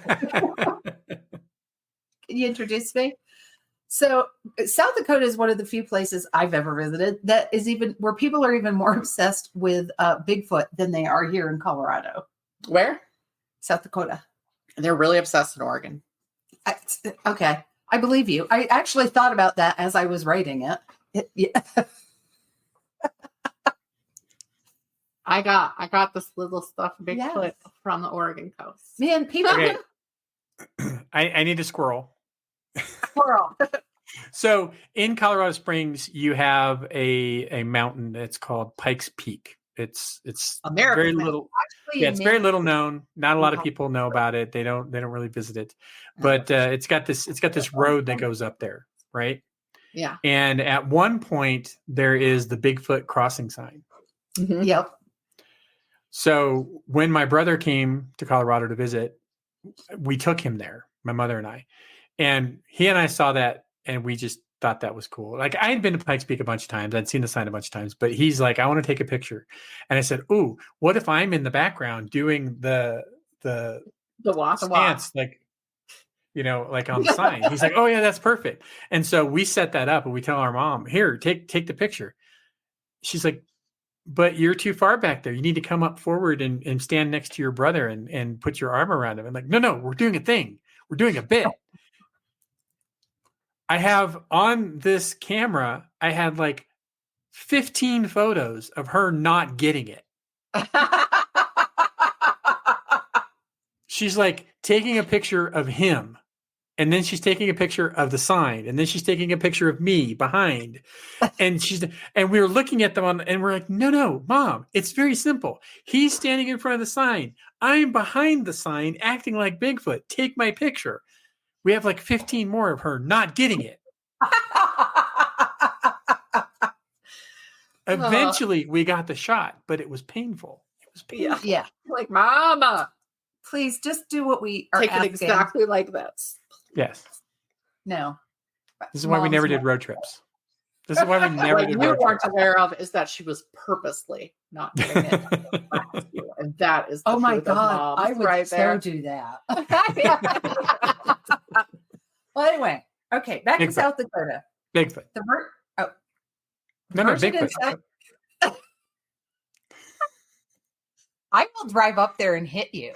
you introduce me? So South Dakota is one of the few places I've ever visited that is even where people are even more obsessed with Bigfoot than they are here in Colorado. Where? South Dakota. They're really obsessed in Oregon. Okay. I believe you. I actually thought about that as I was writing it. I got this little stuffed Bigfoot from the Oregon coast. Man, people. Okay. I need a squirrel. Squirrel. So in Colorado Springs, you have a mountain that's called Pikes Peak. It's American very myth. little. Actually, Yeah, it's very little known. Not a lot of people know about it. They don't really visit it. But it's got this road that goes up there, right? Yeah. And at one point there is the Bigfoot crossing sign. Mm-hmm. Yep. So when my brother came to Colorado to visit, we took him there, my mother and I. And he and I saw that, and we just thought that was cool. Like, I had been to Pikes Peak a bunch of times. I'd seen the sign a bunch of times, but he's like, I want to take a picture. And I said, ooh, what if I'm in the background doing the stance, like, like on the sign? He's like, oh yeah, that's perfect. And so we set that up, and we tell our mom, here, take the picture. She's like, but you're too far back there. You need to come up forward and stand next to your brother and put your arm around him. I'm like, no, we're doing a thing. We're doing a bit. I have on this camera, I had like 15 photos of her not getting it. She's like taking a picture of him, and then she's taking a picture of the sign, and then she's taking a picture of me behind. And we were looking at them and we're like, no, Mom, it's very simple. He's standing in front of the sign. I'm behind the sign acting like Bigfoot. Take my picture. We have like 15 more of her not getting it. Eventually, we got the shot, but it was painful. It was painful. Yeah. Like, Mama, please just do what we are take asking. it exactly like this. Yes. No. This is why we never did road trips. This is why we never did road trips. What you weren't aware of is that she was purposely not doing it. And that is the oh my truth God, of I would right so there. do that. Well, anyway, okay, back to South Dakota. Bigfoot. No, Bigfoot. I will drive up there and hit you.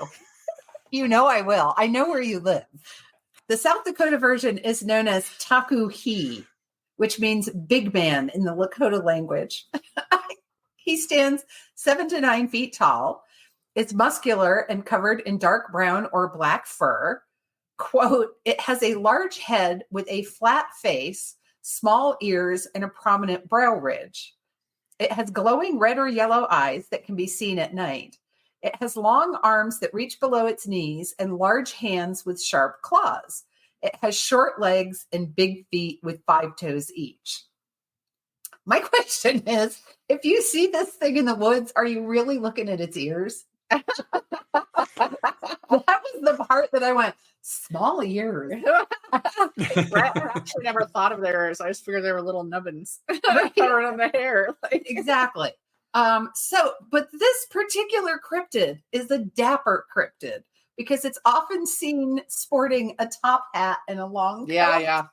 You know I will. I know where you live. The South Dakota version is known as Taku-He, which means big man in the Lakota language. He stands 7 to 9 feet tall, is muscular and covered in dark brown or black fur. Quote, it has a large head with a flat face, small ears, and a prominent brow ridge. It has glowing red or yellow eyes that can be seen at night. It has long arms that reach below its knees and large hands with sharp claws. It has short legs and big feet with 5 toes each. My question is, if you see this thing in the woods, are you really looking at its ears? That was the part that I went, small ears. I actually never thought of their ears. I just figured they were little nubbins covered on the hair. Exactly. But this particular cryptid is a dapper cryptid because it's often seen sporting a top hat and a long coat. Yeah.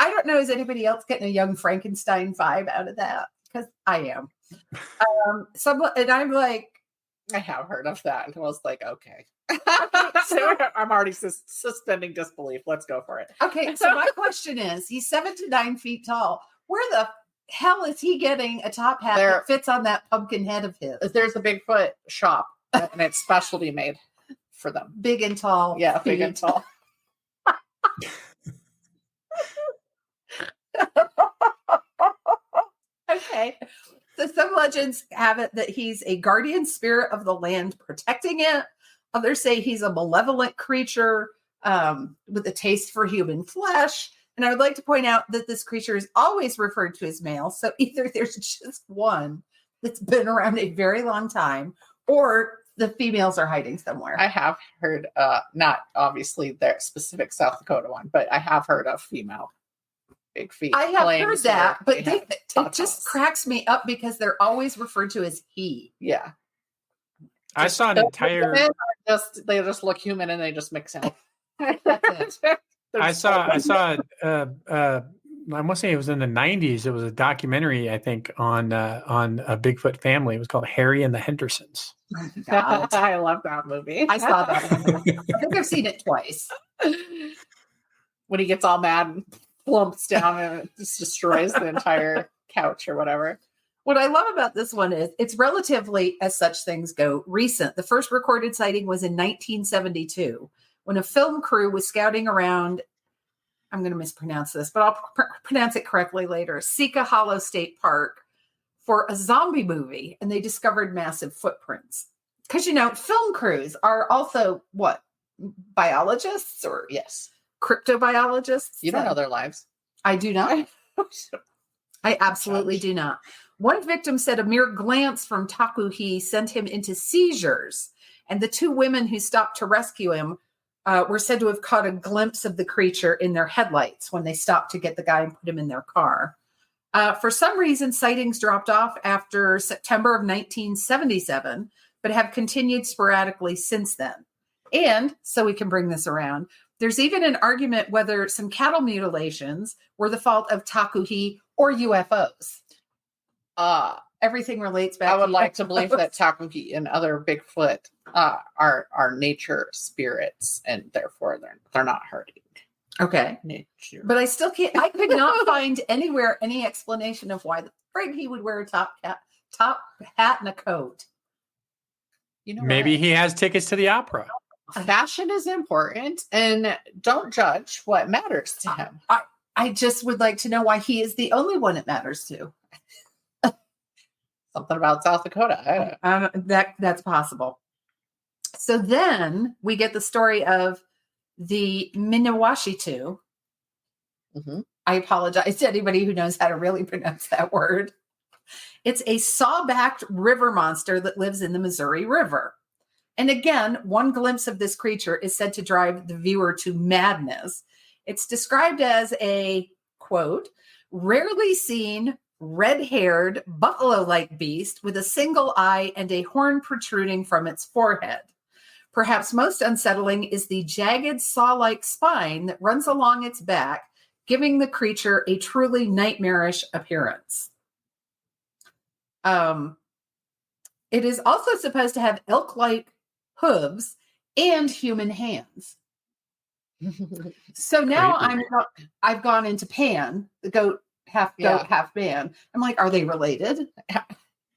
I don't know, is anybody else getting a Young Frankenstein vibe out of that? Because I am. And I'm like, I have heard of that. And I was like, okay. So I'm already suspending disbelief. Let's go for it. Okay, so my question is, he's 7 to 9 feet tall. Where the hell is he getting a top hat that fits on that pumpkin head of his? There's a Bigfoot shop, and it's specialty made for them. Big and tall. Yeah, big and tall. Okay. So some legends have it that he's a guardian spirit of the land protecting it. Others say he's a malevolent creature with a taste for human flesh. And I would like to point out that this creature is always referred to as male. So either there's just one that's been around a very long time, or the females are hiding somewhere. I have heard, not obviously their specific South Dakota one, but I have heard of female big feet. I have heard that, but it just cracks me up because they're always referred to as he. Yeah. I saw an entire. They just look human and they just mix in. That's it. I saw. I must say it was in the 90s. It was a documentary, I think, on a Bigfoot family. It was called Harry and the Hendersons. I love that movie. I saw that. I think I've seen it twice. When he gets all mad and plumps down and it just destroys the entire couch or whatever. What I love about this one is it's relatively, as such things go, recent. The first recorded sighting was in 1972 when a film crew was scouting around, I'm going to mispronounce this, but I'll pronounce it correctly later, Sika Hollow State Park for a zombie movie, and they discovered massive footprints. Because, film crews are also what? Biologists or Yes. Cryptobiologists? You don't know their lives. I do not. I absolutely do not. One victim said a mere glance from Takuhi sent him into seizures. And the two women who stopped to rescue him were said to have caught a glimpse of the creature in their headlights when they stopped to get the guy and put him in their car. For some reason, sightings dropped off after September of 1977, but have continued sporadically since then. And so we can bring this around. There's even an argument whether some cattle mutilations were the fault of Takuhi or UFOs. Everything relates back. I would like to believe that Takuhi and other Bigfoot are nature spirits, and therefore they're not hurting. Okay. Nature. But I still can't. I could not find anywhere any explanation of why the frig he would wear a top hat and a coat. Maybe he has tickets to the opera. Fashion is important, and don't judge what matters to him. I just would like to know why he is the only one it matters to. Something about South Dakota. That's possible. So then we get the story of the Minawashitu. Mm-hmm. I apologize to anybody who knows how to really pronounce that word. It's a saw-backed river monster that lives in the Missouri River. And again, one glimpse of this creature is said to drive the viewer to madness. It's described as a, quote, rarely seen, red-haired, buffalo-like beast with a single eye and a horn protruding from its forehead. Perhaps most unsettling is the jagged saw-like spine that runs along its back, giving the creature a truly nightmarish appearance. It is also supposed to have elk-like hooves and human hands. So now I've gone into Pan, the goat, half goat, half man. I'm like, are they related?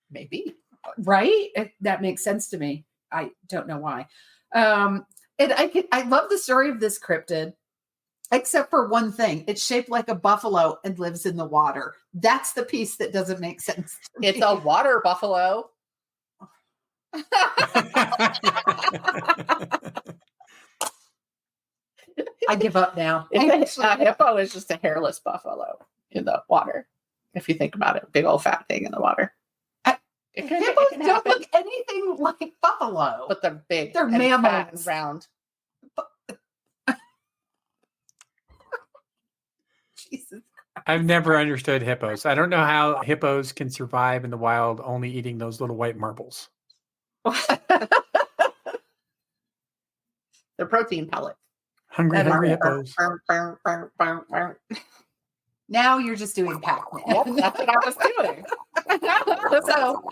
Maybe. Right? That makes sense to me. I don't know why. And I love the story of this cryptid, except for one thing. It's shaped like a buffalo and lives in the water. That's the piece that doesn't make sense to me. It's a water buffalo. I give up now. A hippo is just a hairless buffalo in the water. If you think about it, big old fat thing in the water. Hippos don't look anything like buffalo, but they're big. They're and mammals, fat and round. Jesus. I've never understood hippos. I don't know how hippos can survive in the wild only eating those little white marbles. They're protein pellets. Hungry hippos. Now you're just doing Pac-Man. Yep, that's what I was doing. So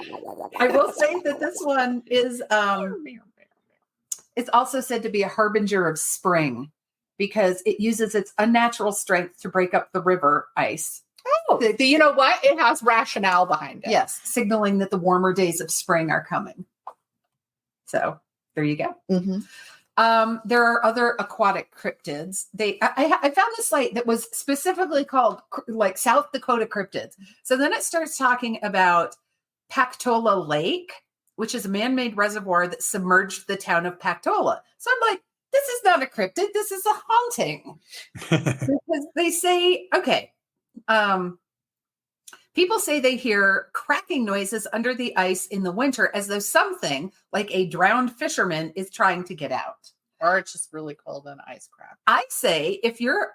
I will say that this one is it's also said to be a harbinger of spring because it uses its unnatural strength to break up the river ice. Oh, you know what? It has rationale behind it. Yes, signaling that the warmer days of spring are coming. So there you go. Mm-hmm. There are other aquatic cryptids. I found a site that was specifically called like South Dakota cryptids. So then it starts talking about Pactola Lake, which is a man-made reservoir that submerged the town of Pactola. So I'm like, this is not a cryptid. This is a haunting. Because they say, okay, people say they hear cracking noises under the ice in the winter as though something like a drowned fisherman is trying to get out. Or it's just really cold and ice crack. I say if you're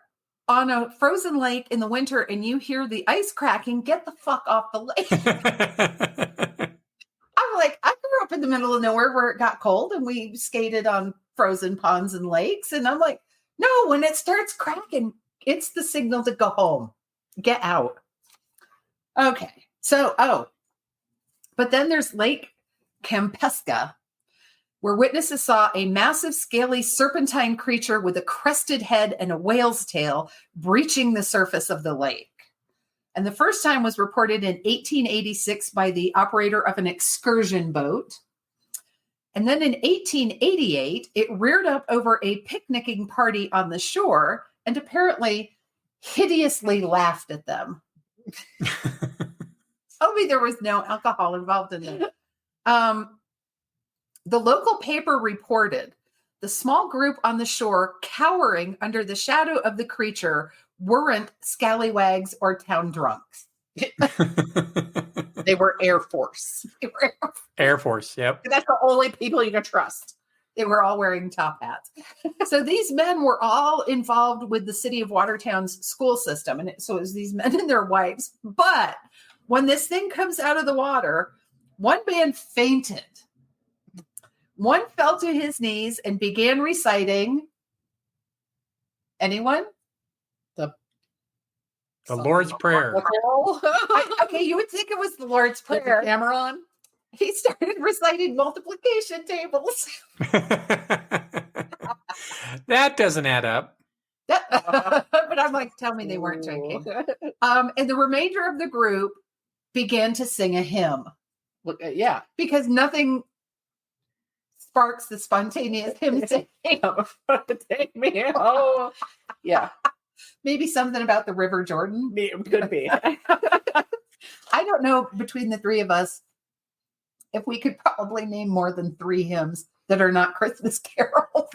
on a frozen lake in the winter and you hear the ice cracking, get the fuck off the lake. I'm like, I grew up in the middle of nowhere where it got cold and we skated on frozen ponds and lakes. And I'm like, no, when it starts cracking, it's the signal to go home. Get out. Okay. So, but then there's Lake Kampeska, where witnesses saw a massive, scaly, serpentine creature with a crested head and a whale's tail breaching the surface of the lake. And the first time was reported in 1886 by the operator of an excursion boat. And then in 1888, it reared up over a picnicking party on the shore and apparently hideously laughed at them. Tell me there was no alcohol involved in that. The local paper reported the small group on the shore cowering under the shadow of the creature weren't scallywags or town drunks. They were Air Force. Air Force, yep. That's the only people you can trust. They were all wearing top hats. So these men were all involved with the city of Watertown's school system. And so it was these men and their wives. But when this thing comes out of the water, one man fainted. One fell to his knees and began reciting. Anyone? The Lord's Prayer. Okay, you would think it was the Lord's Prayer. The camera on? He started reciting multiplication tables. That doesn't add up. But I'm like, tell me they weren't drinking. And the remainder of the group began to sing a hymn. Yeah. Because nothing sparks the spontaneous hymn singing. Take me home. Yeah. Maybe something about the River Jordan. Could be. I don't know, between the three of us, if we could probably name more than 3 hymns that are not Christmas carols.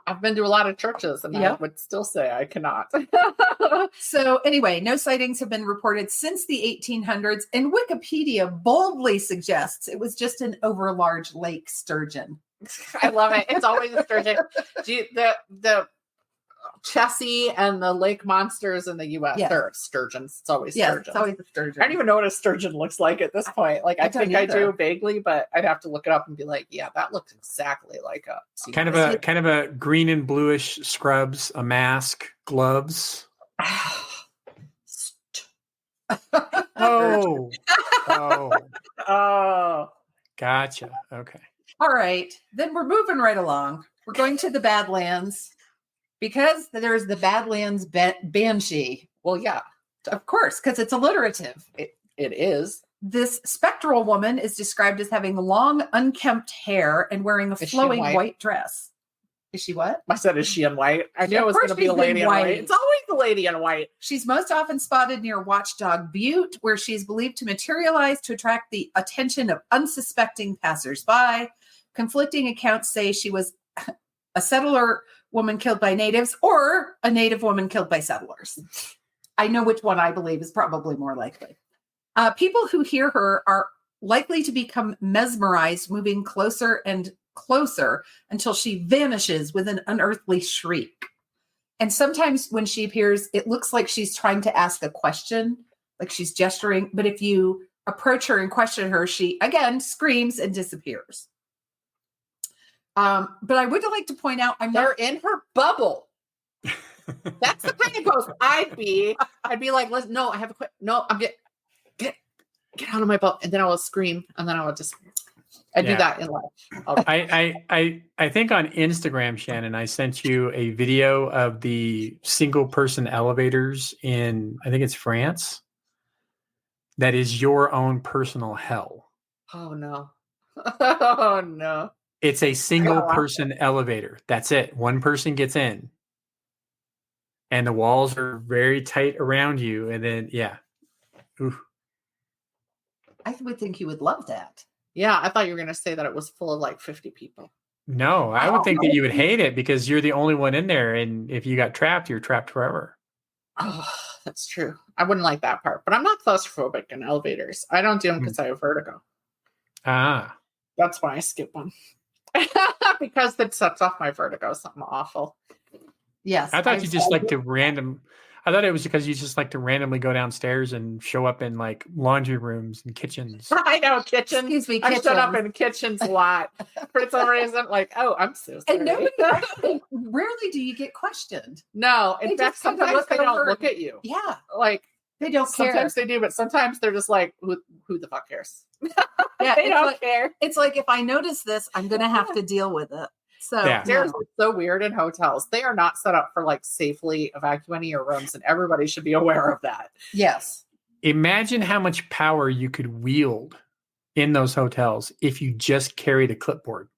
I've been to a lot of churches and I would still say I cannot. So anyway, no sightings have been reported since the 1800s, and Wikipedia boldly suggests it was just an overlarge lake sturgeon. I love it. It's always a sturgeon. The Chessie and the lake monsters in the U.S. They're sturgeons. It's always sturgeons. It's always a sturgeon. I don't even know what a sturgeon looks like at this point. Like I think I do vaguely, but I'd have to look it up and be like, yeah, that looks exactly like a kind of a green and bluish scrubs, a mask, gloves. Oh, gotcha. Okay. All right. Then we're moving right along. We're going to the Badlands because there's the Badlands Banshee. Well, yeah, of course, because it's alliterative. It is. This spectral woman is described as having long, unkempt hair and wearing a flowing white dress. Is she what? I said, is she in white? I knew it was going to be a lady in white. It's always the lady in white. She's most often spotted near Watchdog Butte, where she's believed to materialize to attract the attention of unsuspecting passersby. Conflicting accounts say she was a settler woman killed by natives or a native woman killed by settlers. I know which one I believe is probably more likely. People who hear her are likely to become mesmerized, moving closer and closer until she vanishes with an unearthly shriek. And sometimes when she appears, it looks like she's trying to ask a question, like she's gesturing. But if you approach her and question her, she again screams and disappears. But I would like to point out, they're in her bubble. That's the kind of ghost I'd be like, listen, no, I have a quick, no, I'm get out of my boat. And then I will scream. And then I will just, I do that in life. I think on Instagram, Shannon, I sent you a video of the single person elevators in, I think it's France. That is your own personal hell. Oh no. Oh no. It's a single person elevator. That's it. One person gets in. And the walls are very tight around you. And then, Oof. I would think you would love that. Yeah, I thought you were going to say that it was full of like 50 people. No, I would think that you would hate it because you're the only one in there. And if you got trapped, you're trapped forever. Oh, that's true. I wouldn't like that part. But I'm not claustrophobic in elevators. I don't do them because I have vertigo. Ah. That's why I skip them. Because that sets off my vertigo, something awful. Yes. I thought you just like to I thought it was because you just like to randomly go downstairs and show up in like laundry rooms and kitchens. I know, kitchens. Excuse me, I showed up in kitchens a lot. For some reason, like, oh, I'm so sorry. And rarely do you get questioned. No, in fact, sometimes they don't look at you. Yeah. Like, they don't care. Sometimes they do, but sometimes they're just like, who the fuck cares? Yeah, they don't care. It's like, if I notice this, I'm going to have to deal with it. So stairs are so weird in hotels. They are not set up for like safely evacuating your rooms, and everybody should be aware of that. Yes. Imagine how much power you could wield in those hotels if you just carried a clipboard.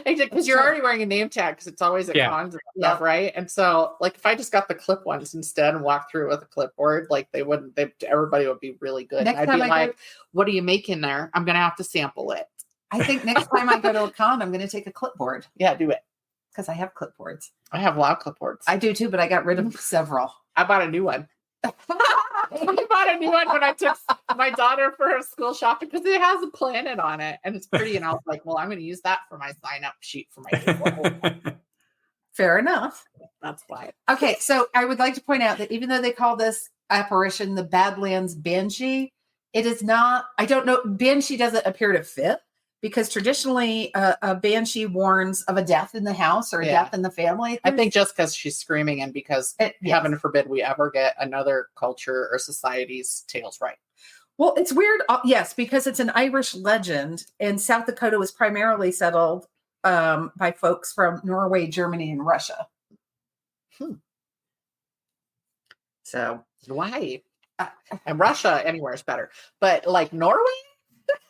Because you're already wearing a name tag because it's always at cons and stuff, right? And so, like, if I just got the clip ones instead and walked through with a clipboard, like, everybody would be really good. Next and I'd be like, what do you make in there? I'm going to have to sample it. I think next time I go to a con, I'm going to take a clipboard. Yeah, do it. Because I have clipboards. I have a lot of clipboards. I do too, but I got rid of several. I bought a new one. I bought a new one when I took my daughter for her school shopping because it has a planet on it and it's pretty. And I was like, well, I'm going to use that for my sign-up sheet for my Fair enough. That's why. Okay, so I would like to point out that even though they call this apparition the Badlands Banshee, it is not, I don't know, Banshee doesn't appear to fit because traditionally a Banshee warns of a death in the house or a death in the family. I think just because she's screaming and because heaven forbid we ever get another culture or society's tales right. Well, it's weird. Yes, because it's an Irish legend and South Dakota was primarily settled by folks from Norway, Germany, and Russia. So why? And Russia anywhere is better. But like Norway?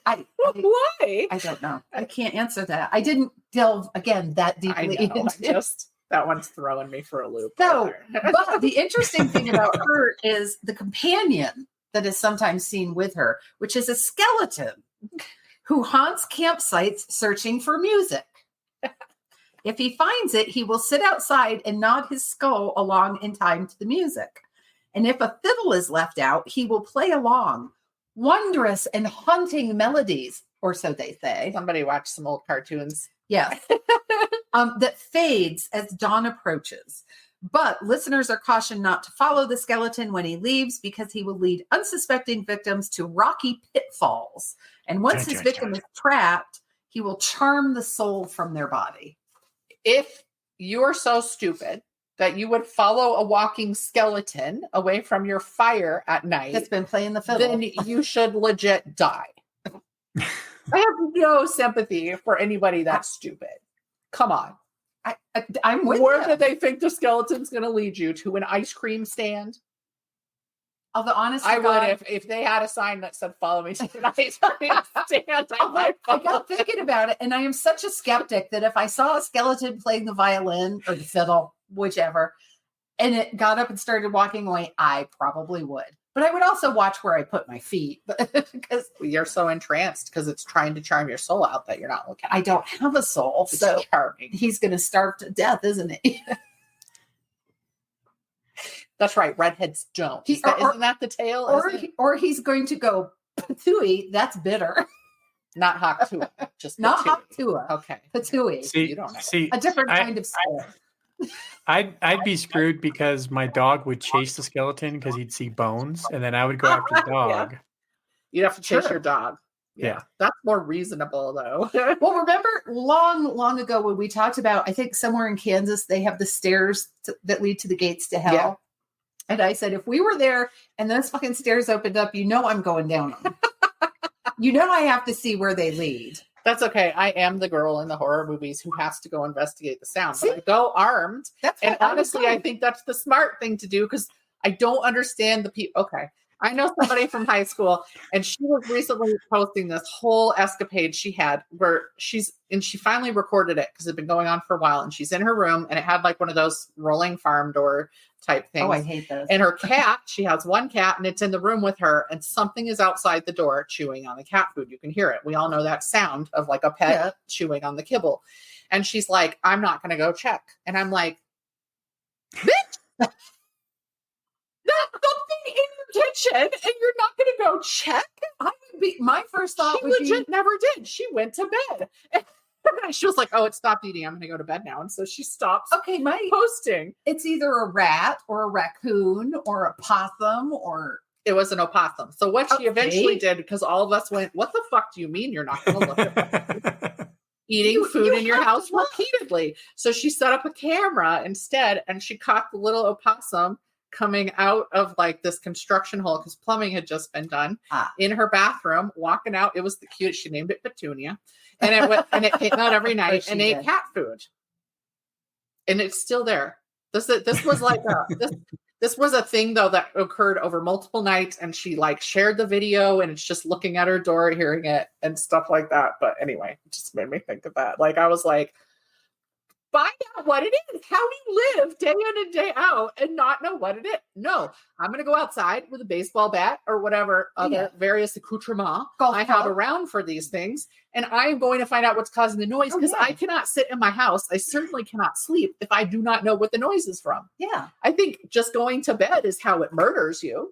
Why? I don't know. I can't answer that. I didn't delve again that deeply. That one's throwing me for a loop. So, but the interesting thing about her is the companion that is sometimes seen with her, which is a skeleton who haunts campsites searching for music. If he finds it, he will sit outside and nod his skull along in time to the music. And if a fiddle is left out, he will play along. Wondrous and haunting melodies, or so they say. Somebody watched some old cartoons. Yes. That fades as dawn approaches. But listeners are cautioned not to follow the skeleton when he leaves because he will lead unsuspecting victims to rocky pitfalls. And once his victim is trapped, he will charm the soul from their body. If you're so stupid that you would follow a walking skeleton away from your fire at night that's been playing the fiddle, then you should legit die. I have no sympathy for anybody that's stupid. Come on. I'm with Where do they think the skeleton's going to lead you? To an ice cream stand? Although honestly, I would if they had a sign that said "Follow me to an ice cream stand." I got thinking about it, and I am such a skeptic that if I saw a skeleton playing the violin or the fiddle, whichever, and it got up and started walking away, I probably would. But I would also watch where I put my feet because you're so entranced because it's trying to charm your soul out that you're not looking. I don't have a soul, so charming. He's going to starve to death, isn't he? That's right. Redheads don't. Isn't that the tale? Or he's going to go patooey. That's bitter. Not Haktua. Just not Haktua. Okay. Patooey. See, you don't know. See, a different kind of soul. I'd be screwed because my dog would chase the skeleton because he'd see bones, and then I would go after the dog. Yeah. You'd have to chase your dog. Yeah. That's more reasonable, though. Well, remember long ago when we talked about, I think somewhere in Kansas, they have the stairs that lead to the gates to hell. Yeah. And I said, if we were there and those fucking stairs opened up, I'm going down them. I have to see where they lead. That's okay. I am the girl in the horror movies who has to go investigate the sound. But I go armed. And honestly, I think that's the smart thing to do because I don't understand the people. Okay. I know somebody from high school, and she was recently posting this whole escapade she had where she finally recorded it because it had been going on for a while. And she's in her room, and it had like one of those rolling farm door type things. Oh, I hate those. And her cat, she has one cat, and it's in the room with her, and something is outside the door chewing on the cat food. You can hear it. We all know that sound of like a pet chewing on the kibble. And she's like, I'm not going to go check. And I'm like, bitch! That's something in your kitchen, and you're not going to go check? My first thought would be, never did. She went to bed. And she was like, oh, it stopped eating. I'm going to go to bed now. And so she stops posting. It's either a rat or a raccoon or a possum or... It was an opossum. So what she eventually did, because all of us went, what the fuck do you mean you're not going to look at eating food in your house repeatedly? So she set up a camera instead, and she caught the little opossum coming out of like this construction hole because plumbing had just been done in her bathroom, walking out. It was the cutest. She named it Petunia, and it came out every night and ate cat food, and it's still there. This was like This was a thing though that occurred over multiple nights, and she like shared the video, and it's just looking at her door, hearing it, and stuff like that. But anyway, it just made me think of that. Like I was like, find out what it is. How do you live day in and day out and not know what it is? No, I'm going to go outside with a baseball bat or whatever other various accoutrement I have around for these things. And I'm going to find out what's causing the noise because I cannot sit in my house. I certainly cannot sleep if I do not know what the noise is from. Yeah. I think just going to bed is how it murders you.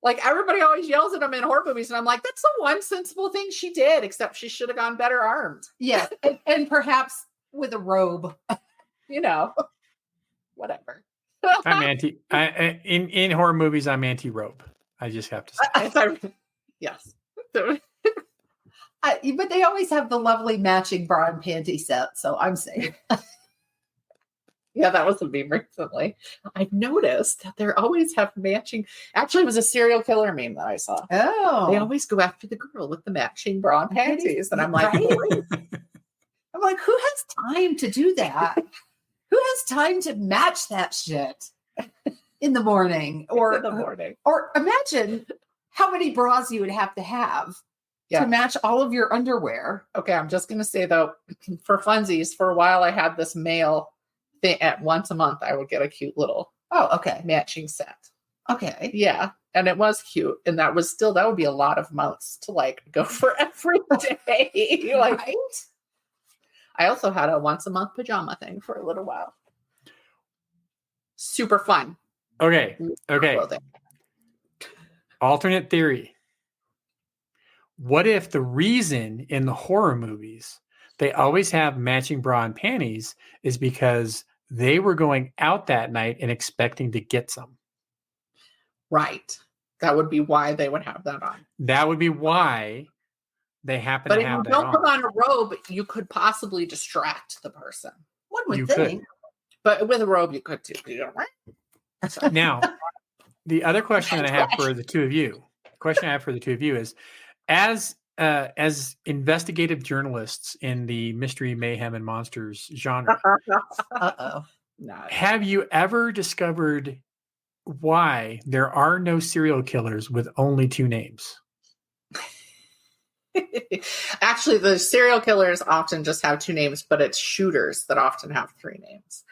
Like everybody always yells at them in horror movies, and I'm like, that's the one sensible thing she did, except she should have gone better armed. Yeah, and perhaps with a robe, whatever. I'm anti. In horror movies, I'm anti-robe. I just have to say. Yes. But they always have the lovely matching bra and panty set, so I'm safe. Yeah, that was a meme recently. I've noticed that they always have matching. Actually, it was a serial killer meme that I saw. Oh, they always go after the girl with the matching bra and panties, and I'm like, right? I'm like, who has time to do that? Who has time to match that shit in the morning? Or imagine how many bras you would have to match all of your underwear. Okay, I'm just gonna say though, for funsies, for a while I had this male. At once a month, I would get a cute little matching set. Okay. Yeah. And it was cute. And that would be a lot of months to like go for every day. Like, right? I also had a once a month pajama thing for a little while. Super fun. Okay. Alternate theory. What if the reason in the horror movies they always have matching bra and panties is because they were going out that night and expecting to get some? Right. That would be why they would have that on. That would be why they happen to have that on. But if you don't put on a robe, you could possibly distract the person. One would think. But with a robe, you could too. Now, the other question that I have for the two of you, is, as investigative journalists in the mystery, mayhem, and monsters genre, have you ever discovered why there are no serial killers with only two names? Actually, the serial killers often just have two names, but it's shooters that often have three names.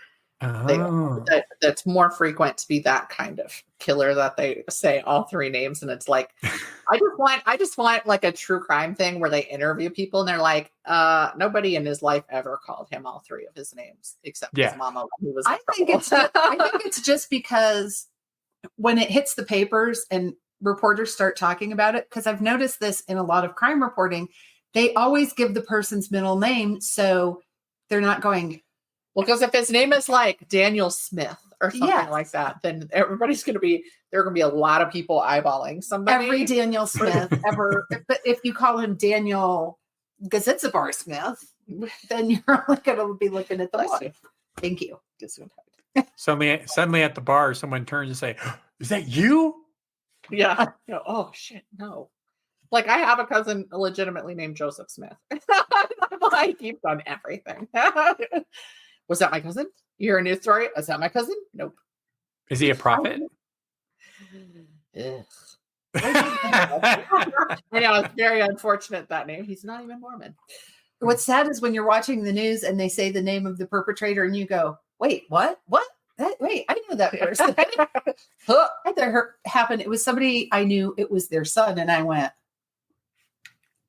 That's more frequent to be that kind of killer that they say all three names, and it's like I just want like a true crime thing where they interview people and they're like, nobody in his life ever called him all three of his names except his mama who was I think it's just because when it hits the papers and reporters start talking about it, because I've noticed this in a lot of crime reporting, they always give the person's middle name, so they're not going, well, because if his name is like Daniel Smith or something like that, then everybody's going to be, there are going to be a lot of people eyeballing somebody. Every Daniel Smith ever. But if you call him Daniel Gazitzabar Smith, then you're only going to be looking at the one. Thank you. Suddenly at the bar, someone turns and say, "Is that you?" Yeah. Oh shit, no. Like I have a cousin legitimately named Joseph Smith. I'm like, you've done everything. Was that my cousin? You hear a news story? Is that my cousin? Nope. Is he a prophet? I know, it's very unfortunate, that name. He's not even Mormon. What's sad is when you're watching the news and they say the name of the perpetrator and you go, wait, what? Wait, I know that person. That happened. It was somebody I knew. It was their son. And I went,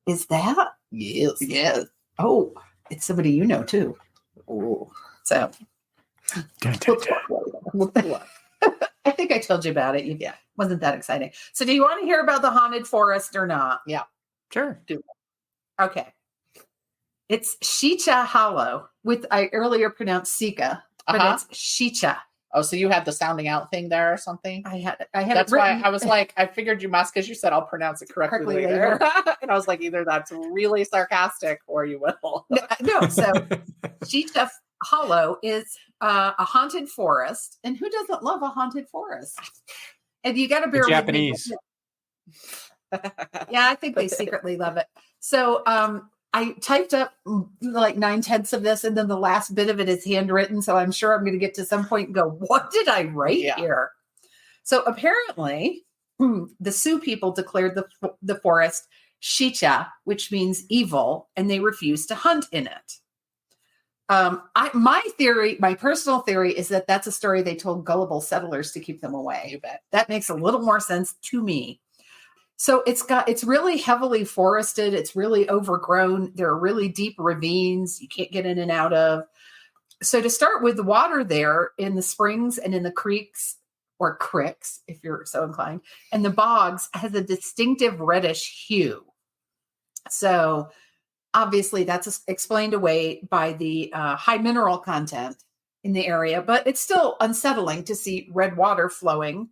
is that? Yes. Oh, it's somebody you know too. Oh, so. I think I told you about it. Yeah, wasn't that exciting. So do you want to hear about the haunted forest or not? Yeah. Sure. Okay. It's Shicha Hollow, I earlier pronounced Sika, but it's Shicha. Oh, so you had the sounding out thing there or something? I had That's why I was like, I figured you must, because you said I'll pronounce it correctly later. And I was like, either that's really sarcastic or you will. No, so Shicha Hollow is a haunted forest. And who doesn't love a haunted forest? And you got to bear with Japanese. Yeah, I think they secretly love it. So I typed up like 9/10 of this, and then the last bit of it is handwritten. So I'm sure I'm going to get to some point and go, what did I write here? So apparently, the Sioux people declared the forest Shicha, which means evil, and they refused to hunt in it. My personal theory is that that's a story they told gullible settlers to keep them away. You bet. That makes a little more sense to me. So it's really heavily forested. It's really overgrown. There are really deep ravines you can't get in and out of. So to start with, the water there in the springs and in the creeks, or cricks, if you're so inclined, and the bogs has a distinctive reddish hue. So obviously that's explained away by the high mineral content in the area, but it's still unsettling to see red water flowing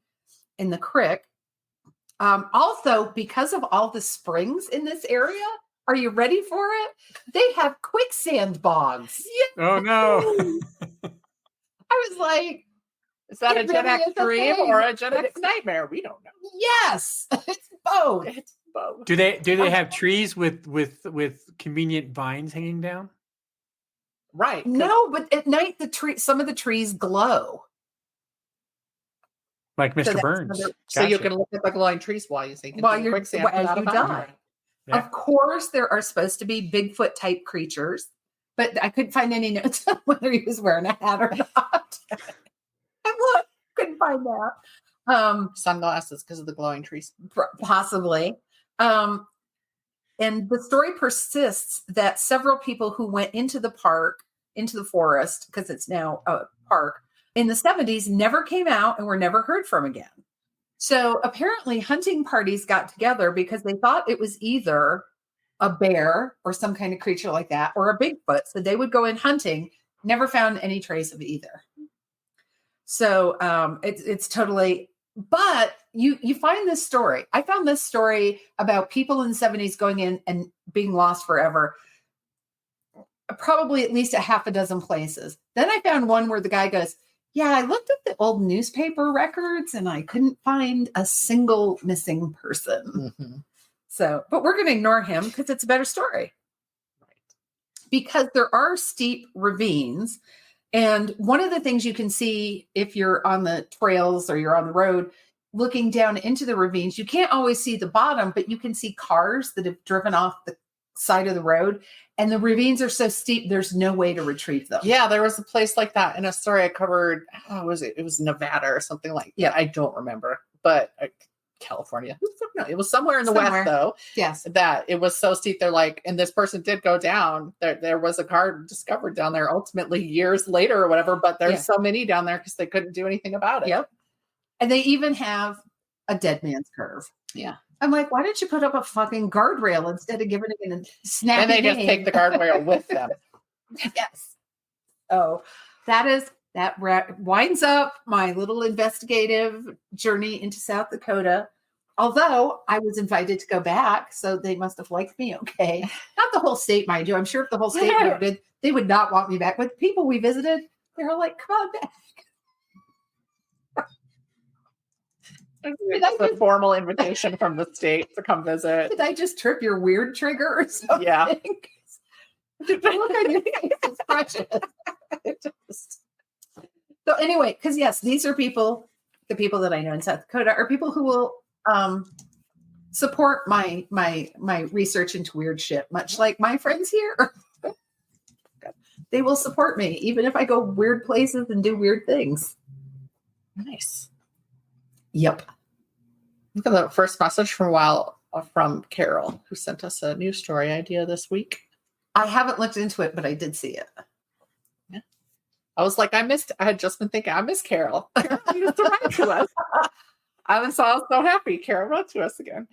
in the creek. Also, because of all the springs in this area, are you ready for it? They have quicksand bogs. Yeah. Oh no. I was like, is that a Gen X dream or a Gen X nightmare? We don't know. Yes, it's both. It's both. Do they have trees with convenient vines hanging down? Right. No, but at night some of the trees glow. Like Mr. Burns. So you can look at the glowing trees while you think as you die. Yeah. Of course, there are supposed to be Bigfoot type creatures, but I couldn't find any notes on whether he was wearing a hat or not. I couldn't find that. Sunglasses because of the glowing trees, possibly. And the story persists that several people who went into the forest, because it's now a park, in the 70s never came out and were never heard from again. So apparently hunting parties got together because they thought it was either a bear or some kind of creature like that, or a Bigfoot. So they would go in hunting, never found any trace of either. So it's totally, but you find this story. I found this story about people in the 70s going in and being lost forever, probably at least a half a dozen places. Then I found one where the guy goes, yeah, I looked at the old newspaper records and I couldn't find a single missing person. Mm-hmm. So, but we're going to ignore him because it's a better story. Right. Because there are steep ravines. And one of the things you can see if you're on the trails or you're on the road, looking down into the ravines, you can't always see the bottom, but you can see cars that have driven off the side of the road. And the ravines are so steep, there's no way to retrieve them. Yeah, there was a place like that in a story I covered. It was Nevada or something like that. Yeah, I don't remember. But California. No, it was somewhere in the West, though. Yes. That it was so steep. They're like, and this person did go down. There was a car discovered down there ultimately years later or whatever. But there's so many down there because they couldn't do anything about it. Yep. And they even have a dead man's curve. Yeah. I'm like, why didn't you put up a fucking guardrail instead of giving it a snappy And they just take the guardrail with them. Yes. Oh, that winds up my little investigative journey into South Dakota. Although I was invited to go back, so they must have liked me okay. Not the whole state, mind you. I'm sure if the whole state voted, they would not want me back. But the people we visited, they were like, come on back. It's a formal invitation from the state to come visit. Did I just trip your weird trigger or something? Yeah. Look on your face, it's precious. So anyway, because yes, these are people, the people that I know in South Dakota are people who will support my research into weird shit, much like my friends here. They will support me, even if I go weird places and do weird things. Nice. Yep. Look at the first message from Carol, who sent us a news story idea this week. I haven't looked into it, but I did see it. Yeah. I was like, I had just been thinking, I miss Carol. She used to write to us. I was so happy Carol wrote to us again.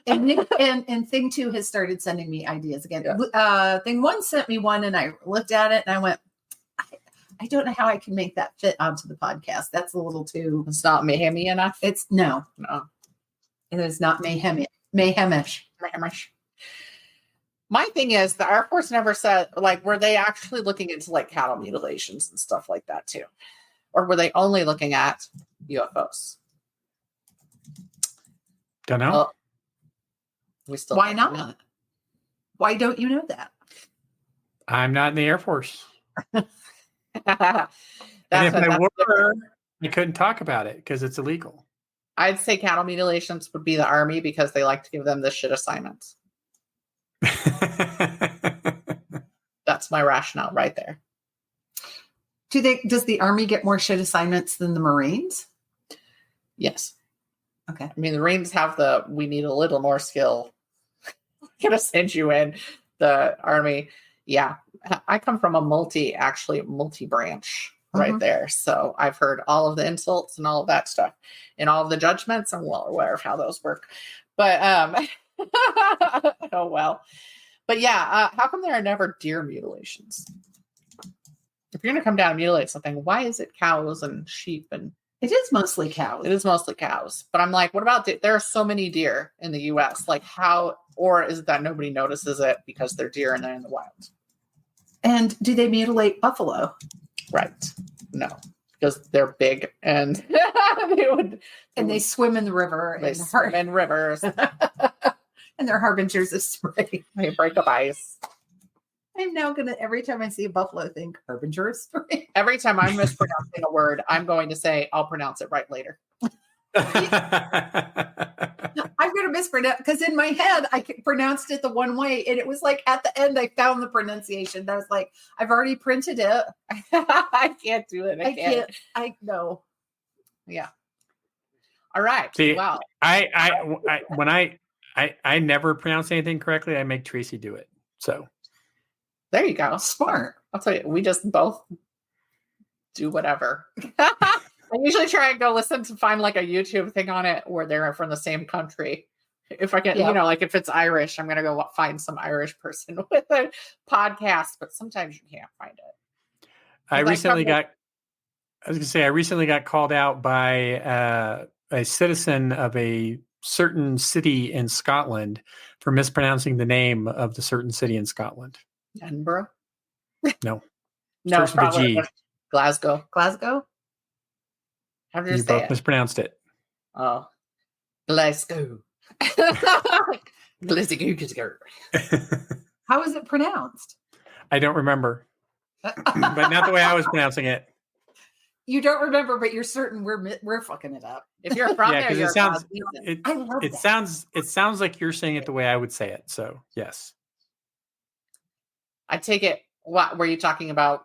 And Nick and Thing 2 has started sending me ideas again. Yeah. Thing 1 sent me one and I looked at it and I went, I don't know how I can make that fit onto the podcast. That's a little too. It's not mayhem-y enough. It's no. It is not mayhemish. My thing is, the Air Force never said, like, were they actually looking into like cattle mutilations and stuff like that too, or were they only looking at UFOs? Don't know. We still. Why not? Why don't you know that? I'm not in the Air Force. That's And if I were, different. I couldn't talk about it because it's illegal. I'd say cattle mutilations would be the Army because they like to give them the shit assignments. That's my rationale right there. Does the Army get more shit assignments than the Marines? Yes. Okay. I mean, the Marines have we need a little more skill. Gonna send you in. The Army. Yeah. I come from a multi-branch right there. So I've heard all of the insults and all of that stuff and all of the judgments. I'm well aware of how those work. But oh well. But yeah, how come there are never deer mutilations? If you're going to come down and mutilate something, why is it cows and sheep? And it is mostly cows. It is mostly cows. But I'm like, what about there are so many deer in the U.S. Like how, or is it that nobody notices it because they're deer and they're in the wild? And do they mutilate buffalo? Right. No, because they're big and they swim in the river. They swim in rivers. And they're harbingers of spring. They break up ice. I'm now going to, every time I see a buffalo, think harbinger of spring. Every time I'm mispronouncing a word, I'm going to say, I'll pronounce it right later. I'm going to mispronounce, because in my head, I pronounced it the one way. And it was like at the end, I found the pronunciation. I was like, I've already printed it. I can't do it. I can't. I know. Yeah. All right. See, wow. When I never pronounce anything correctly, I make Tracy do it. So there you go. Smart. I'll tell you, we just both do whatever. I usually try and go listen to find like a YouTube thing on it where they're from the same country. If I get, like if it's Irish, I'm going to go find some Irish person with a podcast, but sometimes you can't find it. I recently got called out by a citizen of a certain city in Scotland for mispronouncing the name of the certain city in Scotland. Edinburgh? No. No, Starts with a G. Glasgow. Glasgow? How did you say both it? mispronounced it. Oh. Glasgow. Glasgow. How is it pronounced? I don't remember. But not the way I was pronouncing it. You don't remember, but you're certain we're fucking it up. If you're from there, it sounds it sounds like you're saying it the way I would say it. So yes. I take it. What were you talking about?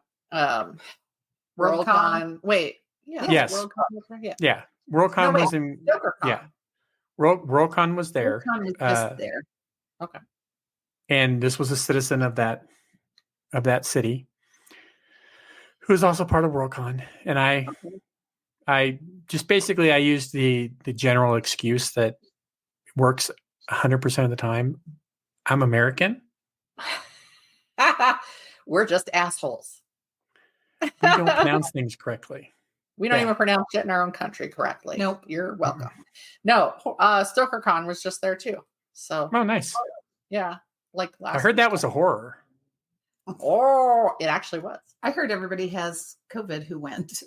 Worldcon. Wait. Yeah. Yes. Worldcon was there? Yeah. Worldcon was in. Yeah. Worldcon was there. Worldcon was just there. Okay. And this was a citizen of that city who is also part of Worldcon. And I just basically I used the general excuse that works 100% of the time. I'm American. We're just assholes. We don't pronounce things correctly. We don't even pronounce it in our own country correctly. Nope. You're welcome. No, StokerCon was just there too. So nice. Yeah. Like last I heard that was a horror. Oh, it actually was. I heard everybody has COVID who went.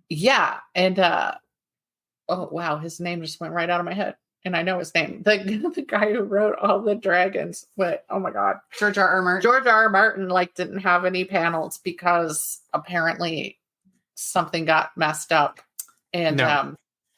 Yeah. And oh wow, his name just went right out of my head. And I know his name. The guy who wrote all the dragons. But oh my God. George R. R. Martin. George R. R. Martin didn't have any panels because apparently something got messed up. And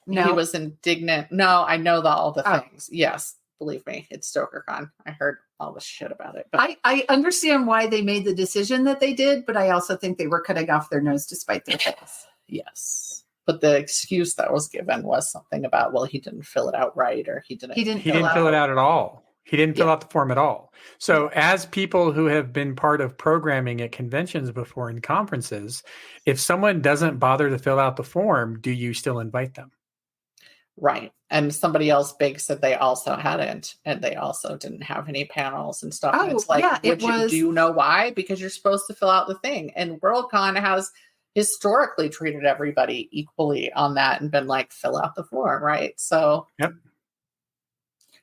he was indignant. No, I know all the things. Yes. Believe me, it's StokerCon. I heard all the shit about it. But I understand why they made the decision that they did, but I also think they were cutting off their nose to spite their face. Yes. But the excuse that was given was something about, well, he didn't fill it out right, or he didn't fill it out at all. He didn't fill out the form at all. So as people who have been part of programming at conventions before in conferences, if someone doesn't bother to fill out the form, do you still invite them? Right. And somebody else big said they also hadn't, and they also didn't have any panels and stuff. And it's like, do you know why? Because you're supposed to fill out the thing. And Worldcon has historically treated everybody equally on that and been like, fill out the form, right? So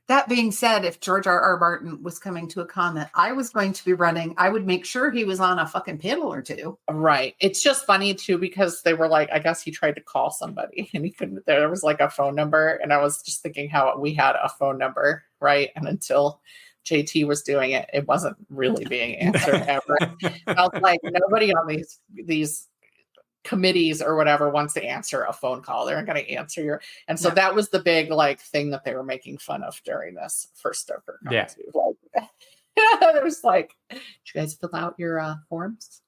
that being said, if George R. R. Martin was coming to a con that I was going to be running, I would make sure he was on a fucking panel or two. Right. It's just funny too, because they were like, I guess he tried to call somebody and he couldn't, there was like a phone number. And I was just thinking how we had a phone number, right? And until JT was doing it, it wasn't really being answered ever. I was like, nobody on these committees or whatever wants to answer a phone call. They're not going to answer your. And so that was the big like thing that they were making fun of during this first Stoker. Yeah. Like, it was like, did you guys fill out your forms?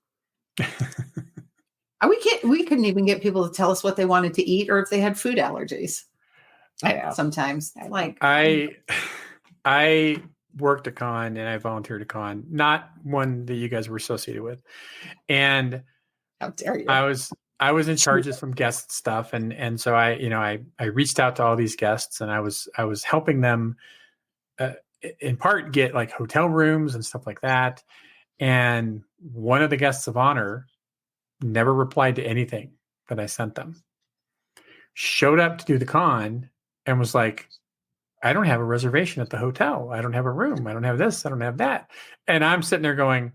We couldn't even get people to tell us what they wanted to eat or if they had food allergies. I know. Sometimes like I worked a con and I volunteered a con, not one that you guys were associated with. And how dare you? I was in charge of some guest stuff. And so I reached out to all these guests and I was helping them in part get like hotel rooms and stuff like that. And one of the guests of honor never replied to anything that I sent them. Showed up to do the con and was like, I don't have a reservation at the hotel. I don't have a room. I don't have this. I don't have that. And I'm sitting there going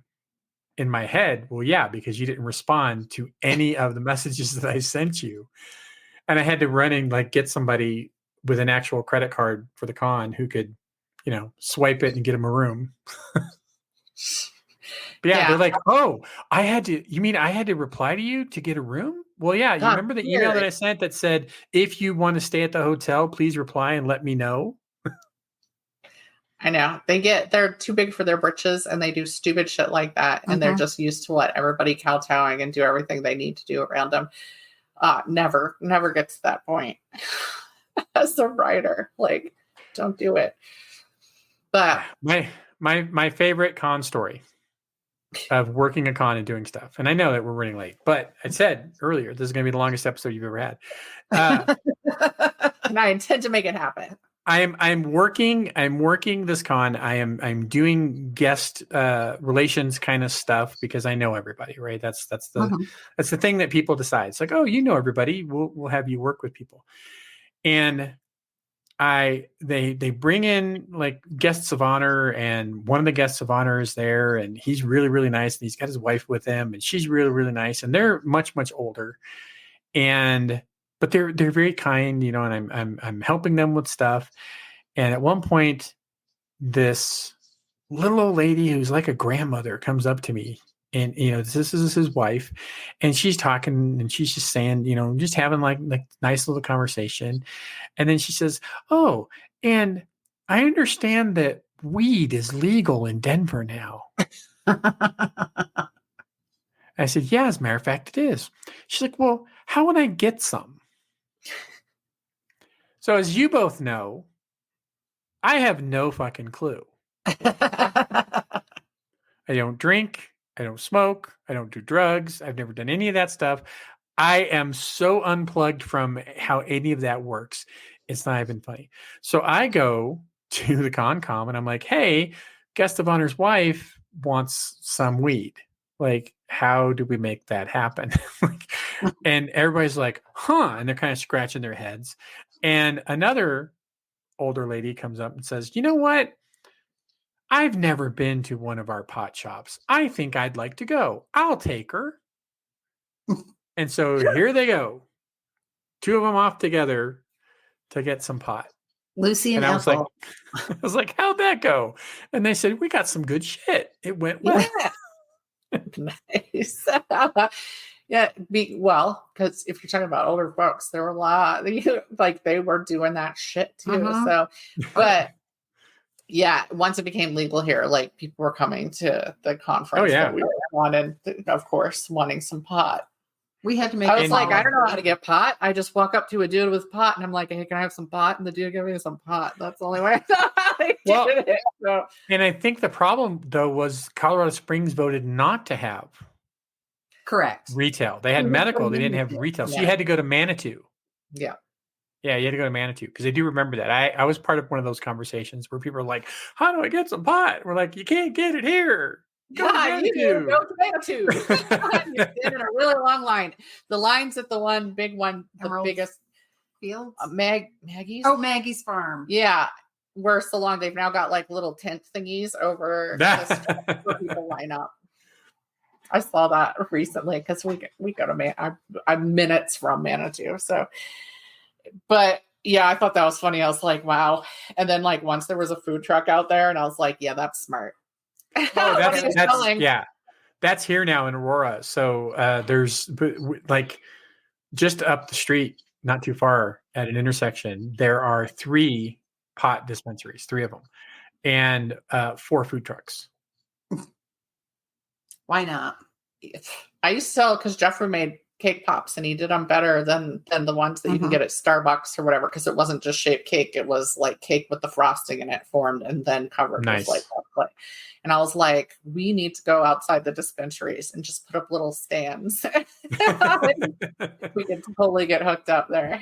in my head, well, yeah, because you didn't respond to any of the messages that I sent you. And I had to run and like get somebody with an actual credit card for the con who could, swipe it and get him a room. Yeah, they're like, oh, you mean I had to reply to you to get a room? Well, yeah, you remember the email that I sent that said, if you want to stay at the hotel, please reply and let me know. I know. They're too big for their britches and they do stupid shit like that. And they're just used to what everybody kowtowing and do everything they need to do around them. Never gets to that point. As a writer, like, don't do it. But my favorite con story of working a con and doing stuff. And I know that we're running late, but I said earlier, this is going to be the longest episode you've ever had. And I intend to make it happen. I'm working this con. I'm doing guest relations kind of stuff because I know everybody, right? That's the thing that people decide. It's like, oh, everybody. We'll have you work with people. And they bring in like guests of honor, and one of the guests of honor is there, and he's really, really nice, and he's got his wife with him, and she's really, really nice, and they're much, much older, but they're very kind, and I'm helping them with stuff. And at one point, this little old lady who's like a grandmother comes up to me. And, this is his wife, and she's talking and she's just saying, just having like nice little conversation. And then she says, oh, and I understand that weed is legal in Denver now. I said, yeah, as a matter of fact, it is. She's like, well, how would I get some? So as you both know, I have no fucking clue. I don't drink. I don't smoke. I don't do drugs. I've never done any of that stuff. I am so unplugged from how any of that works. It's not even funny. So I go to the Concom and I'm like, hey, guest of honor's wife wants some weed. Like, how do we make that happen? And everybody's like, huh. And they're kind of scratching their heads. And another older lady comes up and says, you know what? I've never been to one of our pot shops. I think I'd like to go. I'll take her. And so here they go. Two of them off together to get some pot. Lucy and I was like, how'd that go? And they said, we got some good shit. It went well. Yeah. Nice. Yeah. Because if you're talking about older folks, there were a lot, like they were doing that shit too. So, but yeah, once it became legal here, like people were coming to the conference that we wanted, of course, wanting some pot. We had to make. I was like, I don't know how to get pot. I just walk up to a dude with pot, and I'm like, "Hey, can I have some pot?" And the dude gave me some pot. That's the only way I did it. So. And I think the problem though was Colorado Springs voted not to have retail. They had medical. They didn't have retail. So you had to go to Manitou. Yeah. Yeah, you had to go to Manitou because I do remember that. I was part of one of those conversations where people are like, "How do I get some pot?" We're like, "You can't get it here. Go to Manitou." Go to Manitou. You stand in a really long line. The lines at the big one, the biggest fields. Maggie's. Oh, Maggie's Farm. Yeah, we're so long. They've now got like little tent thingies over where people line up. I saw that recently because we go to I'm minutes from Manitou, so. But Yeah, I thought that was funny. I was like, wow. And then like once there was a food truck out there and I was like, yeah, that's smart. Oh, that's here now in Aurora. So there's like just up the street, not too far at an intersection, there are 3 pot dispensaries, 3 of them, and 4 food trucks. Why not? I used to sell because Jeffrey made cake pops and he did them better than the ones that you can get at Starbucks or whatever, because it wasn't just shaped cake. It was like cake with the frosting in it formed and then covered with like chocolate. And I was like, we need to go outside the dispensaries and just put up little stands. We could totally get hooked up there.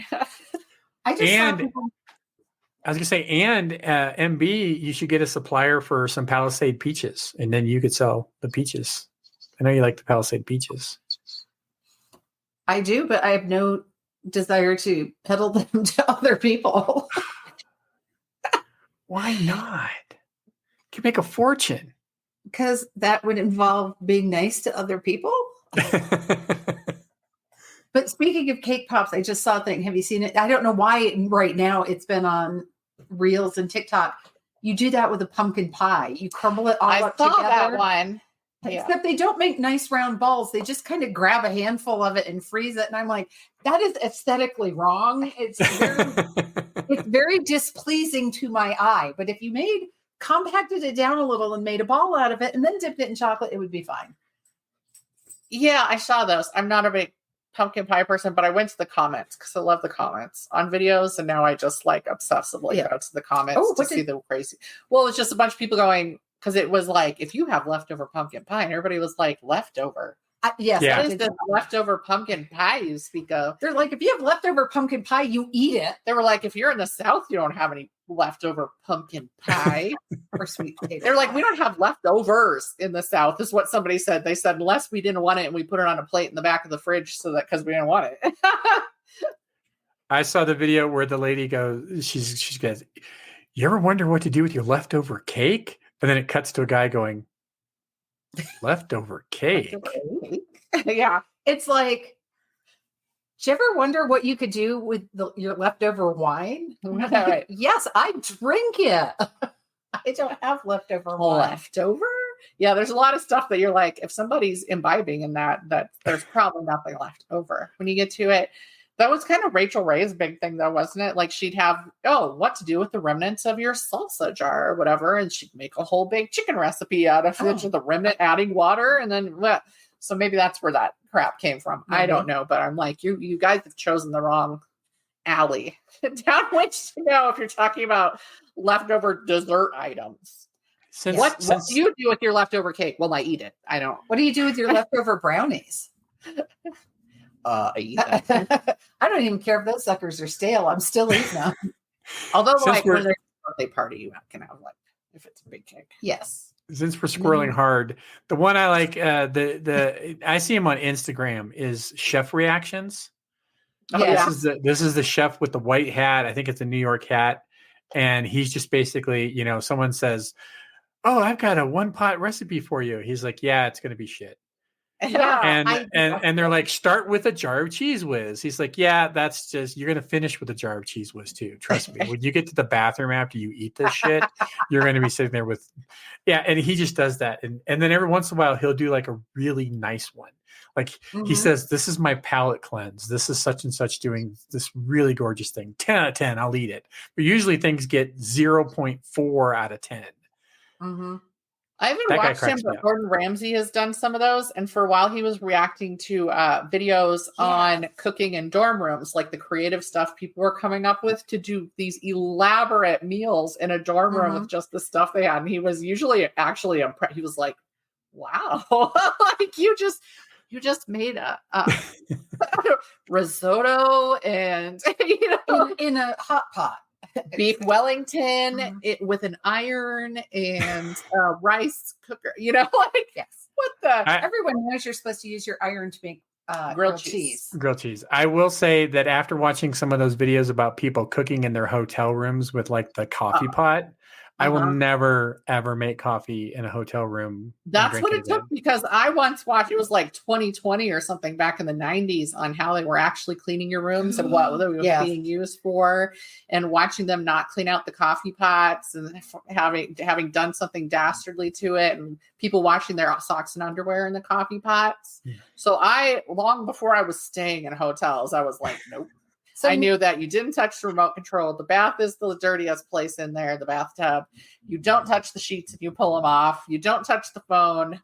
I was gonna say, and MB, you should get a supplier for some Palisade peaches, and then you could sell the peaches. I know you like the Palisade peaches. I do, but I have no desire to peddle them to other people. Why not? You can make a fortune. Because that would involve being nice to other people. But speaking of cake pops, I just saw a thing. Have you seen it? I don't know why right now it's been on Reels and TikTok. You do that with a pumpkin pie. You crumble it all up together. I saw that one. Yeah. Except they don't make nice round balls. They just kind of grab a handful of it and freeze it. And I'm like, that is aesthetically wrong. It's very displeasing to my eye. But if you compacted it down a little and made a ball out of it and then dipped it in chocolate, it would be fine. Yeah, I saw those. I'm not a big pumpkin pie person, but I went to the comments because I love the comments on videos. And now I just like obsessively go to the comments to see the crazy. Well, it's just a bunch of people going, because it was like, if you have leftover pumpkin pie, and everybody was like, leftover. Yes. What is this leftover pumpkin pie you speak of? They're like, if you have leftover pumpkin pie, you eat it. They were like, if you're in the South, you don't have any leftover pumpkin pie or sweet potato. They're like, we don't have leftovers in the South, is what somebody said. They said, unless we didn't want it and we put it on a plate in the back of the fridge because we didn't want it. I saw the video where the lady goes, she goes, you ever wonder what to do with your leftover cake? And then it cuts to a guy going, leftover cake. Yeah. It's like, do you ever wonder what you could do with your leftover wine? Right. Yes, I drink it. I don't have leftover wine. Leftover? Yeah, there's a lot of stuff that you're like, if somebody's imbibing in that there's probably nothing left over. When you get to it, that was kind of Rachel Ray's big thing, though, wasn't it? Like she'd have, what to do with the remnants of your salsa jar or whatever, and she'd make a whole big chicken recipe out of the remnant, adding water, and then so maybe that's where that crap came from. Mm-hmm. I don't know, but I'm like, you guys have chosen the wrong alley down which to go if you're talking about leftover dessert items. What do you do with your leftover cake? Well, I eat it. I don't. What do you do with your leftover brownies? I eat them. I don't even care if those suckers are stale. I'm still eating them. Although, like, when there's a birthday party, you can have, like, if it's a big cake. Yes. Since we're scrolling hard, the one I like, I see him on Instagram is Chef Reactions. Yeah. This is the chef with the white hat. I think it's a New York hat. And he's just basically, someone says, oh, I've got a 1-pot recipe for you. He's like, yeah, it's going to be shit. Yeah, and they're like, start with a jar of Cheese Whiz. He's like, yeah, that's just, you're going to finish with a jar of Cheese Whiz too. Trust me. When you get to the bathroom after you eat this shit, you're going to be sitting there with, and he just does that. And then every once in a while, he'll do like a really nice one. Like he says, this is my palate cleanse. This is such and such doing this really gorgeous thing. 10 out of 10, I'll eat it. But usually things get 0.4 out of 10. Mm-hmm. I haven't watched him, but Gordon Ramsay has done some of those. And for a while, he was reacting to videos on cooking in dorm rooms, like the creative stuff people were coming up with to do these elaborate meals in a dorm room with just the stuff they had. And he was usually actually impressed. He was like, wow, like you just made a risotto and, in a hot pot. Beef Wellington with an iron and a rice cooker, like yes. What the? Everyone knows you're supposed to use your iron to make grilled cheese. Grilled cheese. I will say that after watching some of those videos about people cooking in their hotel rooms with like the coffee pot, I will never, ever make coffee in a hotel room. That's what it took, because I once watched, it was like 2020 or something back in the 90s, on how they were actually cleaning your rooms and what they were being used for, and watching them not clean out the coffee pots and having done something dastardly to it, and people washing their socks and underwear in the coffee pots. Yeah. So long before I was staying in hotels, I was like, nope. So I knew that you didn't touch the remote control. The bath is the dirtiest place in there, the bathtub. You don't touch the sheets if you pull them off. You don't touch the phone.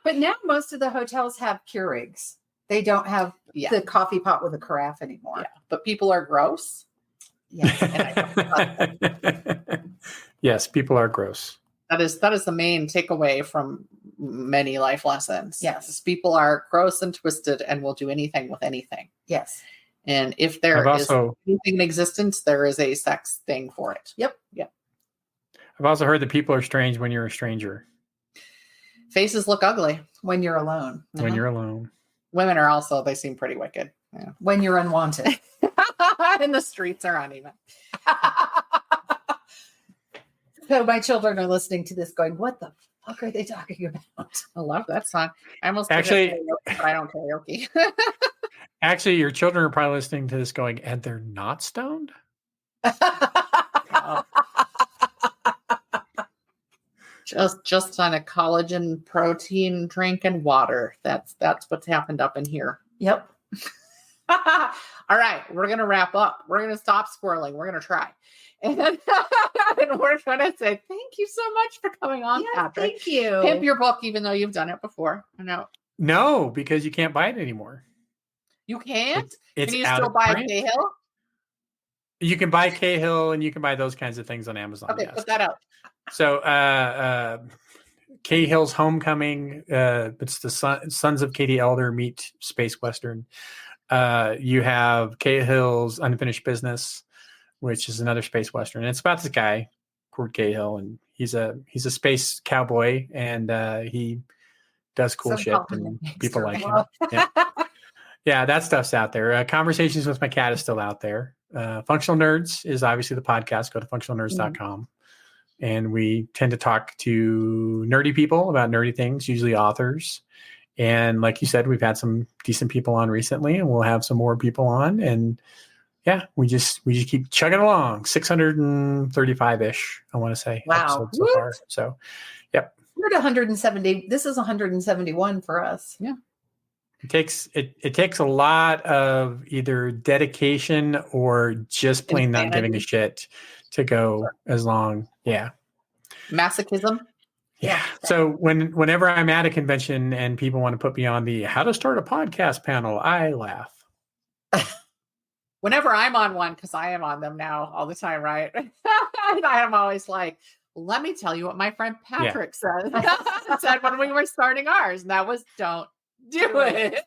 But now most of the hotels have Keurigs. They don't have the coffee pot with a carafe anymore. Yeah. But people are gross. Yes. Yes, people are gross. That is the main takeaway from many life lessons. Yes. People are gross and twisted and will do anything with anything. Yes. And if there is anything in existence, there is a sex thing for it. Yep. I've also heard that people are strange when you're a stranger. Faces look ugly when you're alone. When you're alone. Women are also, they seem pretty wicked. Yeah. When you're unwanted. And the streets are uneven. So my children are listening to this going, what the fuck are they talking about? I love that song. I almost actually, but I don't karaoke. Actually, your children are probably listening to this going, and they're not stoned? Just on a collagen protein drink and water. That's what's happened up in here. Yep. All right, we're going to wrap up. We're going to stop squirreling. We're going to try. And we're going to say thank you so much for coming on, Patrick. Thank you. Pimp your book, even though you've done it before. I know. No, because you can't buy it anymore. You can't? It's can you still buy Cahill? You can buy Cahill, and you can buy those kinds of things on Amazon. Okay, put that out. So Cahill's Homecoming, it's the Sons of Katie Elder meet Space Western. You have Cahill's Unfinished Business, which is another space western. And it's about this guy, Cord Cahill, and he's a space cowboy, and he does cool shit, and people like him. Yeah, that stuff's out there. Conversations with My Cat is still out there. Functional Nerds is obviously the podcast. Go to functionalnerds.com. And we tend to talk to nerdy people about nerdy things, usually authors. And like you said, we've had some decent people on recently, and we'll have some more people on. And yeah, we just keep chugging along. 635-ish, I want to say. Wow. So far. So, yep. We're at 170. This is 171 for us. Yeah. It takes a lot of either dedication or just plain not giving a shit to go as long. Yeah. Masochism. Yeah. So whenever I'm at a convention and people want to put me on the how to start a podcast panel, I laugh. Whenever I'm on one, because I am on them now all the time, right? And I am always like, let me tell you what my friend Patrick said when we were starting ours. And that was, don't do it.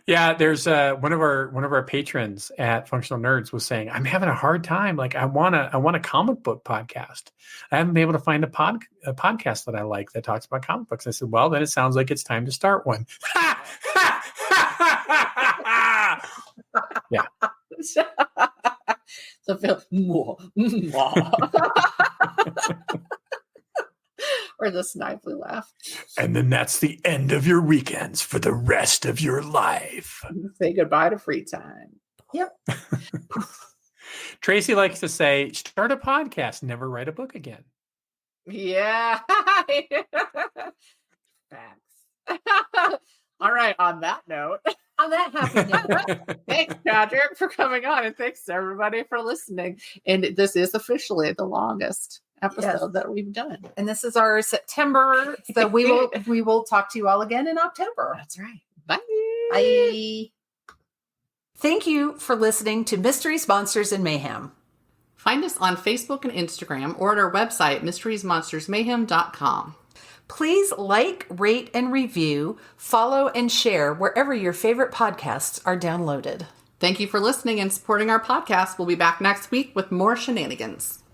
Yeah, there's one of our patrons at Functional Nerds was saying, I'm having a hard time. Like I want a comic book podcast. I haven't been able to find a podcast that I like that talks about comic books. I said, well, then it sounds like it's time to start one. Yeah. So Phil, or the snively laugh. And then that's the end of your weekends for the rest of your life. Say goodbye to free time. Yep. Tracy likes to say, start a podcast, never write a book again. Yeah. Facts. All right. On that note. On that happy note. Thanks, Patrick, for coming on, and thanks everybody for listening. And this is officially the longest episode that we've done. And this is our September. So we will talk to you all again in October. That's right. Bye. Bye. Thank you for listening to Mysteries, Monsters, and Mayhem. Find us on Facebook and Instagram or at our website, mysteriesmonstersmayhem.com. Please like, rate, and review, follow, and share wherever your favorite podcasts are downloaded. Thank you for listening and supporting our podcast. We'll be back next week with more shenanigans.